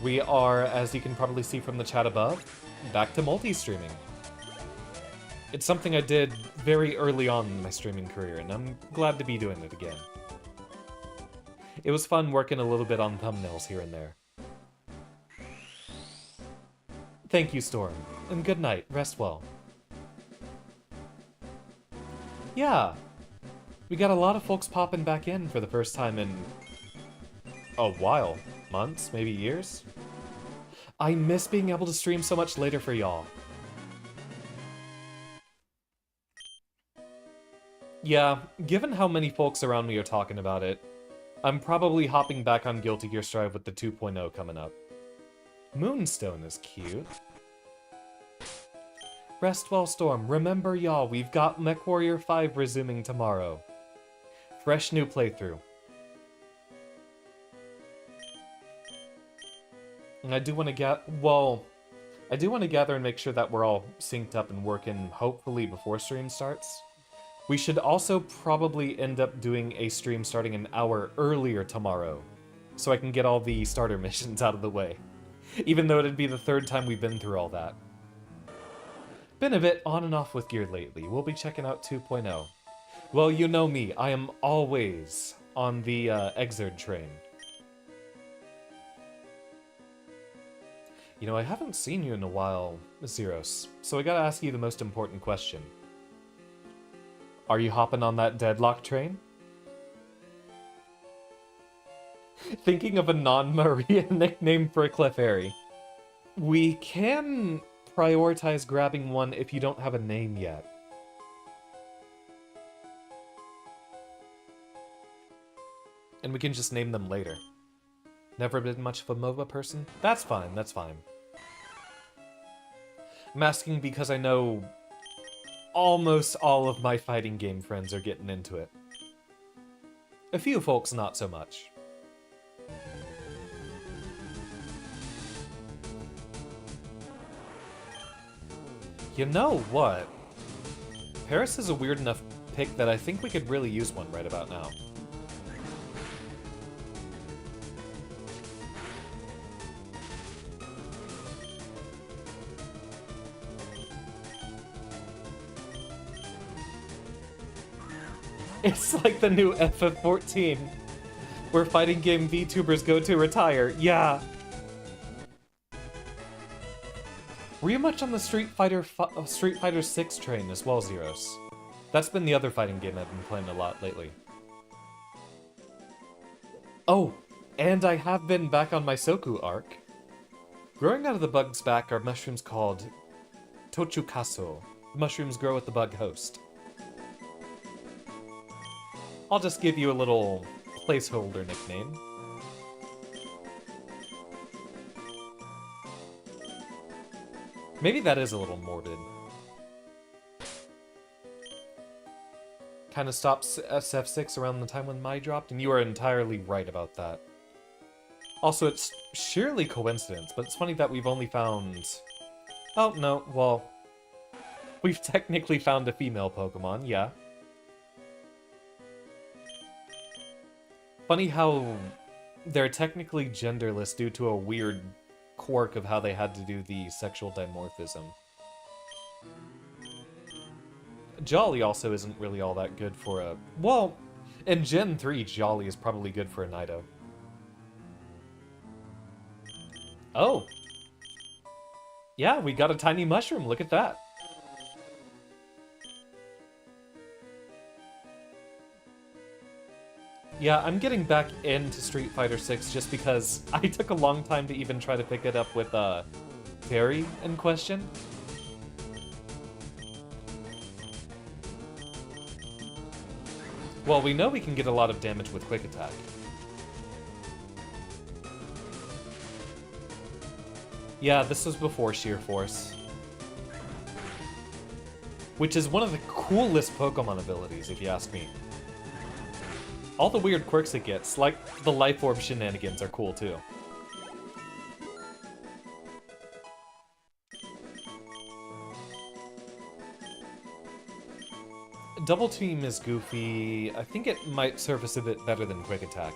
We are, as you can probably see from the chat above, back to multi-streaming. It's something I did very early on in my streaming career, and I'm glad to be doing it again. It was fun working a little bit on thumbnails here and there. Thank you, Storm, and good night. Rest well. Yeah, we got a lot of folks popping back in for the first time in a while. Months, maybe years? I miss being able to stream so much later for y'all. Yeah, given how many folks around me are talking about it, I'm probably hopping back on Guilty Gear Strive with the 2.0 coming up. Moonstone is cute. Rest well, Storm. Remember, y'all, we've got MechWarrior 5 resuming tomorrow. Fresh new playthrough. And I do want to I do want to gather and make sure that we're all synced up and working, hopefully, before stream starts. We should also probably end up doing a stream starting an hour earlier tomorrow, so I can get all the starter missions out of the way. Even though it'd be the third time we've been through all that. Been a bit on and off with gear lately. We'll be checking out 2.0. Well, you know me. I am always on the Exerd train. You know, I haven't seen you in a while, Zeros, so I gotta ask you the most important question. Are you hopping on that deadlock train? Thinking of a non-Maria nickname for a Clefairy. We can prioritize grabbing one if you don't have a name yet. And we can just name them later. Never been much of a MOBA person? That's fine, that's fine. I'm asking because I know almost all of my fighting game friends are getting into it. A few folks not so much. You know what? Paris is a weird enough pick that I think we could really use one right about now. It's like the new FF14, where fighting game VTubers go to retire. Yeah. Were you much on the Street Fighter 6 train as well, Zeros? That's been the other fighting game I've been playing a lot lately. Oh, and I have been back on my Soku arc. Growing out of the bug's back are mushrooms called Tochukaso. Mushrooms grow with the bug host. I'll just give you a little placeholder nickname. Maybe that is a little morbid. Kind of stops SF6 around the time when Mai dropped, and you are entirely right about that. Also, it's sheerly coincidence, but it's funny that we've only found... Oh, no, well... We've technically found a female Pokemon, yeah. Funny how they're technically genderless due to a weird quirk of how they had to do the sexual dimorphism. Jolly also isn't really all that good for a... Well, in Gen 3, Jolly is probably good for a Nido. Oh. Yeah, we got a tiny mushroom. Look at that. Yeah, I'm getting back into Street Fighter 6 just because I took a long time to even try to pick it up with Terry in question. Well, we know we can get a lot of damage with Quick Attack. Yeah, this was before Sheer Force. Which is one of the coolest Pokemon abilities, if you ask me. All the weird quirks it gets, like the Life Orb shenanigans, are cool too. Double Team is goofy. I think it might surface a bit better than Quick Attack.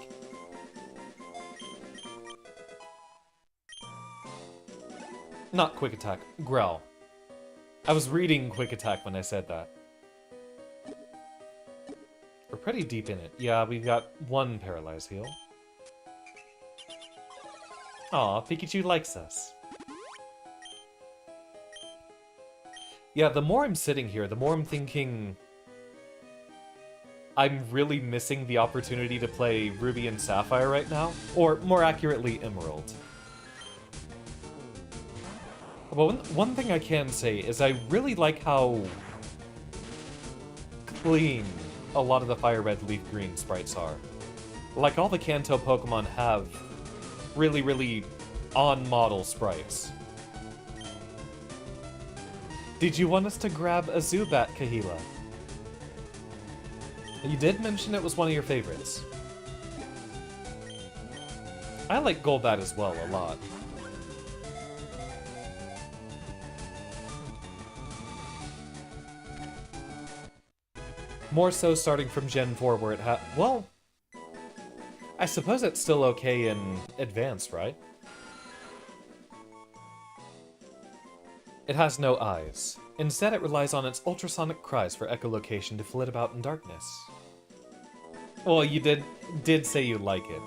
Not Quick Attack, Growl. I was reading Quick Attack when I said that. We're pretty deep in it. Yeah, we've got one Paralyze heal. Aw, Pikachu likes us. Yeah, the more I'm sitting here, the more I'm thinking... I'm really missing the opportunity to play Ruby and Sapphire right now. Or, more accurately, Emerald. But one thing I can say is I really like how... clean a lot of the FireRed Leaf Green sprites are. Like, all the Kanto Pokemon have really, really on-model sprites. Did you want us to grab a Zubat, Kahila? You did mention it was one of your favorites. I like Golbat as well a lot. More so starting from Gen 4 where it well, I suppose it's still okay in Advanced, right? It has no eyes. Instead, it relies on its ultrasonic cries for echolocation to flit about in darkness. Well, you did say you like it.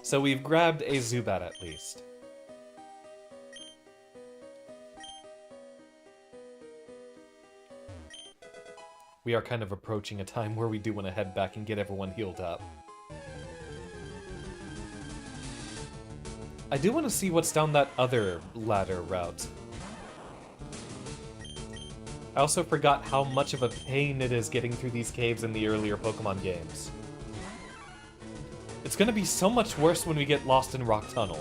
So we've grabbed a Zubat at least. We are kind of approaching a time where we do want to head back and get everyone healed up. I do want to see what's down that other ladder route. I also forgot how much of a pain it is getting through these caves in the earlier Pokemon games. It's gonna be so much worse when we get lost in Rock Tunnel.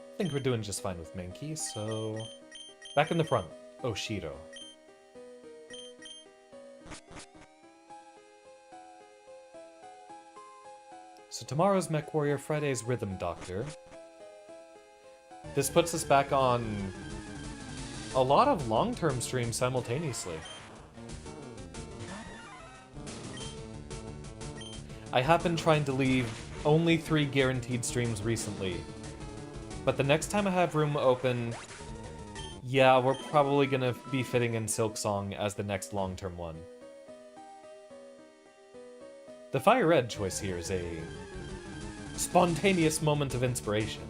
I think we're doing just fine with Mankey, so... Back in the front, Oshiro. So tomorrow's MechWarrior, Friday's Rhythm Doctor. This puts us back on a lot of long-term streams simultaneously. I have been trying to leave only 3 guaranteed streams recently. But the next time I have room open, yeah, we're probably gonna be fitting in Silksong as the next long-term one. The FireRed choice here is a spontaneous moment of inspiration.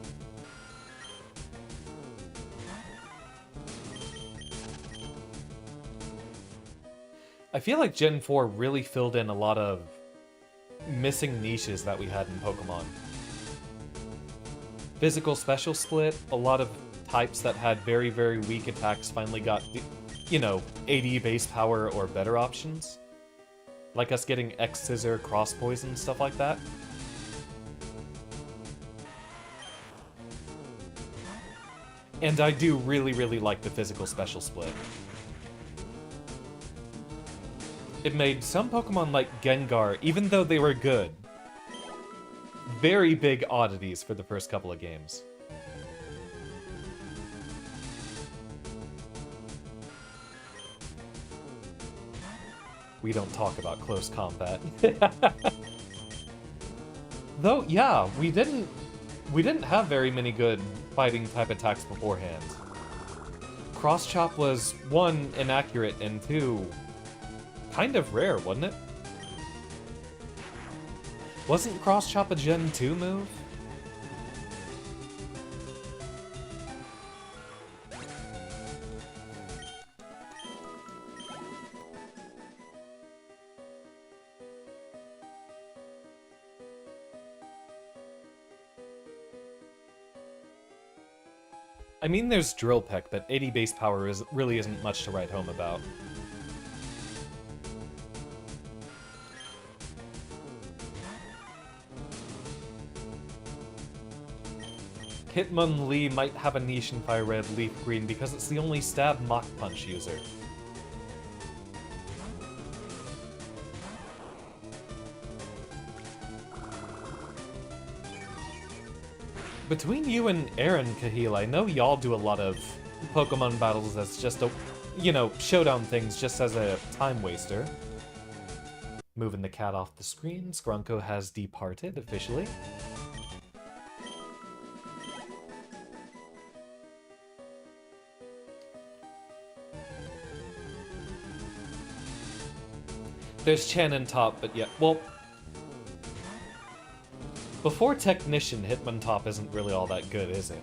I feel like Gen 4 really filled in a lot of missing niches that we had in Pokemon. Physical special split, a lot of types that had very, very weak attacks finally got, you know, AD base power or better options. Like us getting X-Scissor, Cross Poison, stuff like that. And I do really, really like the physical special split. It made some Pokemon like Gengar, even though they were good, very big oddities for the first couple of games. We don't talk about close combat. Though, yeah, we didn't We didn't have very many good fighting type attacks beforehand. Cross Chop was, one, inaccurate, and two, kind of rare, wasn't it? Wasn't Cross Chop a Gen 2 move? I mean, there's Drill Peck, but 80 base power really isn't much to write home about. Hitmonlee might have a niche in FireRed Leaf Green because it's the only stab Mach Punch user. Between you and Aaron, Kahil, I know y'all do a lot of Pokemon battles as just a, showdown things just as a time waster. Moving the cat off the screen, Skrunko has departed officially. There's Chan in top, but yeah, well... Before Technician, Hitmontop isn't really all that good, is it?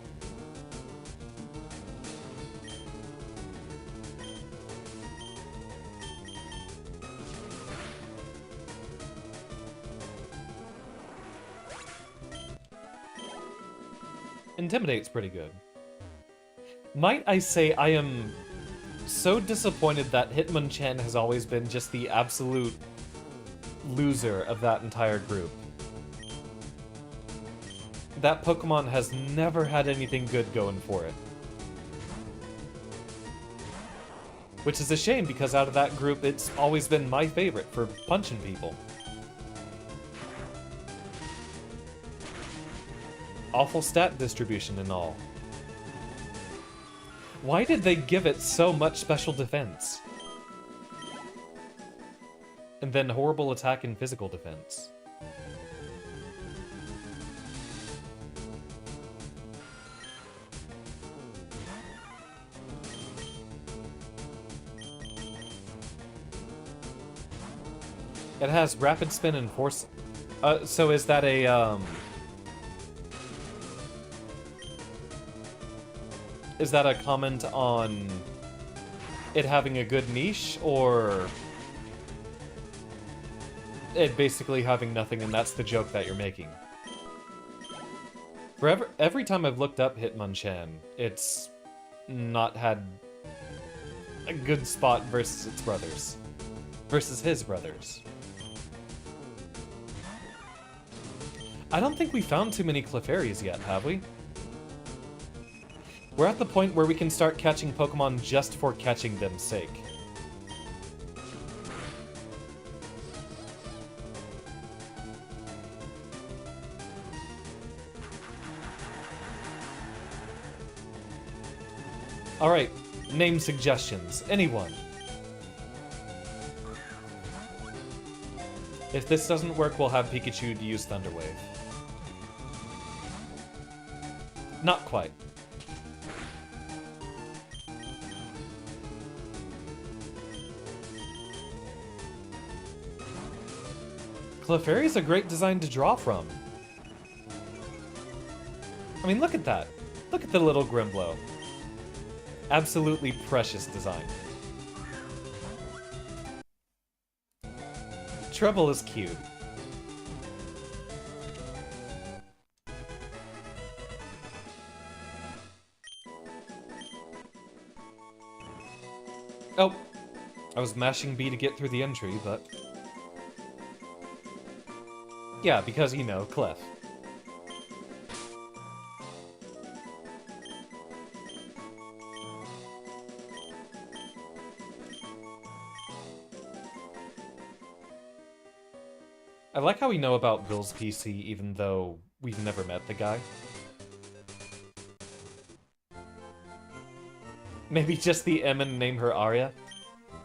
Intimidate's pretty good. Might I say I am so disappointed that Hitmonchan has always been just the absolute loser of that entire group. That Pokemon has never had anything good going for it. Which is a shame, because out of that group, it's always been my favorite for punching people. Awful stat distribution and all. Why did they give it so much special defense? And then horrible attack and physical defense. It has Rapid Spin and Force... so is that a, Is that a comment on it having a good niche, or it basically having nothing and that's the joke that you're making? Every time I've looked up Hitmonchan, it's not had a good spot versus its brothers. Versus his brothers. I don't think we found too many Clefairies yet, have we? We're at the point where we can start catching Pokemon just for catching them's sake. Alright, name suggestions. Anyone? If this doesn't work, we'll have Pikachu to use Thunder Wave. Not quite. Clefairy's a great design to draw from. I mean, look at that. Look at the little Grimblow. Absolutely precious design. Treble is cute. Oh, I was mashing B to get through the entry, but... Yeah, because, you know, Clef. I like how we know about Bill's PC even though we've never met the guy. Maybe just the M and name her Arya?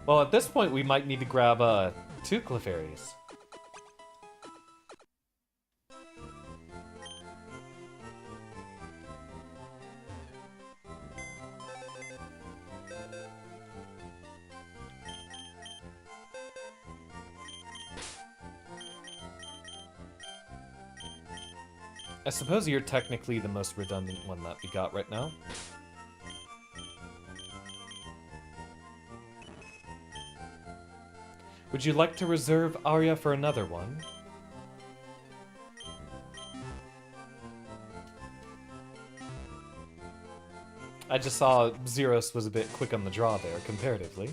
Well, at this point we might need to grab, 2 Clefairies. I suppose you're technically the most redundant one that we got right now. Would you like to reserve Arya for another one? I just saw Zeros was a bit quick on the draw there, comparatively.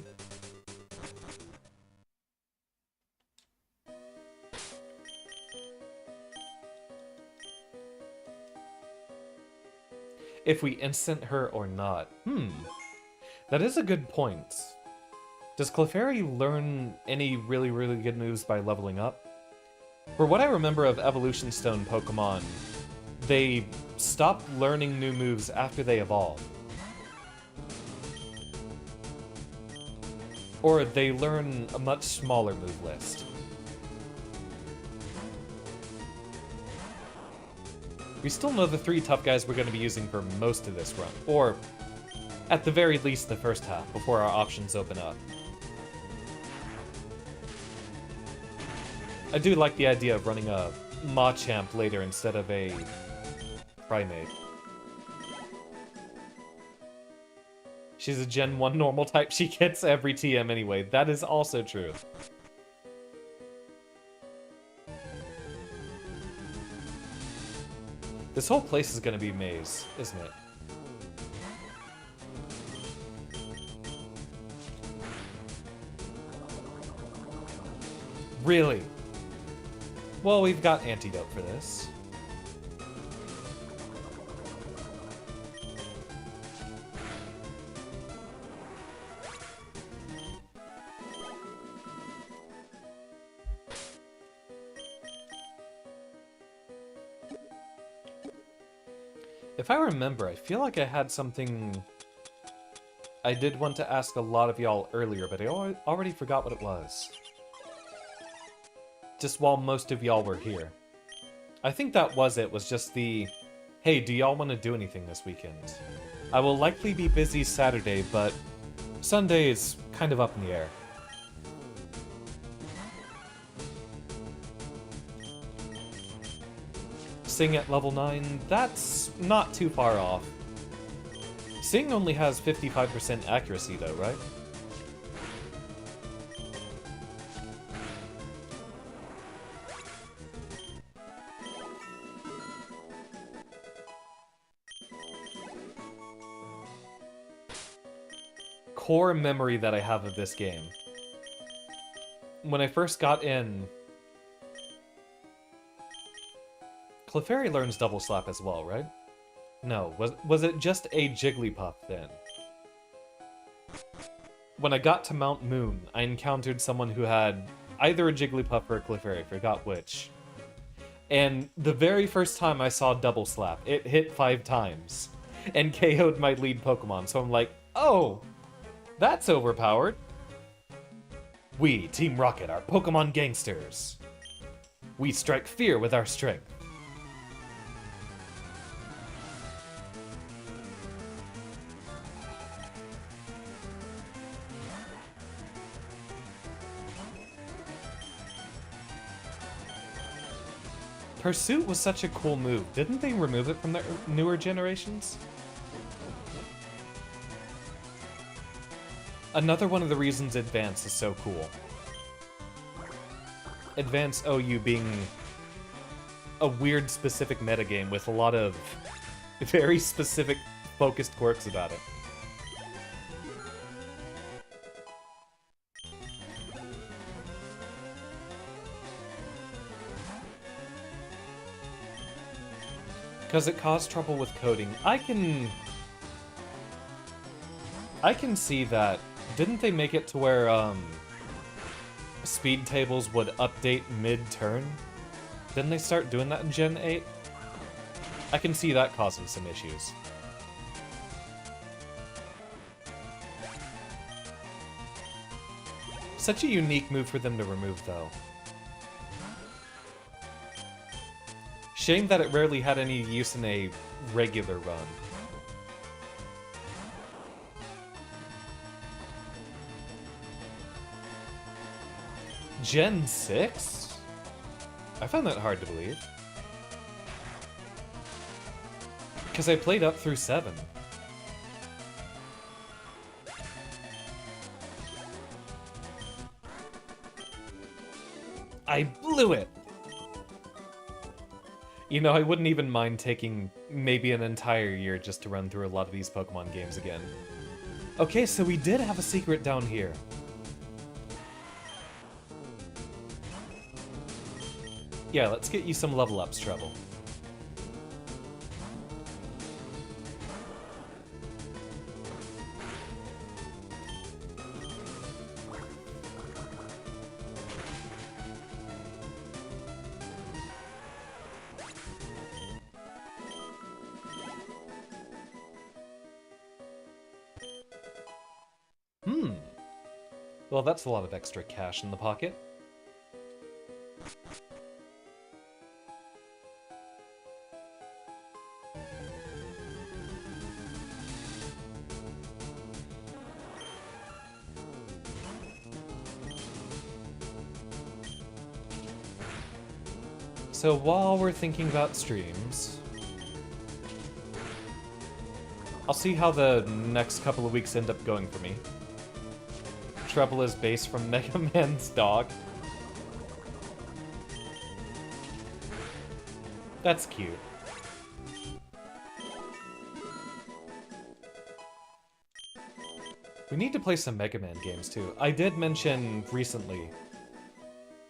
If we instant her or not. That is a good point. Does Clefairy learn any really, really good moves by leveling up? For what I remember of Evolution Stone Pokemon, they stop learning new moves after they evolve. Or they learn a much smaller move list. We still know the 3 tough guys we're going to be using for most of this run, or at the very least the first half, before our options open up. I do like the idea of running a Machamp later instead of a Primeape. She's a Gen 1 normal type, she gets every TM anyway. That is also true. This whole place is gonna be a maze, isn't it? Really? Well, we've got Antidote for this. If I remember, I feel like I had something I did want to ask a lot of y'all earlier, but I already forgot what it was. Just while most of y'all were here. I think that was it, was just the, hey, do y'all want to do anything this weekend? I will likely be busy Saturday, but Sunday is kind of up in the air. Sing at level 9, that's not too far off. Sing only has 55% accuracy though, right? Core memory that I have of this game. When I first got in, Clefairy learns Double Slap as well, right? No, was it just a Jigglypuff then? When I got to Mount Moon, I encountered someone who had either a Jigglypuff or a Clefairy, I forgot which. And the very first time I saw Double Slap, it hit 5 times and KO'd my lead Pokemon, so I'm like, oh, that's overpowered. We, Team Rocket, are Pokemon gangsters. We strike fear with our strength. Pursuit was such a cool move. Didn't they remove it from the newer generations? Another one of the reasons Advance is so cool. Advance OU being a weird specific metagame with a lot of very specific focused quirks about it. Because it caused trouble with coding. I can see that. Didn't they make it to where, speed tables would update mid-turn? Didn't they start doing that in Gen 8? I can see that causing some issues. Such a unique move for them to remove, though. Shame that it rarely had any use in a regular run. Gen 6? I found that hard to believe. Because I played up through 7. I blew it! You know, I wouldn't even mind taking maybe an entire year just to run through a lot of these Pokemon games again. Okay, so we did have a secret down here. Yeah, let's get you some level ups, Treble. Well, that's a lot of extra cash in the pocket. So while we're thinking about streams, I'll see how the next couple of weeks end up going for me. Treble is based from Mega Man's dog. That's cute. We need to play some Mega Man games too. I did mention recently.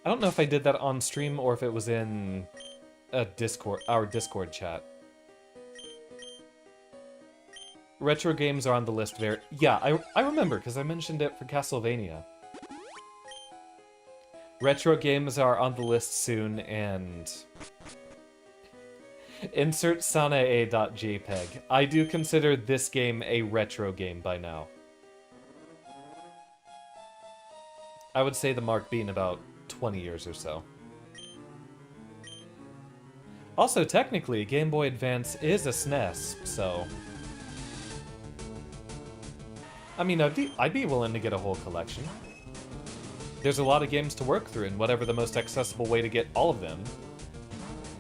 I don't know if I did that on stream or if it was in a our Discord chat. Retro games are on the list very... Yeah, I remember, because I mentioned it for Castlevania. Retro games are on the list soon, and... Insert sanae.jpg. I do consider this game a retro game by now. I would say the mark being about 20 years or so. Also, technically, Game Boy Advance is a SNES, so... I mean, I'd be willing to get a whole collection. There's a lot of games to work through, and whatever the most accessible way to get all of them,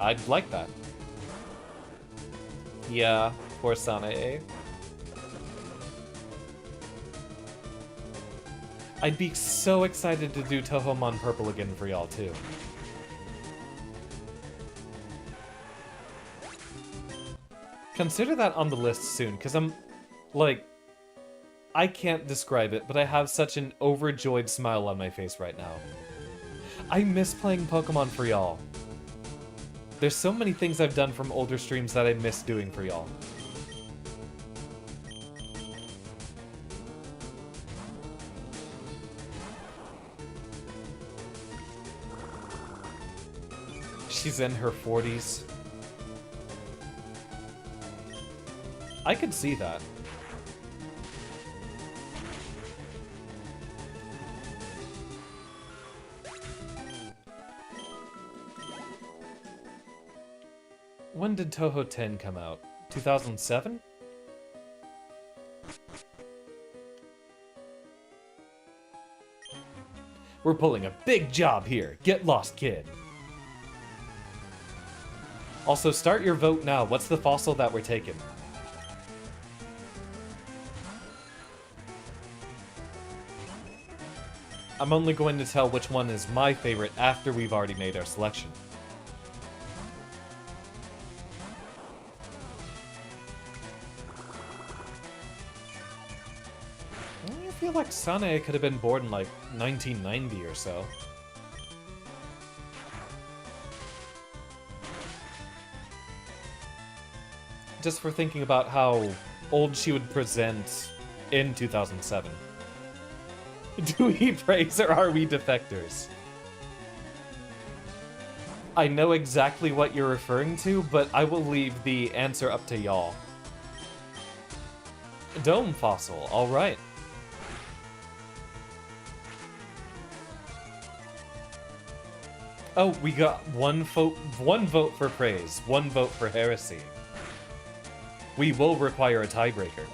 I'd like that. Yeah, poor Sanae. I'd be so excited to do Tohomon Purple again for y'all, too. Consider that on the list soon, because I'm, like... I can't describe it, but I have such an overjoyed smile on my face right now. I miss playing Pokemon for y'all. There's so many things I've done from older streams that I miss doing for y'all. She's in her 40s. I could see that. When did Touhou 10 come out? 2007? We're pulling a big job here. Get lost, kid. Also, start your vote now. What's the fossil that we're taking? I'm only going to tell which one is my favorite after we've already made our selection. I feel like Sanae could have been born in like 1990 or so. Just for thinking about how old she would present in 2007. Do we praise or are we defectors? I know exactly what you're referring to, but I will leave the answer up to y'all. Dome fossil, alright. Oh, we got one vote for praise, one vote for heresy. We will require a tiebreaker.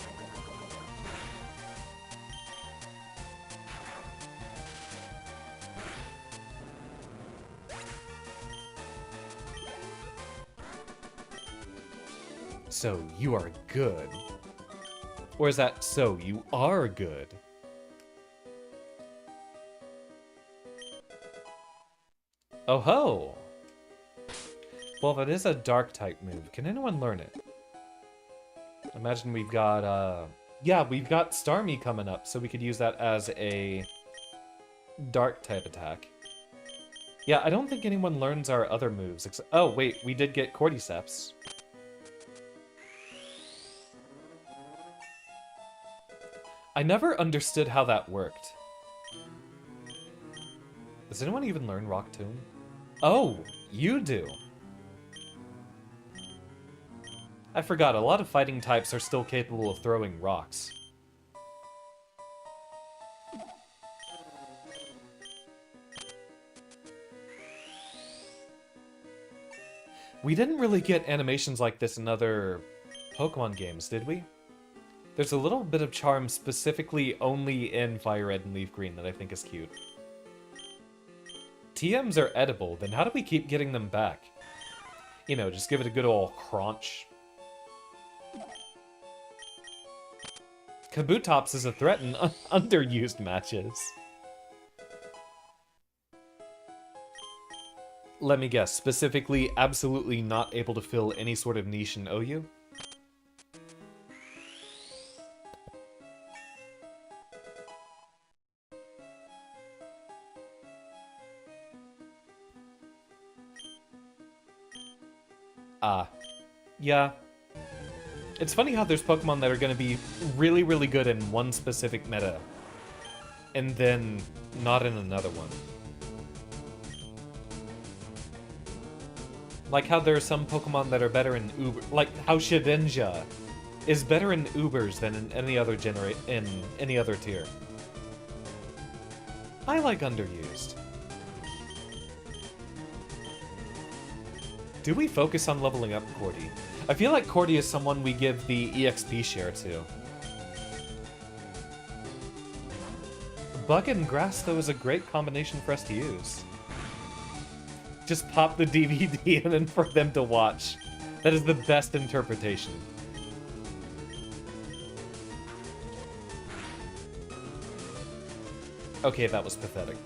So you are good. Or is that so you are good? Oh ho! Well, that is a dark type move. Can anyone learn it? Imagine we've got, yeah, we've got Starmie coming up, so we could use that as a dark type attack. Yeah, I don't think anyone learns our other moves. Oh, wait, we did get Cordyceps. I never understood how that worked. Does anyone even learn Rock Tomb? Oh, you do. I forgot, a lot of fighting types are still capable of throwing rocks. We didn't really get animations like this in other Pokemon games, did we? There's a little bit of charm specifically only in FireRed and Leaf Green that I think is cute. TMs are edible, then how do we keep getting them back? You know, just give it a good old crunch. Kabutops is a threat in underused matches. Let me guess, specifically absolutely not able to fill any sort of niche in OU? Yeah. It's funny how there's Pokemon that are going to be really, really good in one specific meta, and then not in another one. Like how there are some Pokemon that are better in Uber, like how Shedinja is better in Ubers than in any other tier. I like underused. Do we focus on leveling up Cordy? I feel like Cordy is someone we give the EXP share to. Bug and Grass, though, is a great combination for us to use. Just pop the DVD in and for them to watch. That is the best interpretation. Okay, that was pathetic.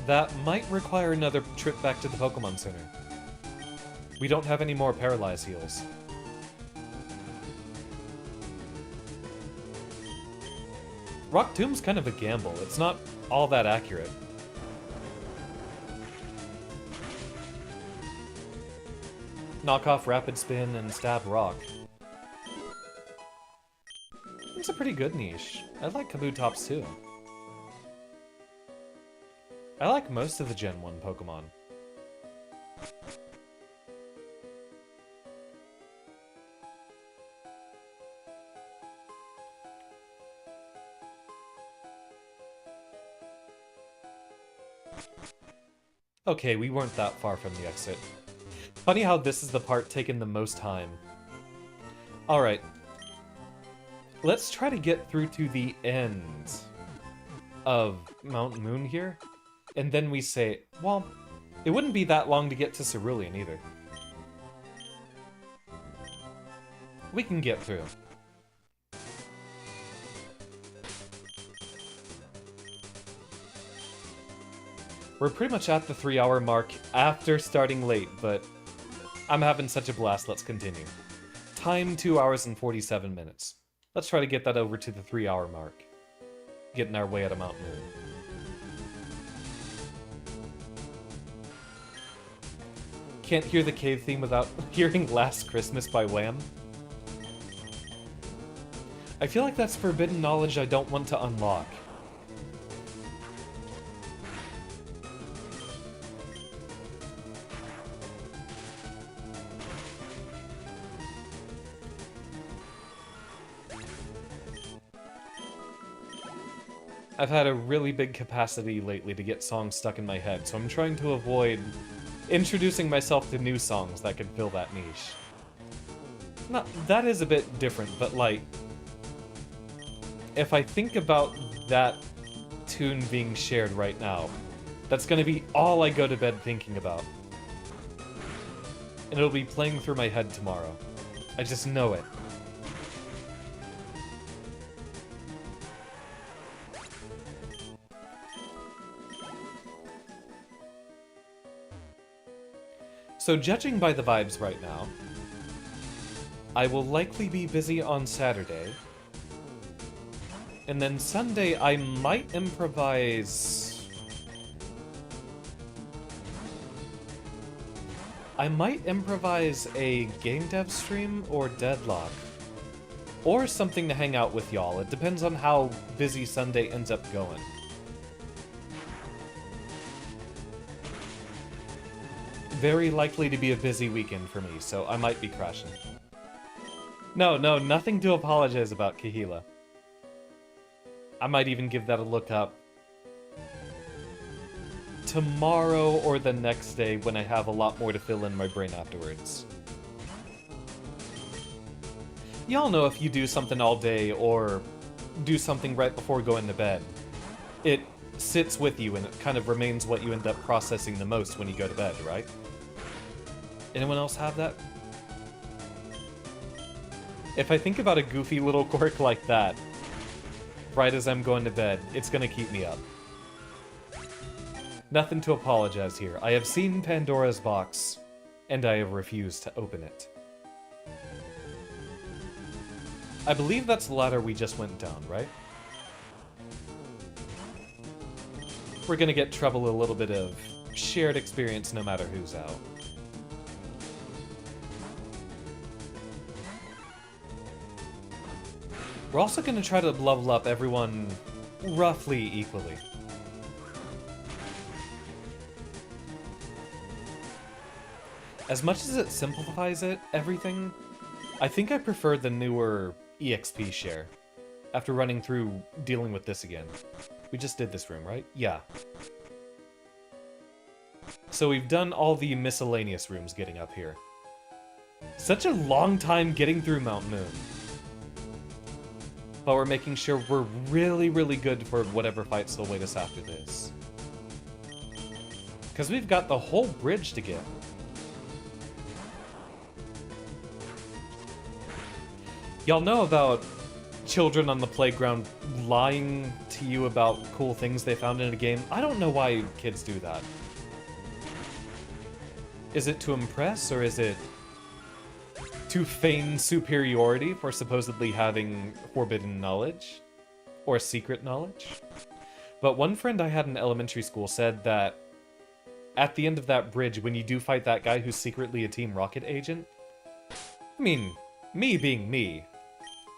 That might require another trip back to the Pokemon Center. We don't have any more Paralyze heals. Rock Tomb's kind of a gamble. It's not all that accurate. Knock off Rapid Spin and stab Rock. It's a pretty good niche. I like Kabutops too. I like most of the Gen 1 Pokemon. Okay, we weren't that far from the exit. Funny how this is the part taking the most time. Alright. Let's try to get through to the end of Mount Moon here. And then we say, well, it wouldn't be that long to get to Cerulean either. We can get through. We're pretty much at the 3-hour mark after starting late, but I'm having such a blast, let's continue. Time 2 hours and 47 minutes. Let's try to get that over to the 3-hour mark. Getting our way out of Mount Moon. Can't hear the cave theme without hearing Last Christmas by Wham. I feel like that's forbidden knowledge I don't want to unlock. I've had a really big capacity lately to get songs stuck in my head, so I'm trying to avoid introducing myself to new songs that could fill that niche. not, that is a bit different, but like, if I think about that tune being shared right now, that's gonna be all I go to bed thinking about. And it'll be playing through my head tomorrow. I just know it. So judging by the vibes right now, I will likely be busy on Saturday. And then Sunday, I might improvise... I might improvise a game dev stream or deadlock. Or something to hang out with y'all. It depends on how busy Sunday ends up going. Very likely to be a busy weekend for me, so I might be crashing. No, nothing to apologize about, Kahila. I might even give that a look up tomorrow or the next day when I have a lot more to fill in my brain afterwards. Y'all know if you do something all day or do something right before going to bed, it sits with you and it kind of remains what you end up processing the most when you go to bed, right? Anyone else have that? If I think about a goofy little quirk like that, right as I'm going to bed, it's gonna keep me up. Nothing to apologize here. I have seen Pandora's box, and I have refused to open it. I believe that's the ladder we just went down, right? We're gonna get trouble a little bit of shared experience no matter who's out. We're also going to try to level up everyone roughly equally. As much as it simplifies everything, I think I prefer the newer EXP share after running through dealing with this again. We just did this room, right? Yeah. So we've done all the miscellaneous rooms getting up here. Such a long time getting through Mount Moon. But we're making sure we're really, really good for whatever fights will wait us after this. Because we've got the whole bridge to get. Y'all know about children on the playground lying to you about cool things they found in a game? I don't know why kids do that. Is it to impress, or is it to feign superiority for supposedly having forbidden knowledge? Or secret knowledge? But one friend I had in elementary school said that at the end of that bridge, when you do fight that guy who's secretly a Team Rocket agent, I mean, me being me,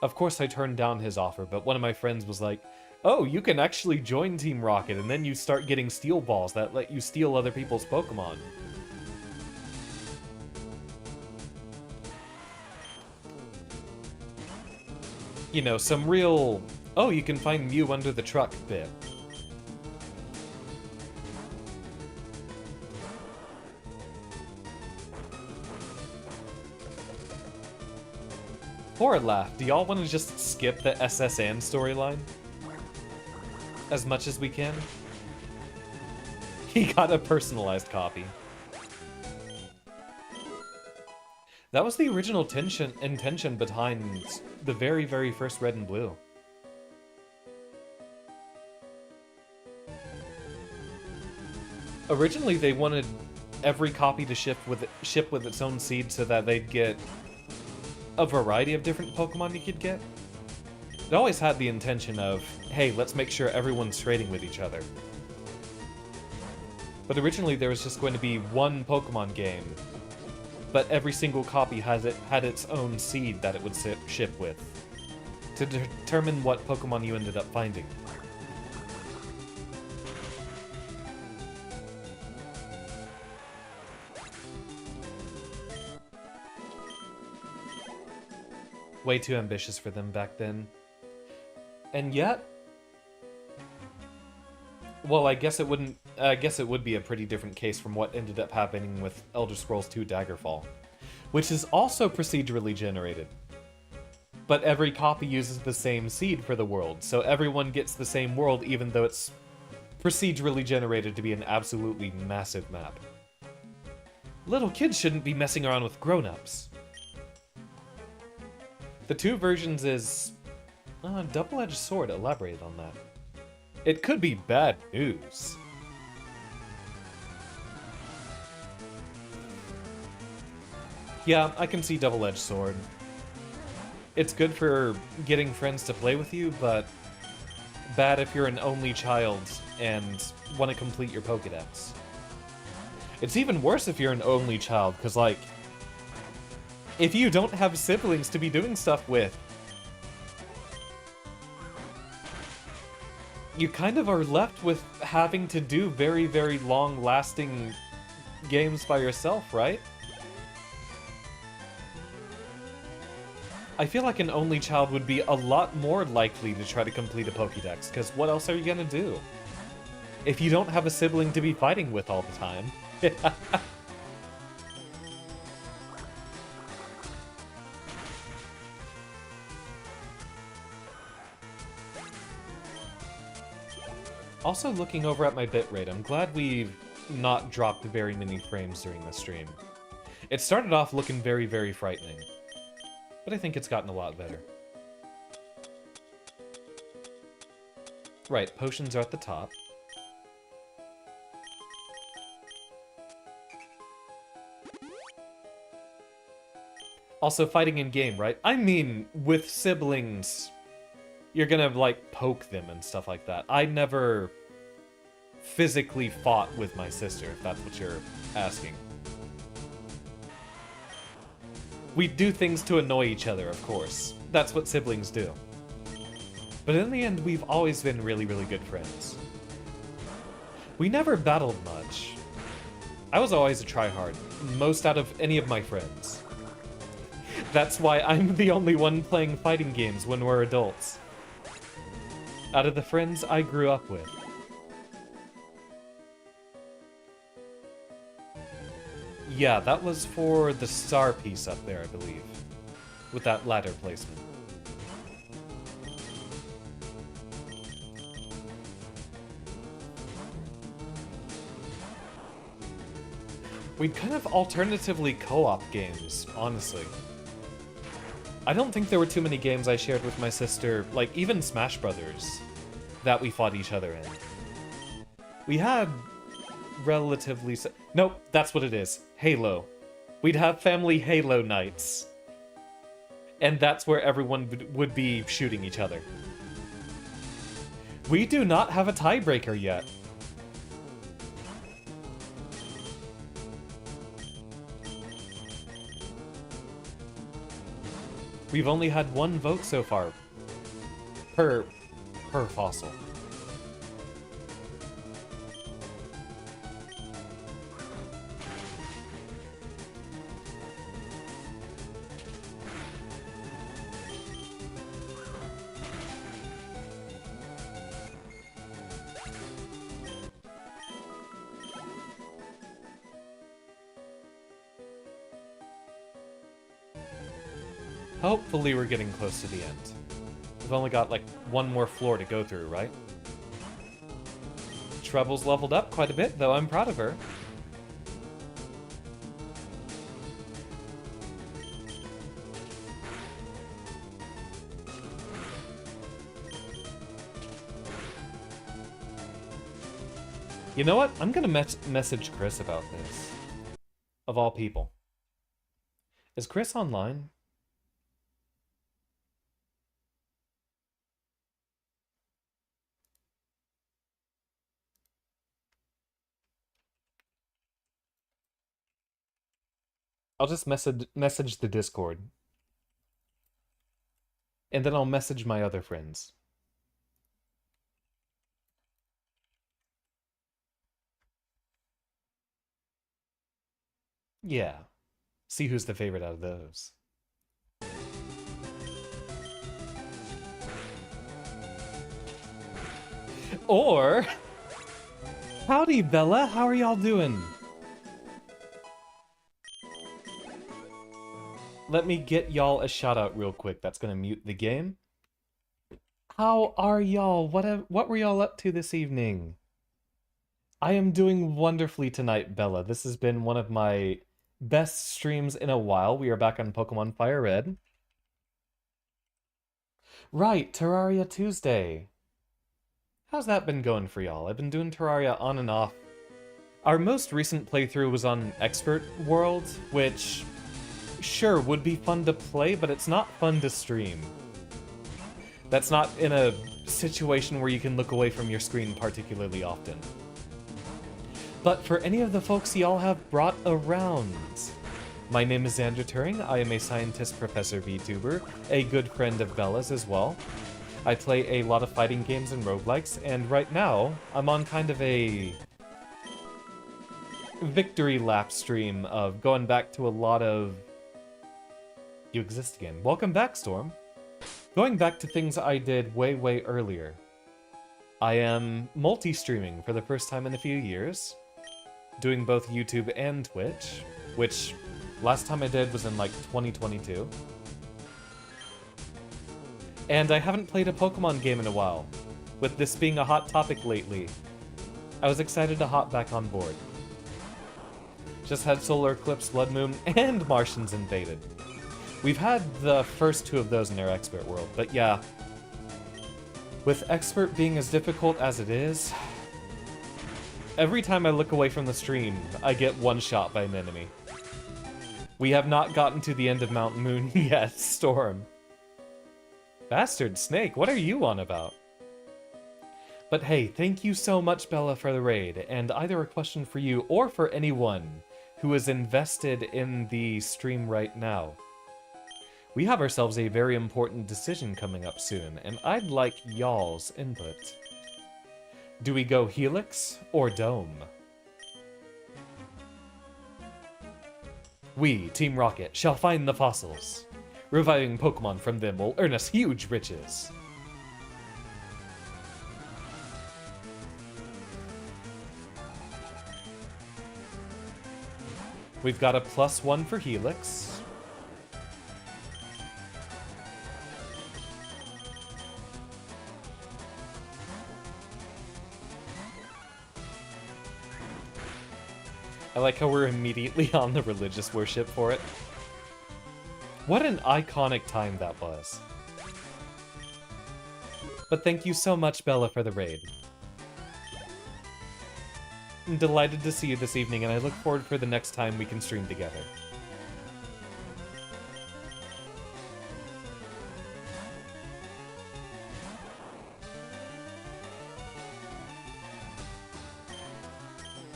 of course I turned down his offer, but one of my friends was like, oh, you can actually join Team Rocket, and then you start getting steel balls that let you steal other people's Pokemon. You know, some real, oh, you can find Mew under the truck bit. Horror laugh, do y'all want to just skip the SSN storyline? As much as we can? He got a personalized copy. That was the original intention behind the very, very first Red and Blue. Originally, they wanted every copy to ship with its own seed so that they'd get a variety of different Pokemon you could get. It always had the intention of, hey, let's make sure everyone's trading with each other. But originally, there was just going to be one Pokemon game, but every single copy had its own seed that it would ship with, to determine what Pokemon you ended up finding. Way too ambitious for them back then. And yet, well, I guess it would be a pretty different case from what ended up happening with Elder Scrolls 2 Daggerfall. which is also procedurally generated. But every copy uses the same seed for the world, so everyone gets the same world even though it's procedurally generated to be an absolutely massive map. Little kids shouldn't be messing around with grown-ups. The two versions is... double-edged sword, elaborate on that. It could be bad news. Yeah, I can see double-edged sword. It's good for getting friends to play with you, but bad if you're an only child and want to complete your Pokédex. It's even worse if you're an only child, because, like, if you don't have siblings to be doing stuff with, you kind of are left with having to do very, very long-lasting games by yourself, right? I feel like an only child would be a lot more likely to try to complete a Pokédex, because what else are you gonna do? If you don't have a sibling to be fighting with all the time. Also, looking over at my bitrate, I'm glad we've not dropped very many frames during the stream. It started off looking very, very frightening, but I think it's gotten a lot better. Right, potions are at the top. Also, fighting in game, right? I mean, with siblings, you're gonna, like, poke them and stuff like that. I never physically fought with my sister, if that's what you're asking. We do things to annoy each other, of course. That's what siblings do. But in the end, we've always been really, really good friends. We never battled much. I was always a tryhard, most out of any of my friends. That's why I'm the only one playing fighting games when we're adults. Out of the friends I grew up with. Yeah, that was for the star piece up there, I believe. With that ladder placement. We'd kind of alternatively co-op games, honestly. I don't think there were too many games I shared with my sister, like even Smash Brothers, that we fought each other in. We had relatively... Nope, that's what it is. Halo. We'd have family Halo nights. And that's where everyone would be shooting each other. We do not have a tiebreaker yet. We've only had one vote so far. Per fossil. Hopefully we're getting close to the end. We've only got like one more floor to go through, right? Treble's leveled up quite a bit, though I'm proud of her. You know what? I'm gonna message Chris about this. Of all people. Is Chris online? I'll just message the Discord. And then I'll message my other friends. Yeah. See who's the favorite out of those. Or... Howdy, Bella. How are y'all doing? let me get y'all a shout out real quick. That's gonna mute the game. How are y'all? What were y'all up to this evening? I am doing wonderfully tonight, Bella. This has been one of my best streams in a while. We are back on Pokemon FireRed. Right, Terraria Tuesday. How's that been going for y'all? I've been doing Terraria on and off. Our most recent playthrough was on Expert World, which, sure, would be fun to play, but it's not fun to stream. That's not in a situation where you can look away from your screen particularly often. But for any of the folks y'all have brought around, my name is Xander Turing. I am a scientist professor VTuber, a good friend of Bella's as well. I play a lot of fighting games and roguelikes, and right now, I'm on kind of a victory lap stream of going back to a lot of... You exist again. Welcome back, Storm. Going back to things I did way, way earlier. I am multi-streaming for the first time in a few years, doing both YouTube and Twitch, which last time I did was in like 2022. And I haven't played a Pokemon game in a while, with this being a hot topic lately. I was excited to hop back on board. Just had Solar Eclipse, Blood Moon, and Martians invaded. We've had the first two of those in our Expert world, but yeah. With Expert being as difficult as it is, every time I look away from the stream, I get one shot by an enemy. We have not gotten to the end of Mount Moon yet, Storm. Bastard Snake, what are you on about? But hey, thank you so much, Bella, for the raid, and either a question for you or for anyone who is invested in the stream right now. We have ourselves a very important decision coming up soon, and I'd like y'all's input. Do we go Helix or Dome? We, Team Rocket, shall find the fossils. Reviving Pokemon from them will earn us huge riches. We've got a +1 for Helix. I like how we're immediately on the religious worship for it. What an iconic time that was. But thank you so much, Bella, for the raid. I'm delighted to see you this evening, and I look forward for the next time we can stream together.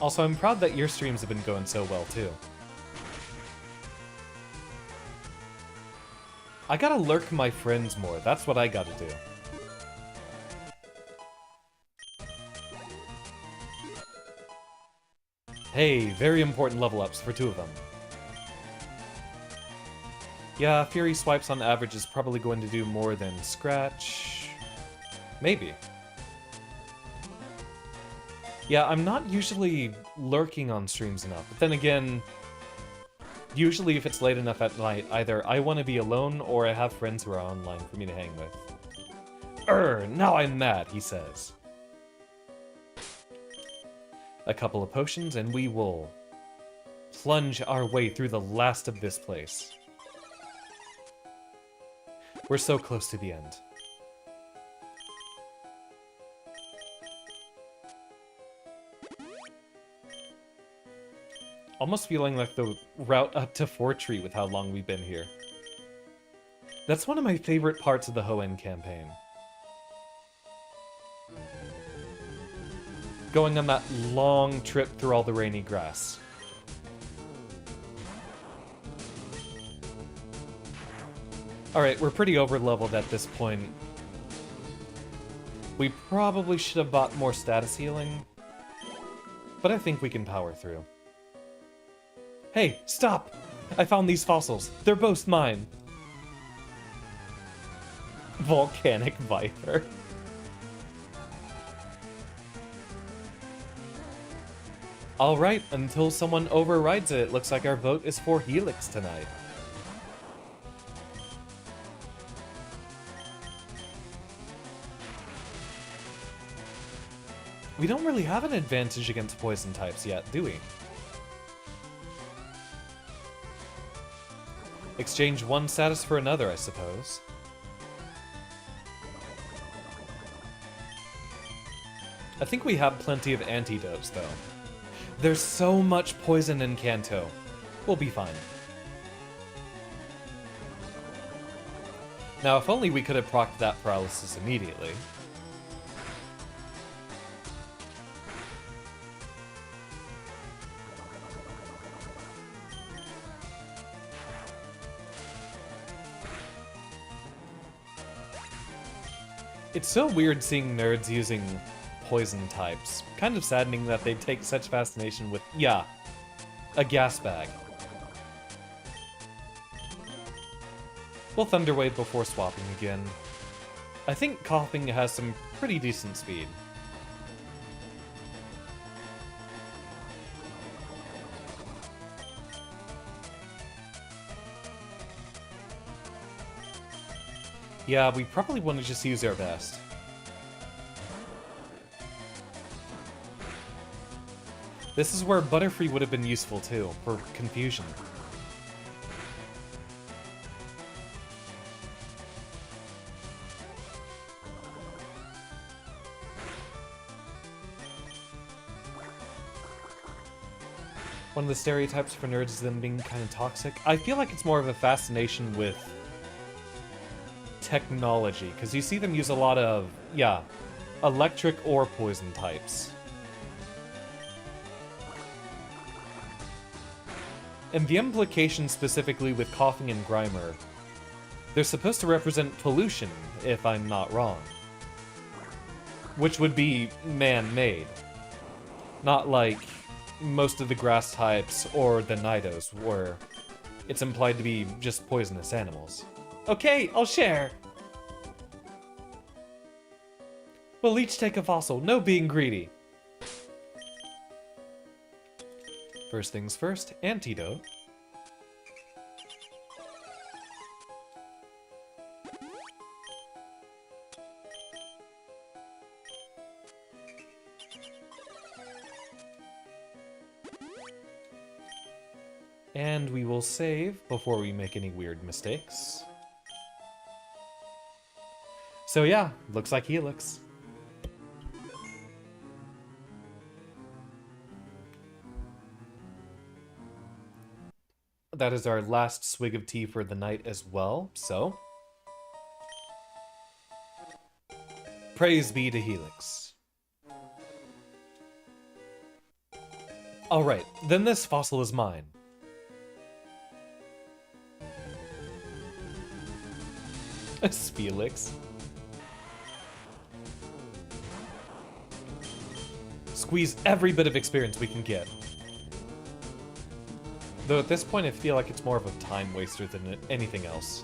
Also, I'm proud that your streams have been going so well, too. I gotta lurk my friends more, that's what I gotta do. Hey, very important level ups for 2 of them. Yeah, Fury Swipes on average is probably going to do more than Scratch. Maybe. Yeah, I'm not usually lurking on streams enough, but then again, usually if it's late enough at night, either I want to be alone or I have friends who are online for me to hang with. Now I'm mad, he says. A couple of potions and we will plunge our way through the last of this place. We're so close to the end. Almost feeling like the route up to Fortree with how long we've been here. That's one of my favorite parts of the Hoenn campaign. Going on that long trip through all the rainy grass. Alright, we're pretty over-leveled at this point. We probably should have bought more status healing, but I think we can power through. Hey, stop! I found these fossils. They're both mine. Volcanic Viper. Alright, until someone overrides it, it looks like our vote is for Helix tonight. We don't really have an advantage against poison types yet, do we? Exchange one status for another, I suppose. I think we have plenty of antidotes, though. There's so much poison in Kanto. We'll be fine. Now, if only we could have procced that paralysis immediately. It's so weird seeing nerds using poison types. Kind of saddening that they take such fascination with, yeah, a gas bag. We'll Thunder Wave before swapping again. I think Coughing has some pretty decent speed. Yeah, we probably want to just use our best. This is where Butterfree would have been useful too, for confusion. One of the stereotypes for nerds is them being kind of toxic. I feel like it's more of a fascination with technology, because you see them use a lot of, yeah, electric or poison types. And the implication specifically with Coughing and Grimer, they're supposed to represent pollution, if I'm not wrong. Which would be man-made. Not like most of the grass types or the Nidos, where it's implied to be just poisonous animals. Okay, I'll share! We'll each take a fossil, no being greedy. First things first, antidote. And we will save before we make any weird mistakes. So yeah, looks like Helix. That is our last swig of tea for the night as well, so... praise be to Helix. Alright, then this fossil is mine. Felix. Squeeze every bit of experience we can get. Though at this point I feel like it's more of a time waster than anything else.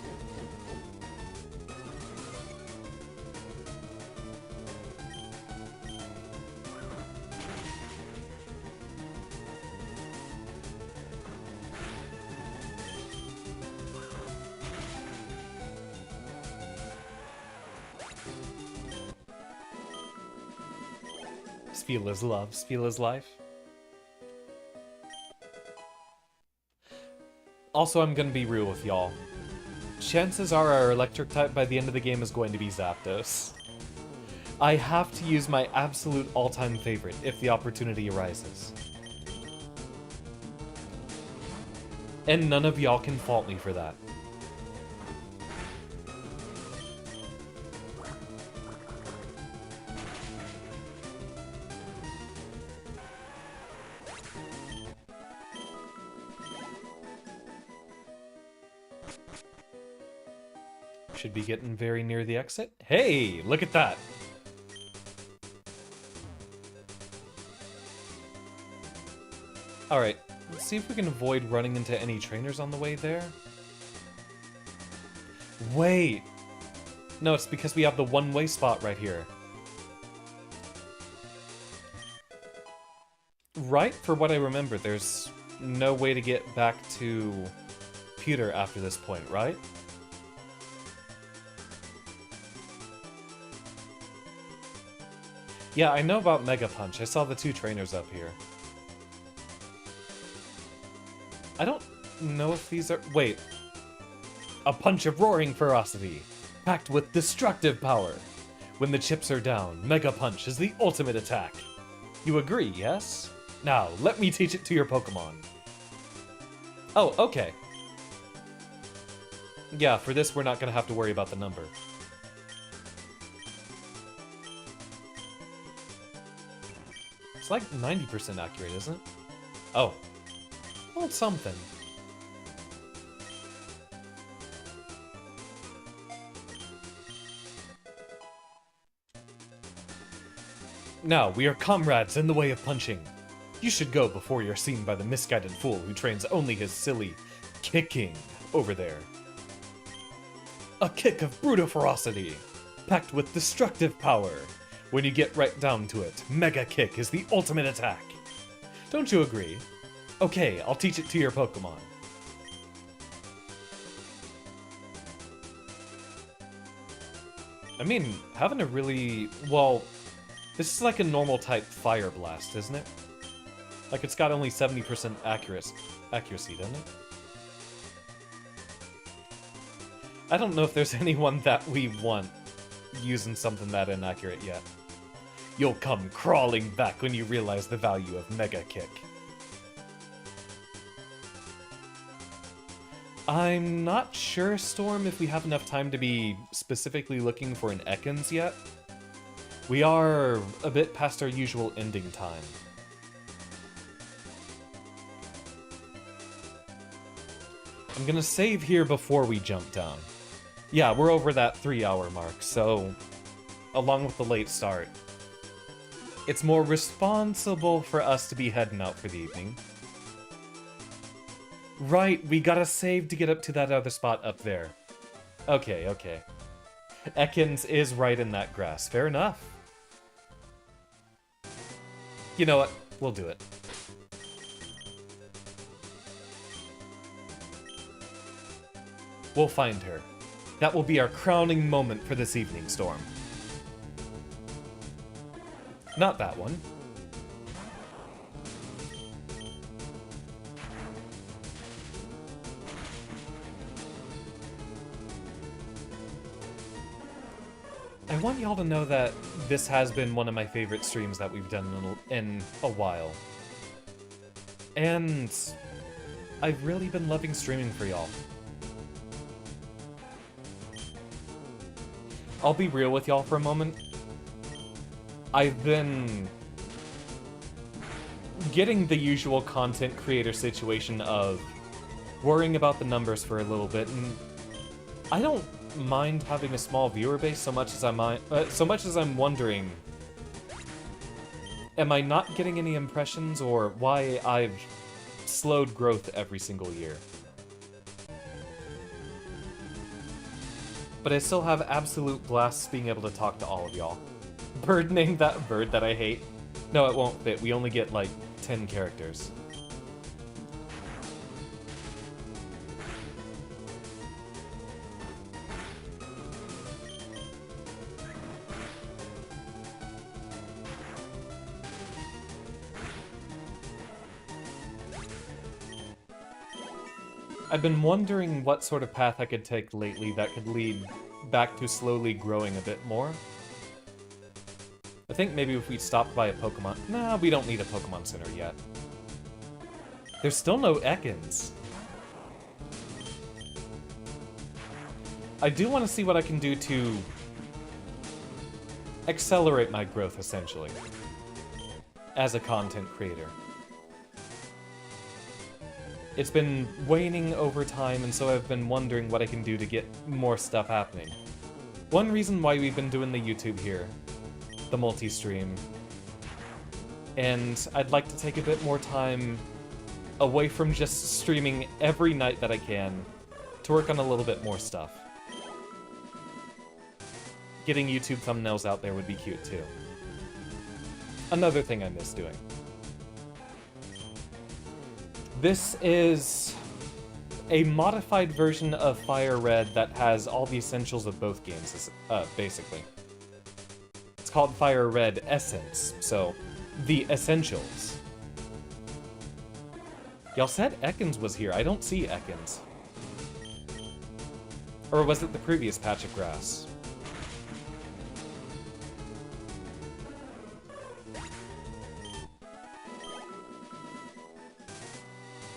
Feel is love, feel is life. Also, I'm gonna be real with y'all. Chances are our electric type by the end of the game is going to be Zapdos. I have to use my absolute all-time favorite if the opportunity arises. And none of y'all can fault me for that. Should be getting very near the exit. Hey, look at that. Alright, let's see if we can avoid running into any trainers on the way there. Wait. No, it's because we have the one-way spot right here. Right, for what I remember, there's no way to get back to Pewter after this point, right? Yeah, I know about Mega Punch. I saw the 2 trainers up here. I don't know if these are... Wait. A punch of roaring ferocity, packed with destructive power. When the chips are down, Mega Punch is the ultimate attack. You agree, yes? Now, let me teach it to your Pokemon. Oh, okay. Yeah, for this, we're not gonna have to worry about the number. It's like 90% accurate, isn't it? Oh. Well, it's something. Now, we are comrades in the way of punching. You should go before you're seen by the misguided fool who trains only his silly kicking over there. A kick of brutal ferocity, packed with destructive power. When you get right down to it, Mega Kick is the ultimate attack. Don't you agree? Okay, I'll teach it to your Pokemon. I mean, having a really... Well, this is like a normal type Fire Blast, isn't it? Like, it's got only 70% accuracy, doesn't it? I don't know if there's anyone that we want using something that inaccurate yet. You'll come crawling back when you realize the value of Mega Kick. I'm not sure, Storm, if we have enough time to be specifically looking for an Ekans yet. We are a bit past our usual ending time. I'm gonna save here before we jump down. Yeah, we're over that 3-hour mark, so along with the late start, it's more responsible for us to be heading out for the evening. Right, we gotta save to get up to that other spot up there. Okay, okay. Ekans is right in that grass. Fair enough. You know what? We'll do it. We'll find her. That will be our crowning moment for this evening, Storm. Not that one. I want y'all to know that this has been one of my favorite streams that we've done in a while. And I've really been loving streaming for y'all. I'll be real with y'all for a moment. I've been getting the usual content creator situation of worrying about the numbers for a little bit, and I don't mind having a small viewer base so much as I'm wondering, am I not getting any impressions, or why I've slowed growth every single year? But I still have absolute blasts being able to talk to all of y'all. Bird, name that bird that I hate. No, it won't fit. We only get like 10 characters. I've been wondering what sort of path I could take lately that could lead back to slowly growing a bit more. I think maybe if we stopped by a Pokemon... Nah, we don't need a Pokemon Center yet. There's still no Ekans. I do want to see what I can do to accelerate my growth, essentially, as a content creator. It's been waning over time, and so I've been wondering what I can do to get more stuff happening. One reason why we've been doing the YouTube here, the multi-stream, and I'd like to take a bit more time away from just streaming every night that I can to work on a little bit more stuff. Getting YouTube thumbnails out there would be cute too. Another thing I miss doing. This is a modified version of FireRed that has all the essentials of both games, basically. It's called FireRed Essence, so the essentials. Y'all said Ekans was here. I don't see Ekans. Or was it the previous patch of grass?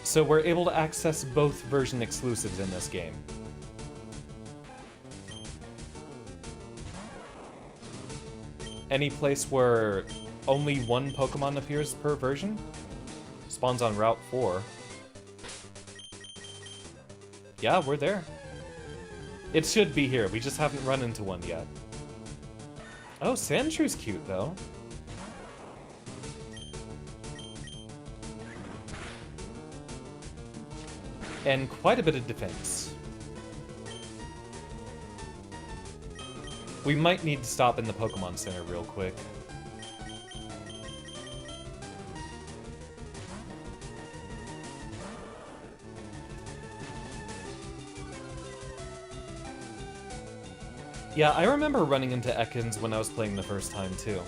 So we're able to access both version exclusives in this game. Any place where only one Pokemon appears per version? Spawns on Route 4. Yeah, we're there. It should be here, we just haven't run into one yet. Oh, Sandshrews cute, though. And quite a bit of defense. We might need to stop in the Pokemon Center real quick. Yeah, I remember running into Ekans when I was playing the first time, too.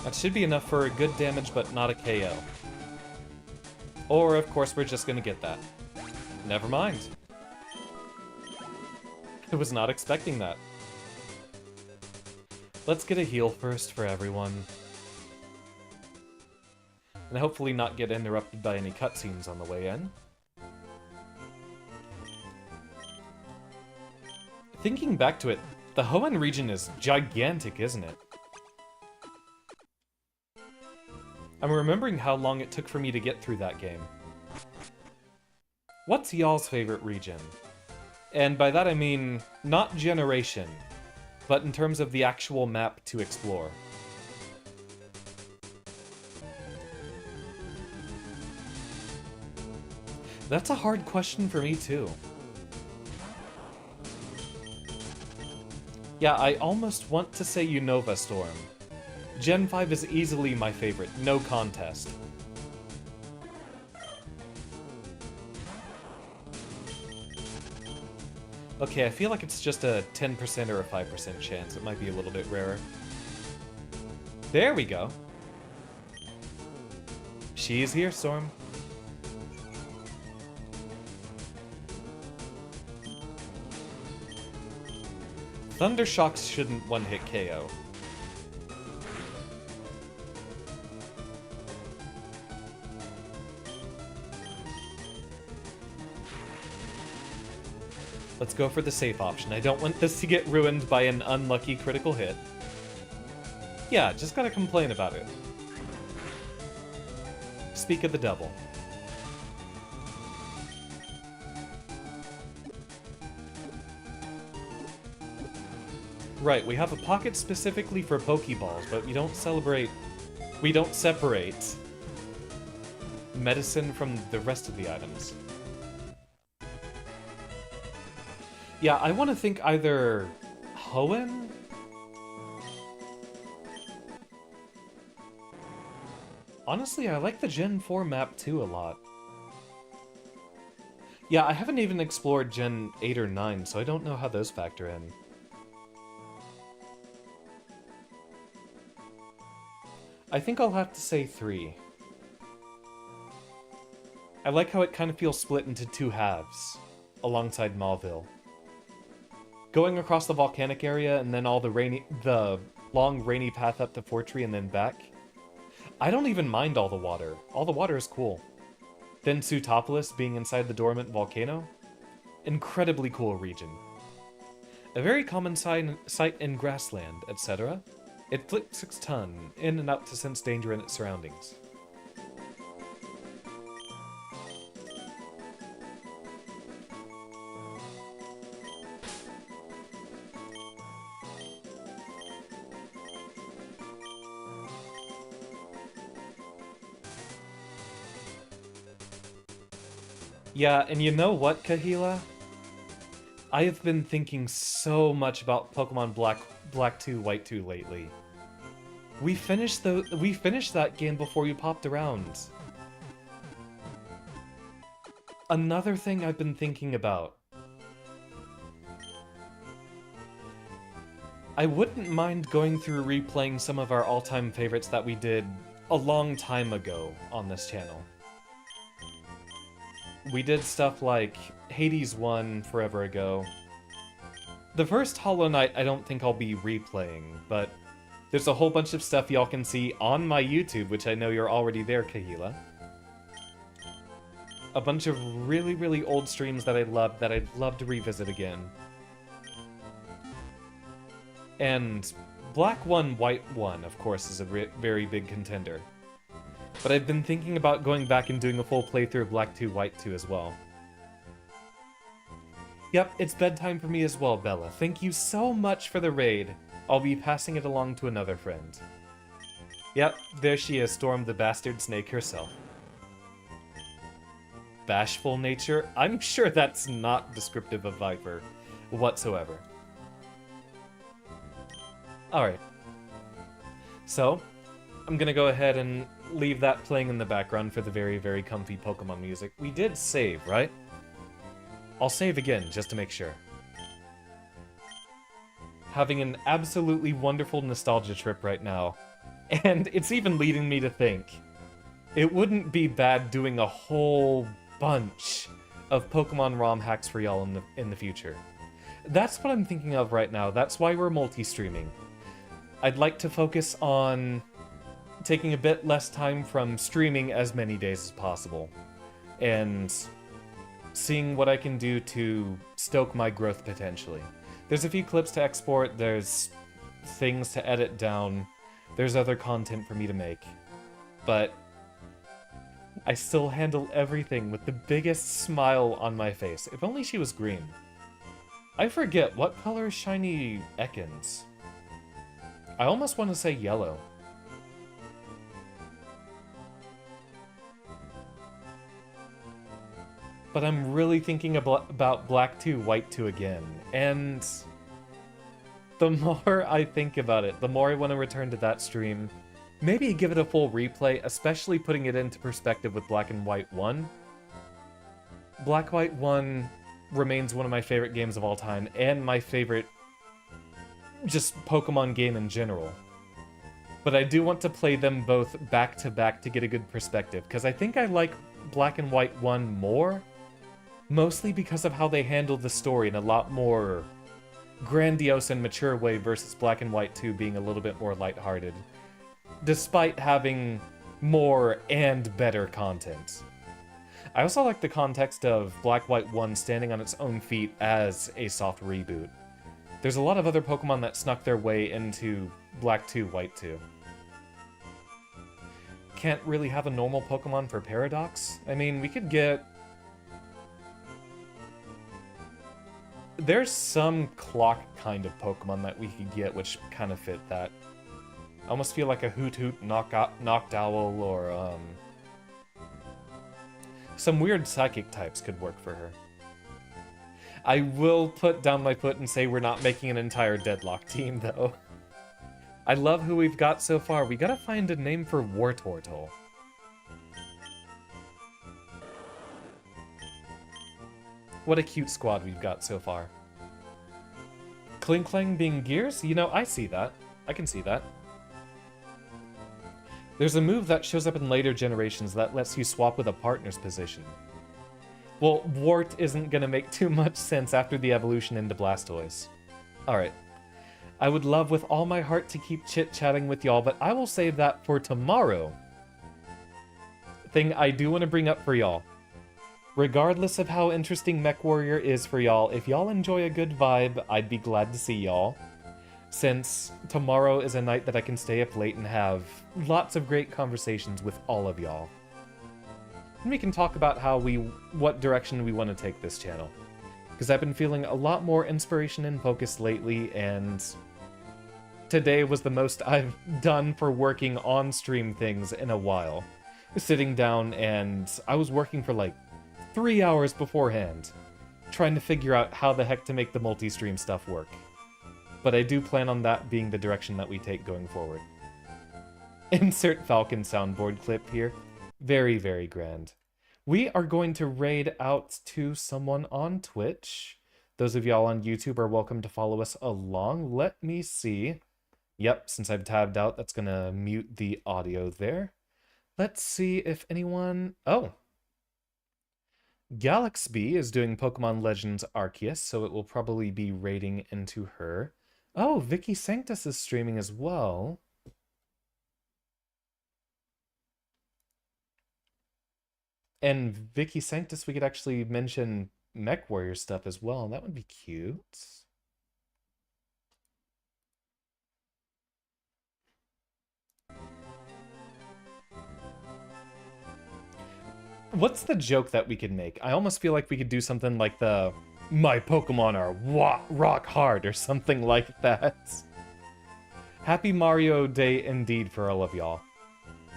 That should be enough for a good damage, but not a KO. Or, of course, we're just gonna get that. Never mind. I was not expecting that. Let's get a heal first for everyone. And hopefully not get interrupted by any cutscenes on the way in. Thinking back to it, the Hoenn region is gigantic, isn't it? I'm remembering how long it took for me to get through that game. What's y'all's favorite region? And by that I mean, not generation, but in terms of the actual map to explore. That's a hard question for me too. Yeah, I almost want to say Unova Storm. Gen 5 is easily my favorite, no contest. Okay, I feel like it's just a 10% or a 5% chance. It might be a little bit rarer. There we go. She's here, Storm. Thunder Shocks shouldn't one-hit KO. Let's go for the safe option. I don't want this to get ruined by an unlucky critical hit. Yeah, just gotta complain about it. Speak of the devil. Right, we have a pocket specifically for Pokeballs, but we don't separate medicine from the rest of the items. Yeah, I want to think either Hoenn? Honestly, I like the Gen 4 map too a lot. Yeah, I haven't even explored Gen 8 or 9, so I don't know how those factor in. I think I'll have to say 3. I like how it kind of feels split into two halves, alongside Mauville. Going across the volcanic area and then all the long rainy path up to Fortree and then back. I don't even mind all the water. All the water is cool. Then Sutopolis being inside the dormant volcano. Incredibly cool region. A very common sight in grassland, etc. It flicks its tongue in and out to sense danger in its surroundings. Yeah, and you know what, Kahila? I have been thinking so much about Pokemon Black 2, White 2 lately. We finished that game before you popped around. Another thing I've been thinking about. I wouldn't mind going through replaying some of our all-time favorites that we did a long time ago on this channel. We did stuff like Hades 1 forever ago. The first Hollow Knight I don't think I'll be replaying, but there's a whole bunch of stuff y'all can see on my YouTube, which I know you're already there, Kahila. A bunch of really, really old streams that I love that I'd love to revisit again. And Black 1, White 1, of course, is a very big contender. But I've been thinking about going back and doing a full playthrough of Black 2, White 2 as well. Yep, it's bedtime for me as well, Bella. Thank you so much for the raid. I'll be passing it along to another friend. Yep, there she is, Storm the Bastard Snake herself. Bashful nature? I'm sure that's not descriptive of Viper whatsoever. Alright. So, I'm gonna go ahead and leave that playing in the background for the very, very comfy Pokemon music. We did save, right? I'll save again, just to make sure. Having an absolutely wonderful nostalgia trip right now. And it's even leading me to think, it wouldn't be bad doing a whole bunch of Pokemon ROM hacks for y'all in the future. That's what I'm thinking of right now. That's why we're multi-streaming. I'd like to focus on taking a bit less time from streaming as many days as possible, and seeing what I can do to stoke my growth potentially. There's a few clips to export, there's things to edit down, there's other content for me to make, but I still handle everything with the biggest smile on my face. If only she was green. I forget, what color is Shiny Ekans? I almost want to say yellow. But I'm really thinking about Black 2, White 2 again, and the more I think about it, the more I want to return to that stream. Maybe give it a full replay, especially putting it into perspective with Black and White 1. Black White 1 remains one of my favorite games of all time, and my favorite just Pokemon game in general. But I do want to play them both back to back to get a good perspective, because I think I like Black and White 1 more, mostly because of how they handled the story in a lot more grandiose and mature way versus Black and White 2 being a little bit more lighthearted, despite having more and better content. I also like the context of Black White 1 standing on its own feet as a soft reboot. There's a lot of other Pokemon that snuck their way into Black 2, White 2. Can't really have a normal Pokemon for Paradox? I mean, we could get... There's some clock kind of Pokemon that we could get which kind of fit that. I almost feel like a Hoot Hoot Noctowl or some weird psychic types could work for her. I will put down my foot and say we're not making an entire Deadlock team, though. I love who we've got so far. We gotta find a name for Wartortle. What a cute squad we've got so far. Klinklang being Gears? You know, I see that. I can see that. There's a move that shows up in later generations that lets you swap with a partner's position. Well, Wart isn't gonna make too much sense after the evolution into Blastoise. Alright. I would love with all my heart to keep chit-chatting with y'all, but I will save that for tomorrow. Thing I do want to bring up for y'all. Regardless of how interesting MechWarrior is for y'all, if y'all enjoy a good vibe, I'd be glad to see y'all. Since tomorrow is a night that I can stay up late and have lots of great conversations with all of y'all. And we can talk about what direction we want to take this channel. Because I've been feeling a lot more inspiration and focus lately, and today was the most I've done for working on stream things in a while. Sitting down, and I was working for like 3 hours beforehand, trying to figure out how the heck to make the multi-stream stuff work. But I do plan on that being the direction that we take going forward. Insert Falcon soundboard clip here. Very, very grand. We are going to raid out to someone on Twitch. Those of y'all on YouTube are welcome to follow us along. Let me see. Yep, since I've tabbed out, that's going to mute the audio there. Let's see if anyone... Oh. Galaxby is doing Pokemon Legends Arceus, so it will probably be raiding into her. Oh, Vicky Sanctus is streaming as well. And Vicky Sanctus, we could actually mention Mech Warrior stuff as well. That would be cute. What's the joke that we could make? I almost feel like we could do something like the "My Pokemon are rock hard" or something like that. Happy Mario Day indeed for all of y'all.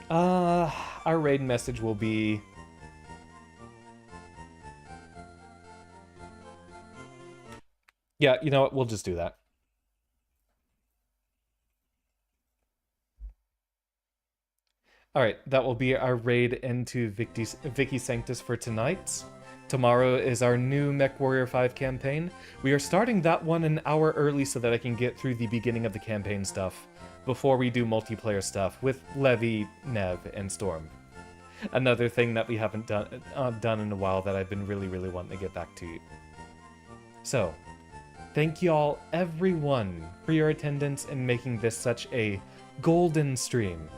Our raid message will be... Yeah, you know what? We'll just do that. Alright, that will be our raid into Vicky Sanctus for tonight. Tomorrow is our new Mech Warrior 5 campaign. We are starting that one an hour early so that I can get through the beginning of the campaign stuff before we do multiplayer stuff with Levi, Nev, and Storm. Another thing that we haven't done in a while that I've been really, really wanting to get back to. So, thank y'all, everyone, for your attendance and making this such a golden stream.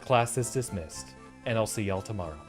Class is dismissed, and I'll see y'all tomorrow.